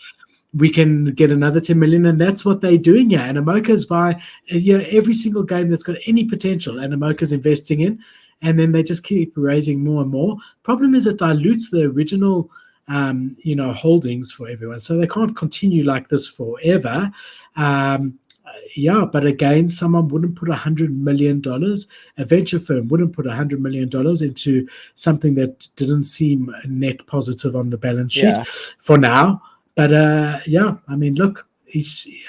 we can get another 10 million, and that's what they're doing here. Animoca's buy, every single game that's got any potential, Animoca's investing in, and then they just keep raising more and more. Problem is it dilutes the original, holdings for everyone, so they can't continue like this forever. But again, someone wouldn't put $100 million, a venture firm wouldn't put $100 million into something that didn't seem net positive on the balance sheet for now. But I mean, look,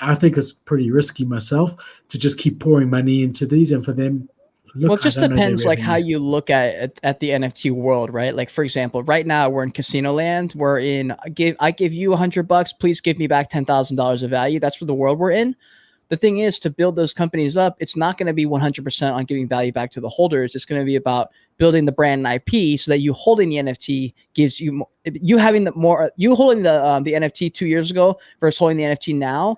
I think it's pretty risky myself to just keep pouring money into these, and for them, look, well, it just depends like how you look at the NFT world, right? Like, for example, right now we're in casino land. I give you $100, please give me back $10,000 of value. That's what the world we're in. The thing is, to build those companies up, it's not going to be 100% on giving value back to the holders. It's going to be about building the brand and IP, so that you holding the NFT gives you more, you holding the NFT 2 years ago versus holding the NFT now.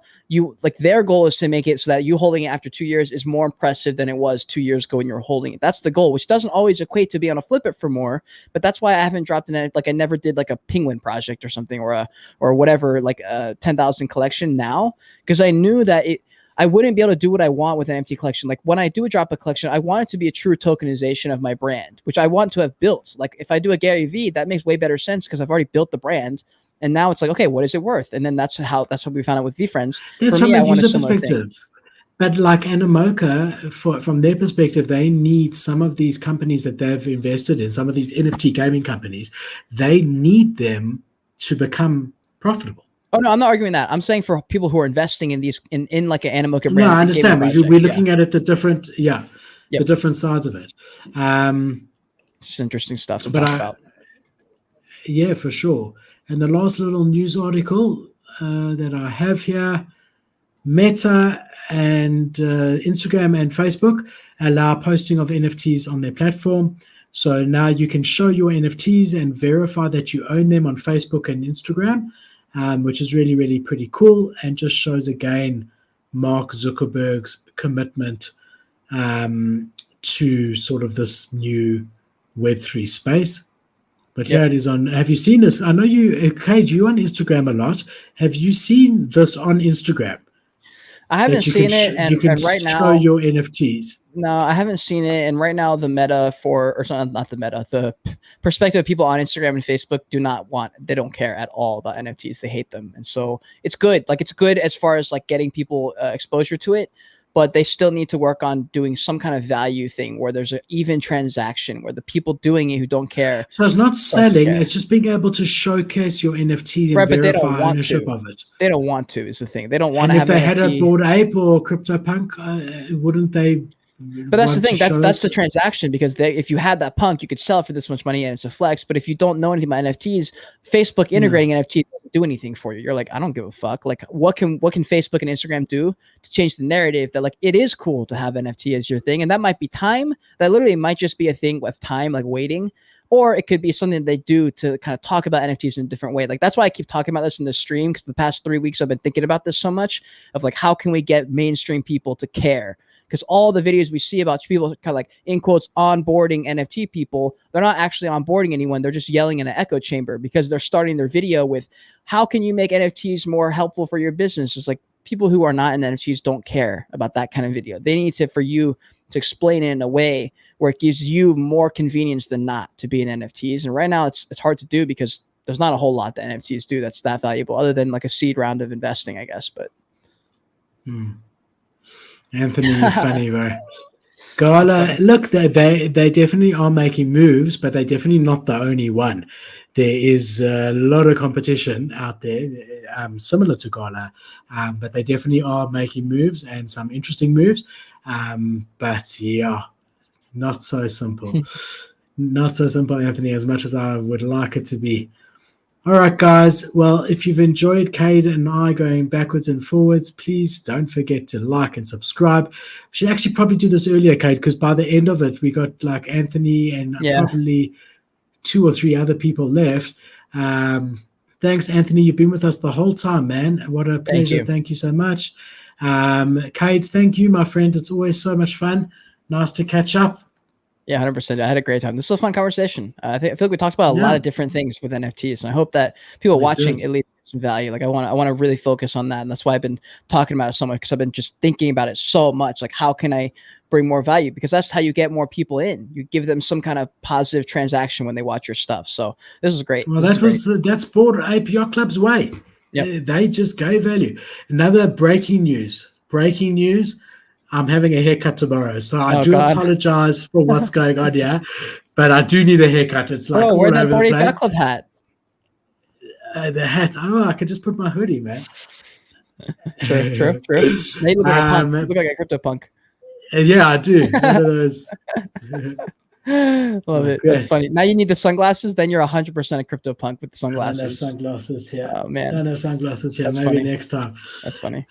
Their goal is to make it so that you holding it after 2 years is more impressive than it was 2 years ago when you were holding it. That's the goal, which doesn't always equate to be on a flip it for more. But that's why I haven't dropped an I never did like a penguin project or something, or whatever, like a 10,000 collection now, because I knew that I wouldn't be able to do what I want with an NFT collection. Like, when I do drop a collection, I want it to be a true tokenization of my brand, which I want to have built. Like, if I do a Gary V, that makes way better sense because I've already built the brand. And now it's like, okay, what is it worth? And then that's what we found out with VFriends. That's from a user perspective. But like Animoca, from their perspective, they need some of these companies that they've invested in, some of these NFT gaming companies, they need them to become profitable. Oh, no, I'm not arguing that. I'm saying for people who are investing in these, in like an Animoca brand. No, I understand. We're looking at it, the different sides of it. It's just interesting stuff to talk about. Yeah, for sure. And the last little news article that I have here, Meta and Instagram and Facebook allow posting of NFTs on their platform. So now you can show your NFTs and verify that you own them on Facebook and Instagram. which is really, really pretty cool and just shows again Mark Zuckerberg's commitment to sort of this new Web3 space. But here it is on. Have you seen this? I know Cade, you on Instagram a lot. Have you seen this on Instagram? I haven't seen it, and you can right show now your NFTs. No, I haven't seen it. And right now, the meta not the meta, the perspective of people on Instagram and Facebook they don't care at all about NFTs. They hate them. And so it's good. Like, it's good as far as like getting people exposure to it, but they still need to work on doing some kind of value thing where there's an even transaction where the people doing it who don't care. So it's not selling, it's just being able to showcase your NFT and verify ownership of it. They don't want to, is the thing. They don't want to have And if they had a Bored Ape or CryptoPunk, wouldn't they? But that's the thing. That's the transaction, because if you had that punk, you could sell it for this much money and it's a flex. But if you don't know anything about NFTs, Facebook integrating NFTs doesn't do anything for you. You're like, I don't give a fuck. Like, what can Facebook and Instagram do to change the narrative that like it is cool to have NFT as your thing? And that might be time. That literally might just be a thing with time, like waiting. Or it could be something they do to kind of talk about NFTs in a different way. Like, that's why I keep talking about this in the stream, because the past 3 weeks I've been thinking about this so much, of like, how can we get mainstream people to care? Because all the videos we see about people kind of like, in quotes, onboarding NFT people, they're not actually onboarding anyone. They're just yelling in an echo chamber, because they're starting their video with, how can you make NFTs more helpful for your business? It's like, people who are not in NFTs don't care about that kind of video. They need for you to explain it in a way where it gives you more convenience than not to be in NFTs. And right now it's hard to do, because there's not a whole lot that NFTs do that's that valuable, other than like a seed round of investing, I guess. But Anthony, you're funny, bro. Gala, look, they definitely are making moves, but they're definitely not the only one. There is a lot of competition out there, similar to Gala, but they definitely are making moves, and some interesting moves. But yeah, not so simple. Not so simple, Anthony, as much as I would like it to be. All right, guys. Well, if you've enjoyed Cade and I going backwards and forwards, please don't forget to like and subscribe. We should actually probably do this earlier, Cade, because by the end of it, we got like Anthony and probably 2 or 3 other people left. Thanks, Anthony. You've been with us the whole time, man. What a pleasure. Thank you so much. Cade, thank you, my friend. It's always so much fun. Nice to catch up. Yeah, 100%. I had a great time. This was a fun conversation. I feel like we talked about a lot of different things with NFTs, and I hope that people watching at least get some value. Like, I want to really focus on that, and that's why I've been talking about it so much, because I've been just thinking about it so much. Like, how can I bring more value? Because that's how you get more people in. You give them some kind of positive transaction when they watch your stuff. So this is great. Well, that's Bored Ape Yacht Club's way. Yep. They just gave value. Another breaking news. I'm having a haircut tomorrow, so I apologize for what's going on here, but I do need a haircut. It's like all where's over that the place. Club hat? The hat. Oh, I could just put my hoodie, man. True. They look like a punk. You look like a CryptoPunk. Yeah, I do. One of those. Love it. That's funny. Now you need the sunglasses. Then you're 100% a CryptoPunk with the sunglasses. I don't have sunglasses here. Oh man, I don't have sunglasses here. Maybe next time. That's funny.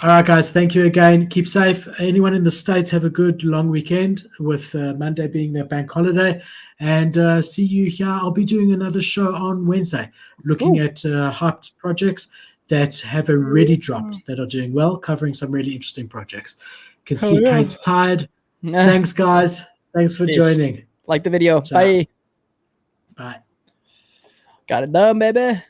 All right, guys. Thank you again. Keep safe. Anyone in the States, have a good long weekend, with Monday being their bank holiday. And see you here. I'll be doing another show on Wednesday, looking at hyped projects that have already dropped, that are doing well, covering some really interesting projects. Can see Cade's tired. Thanks, guys. Thanks for joining. Like the video. Ciao. Bye. Bye. Got it done, baby.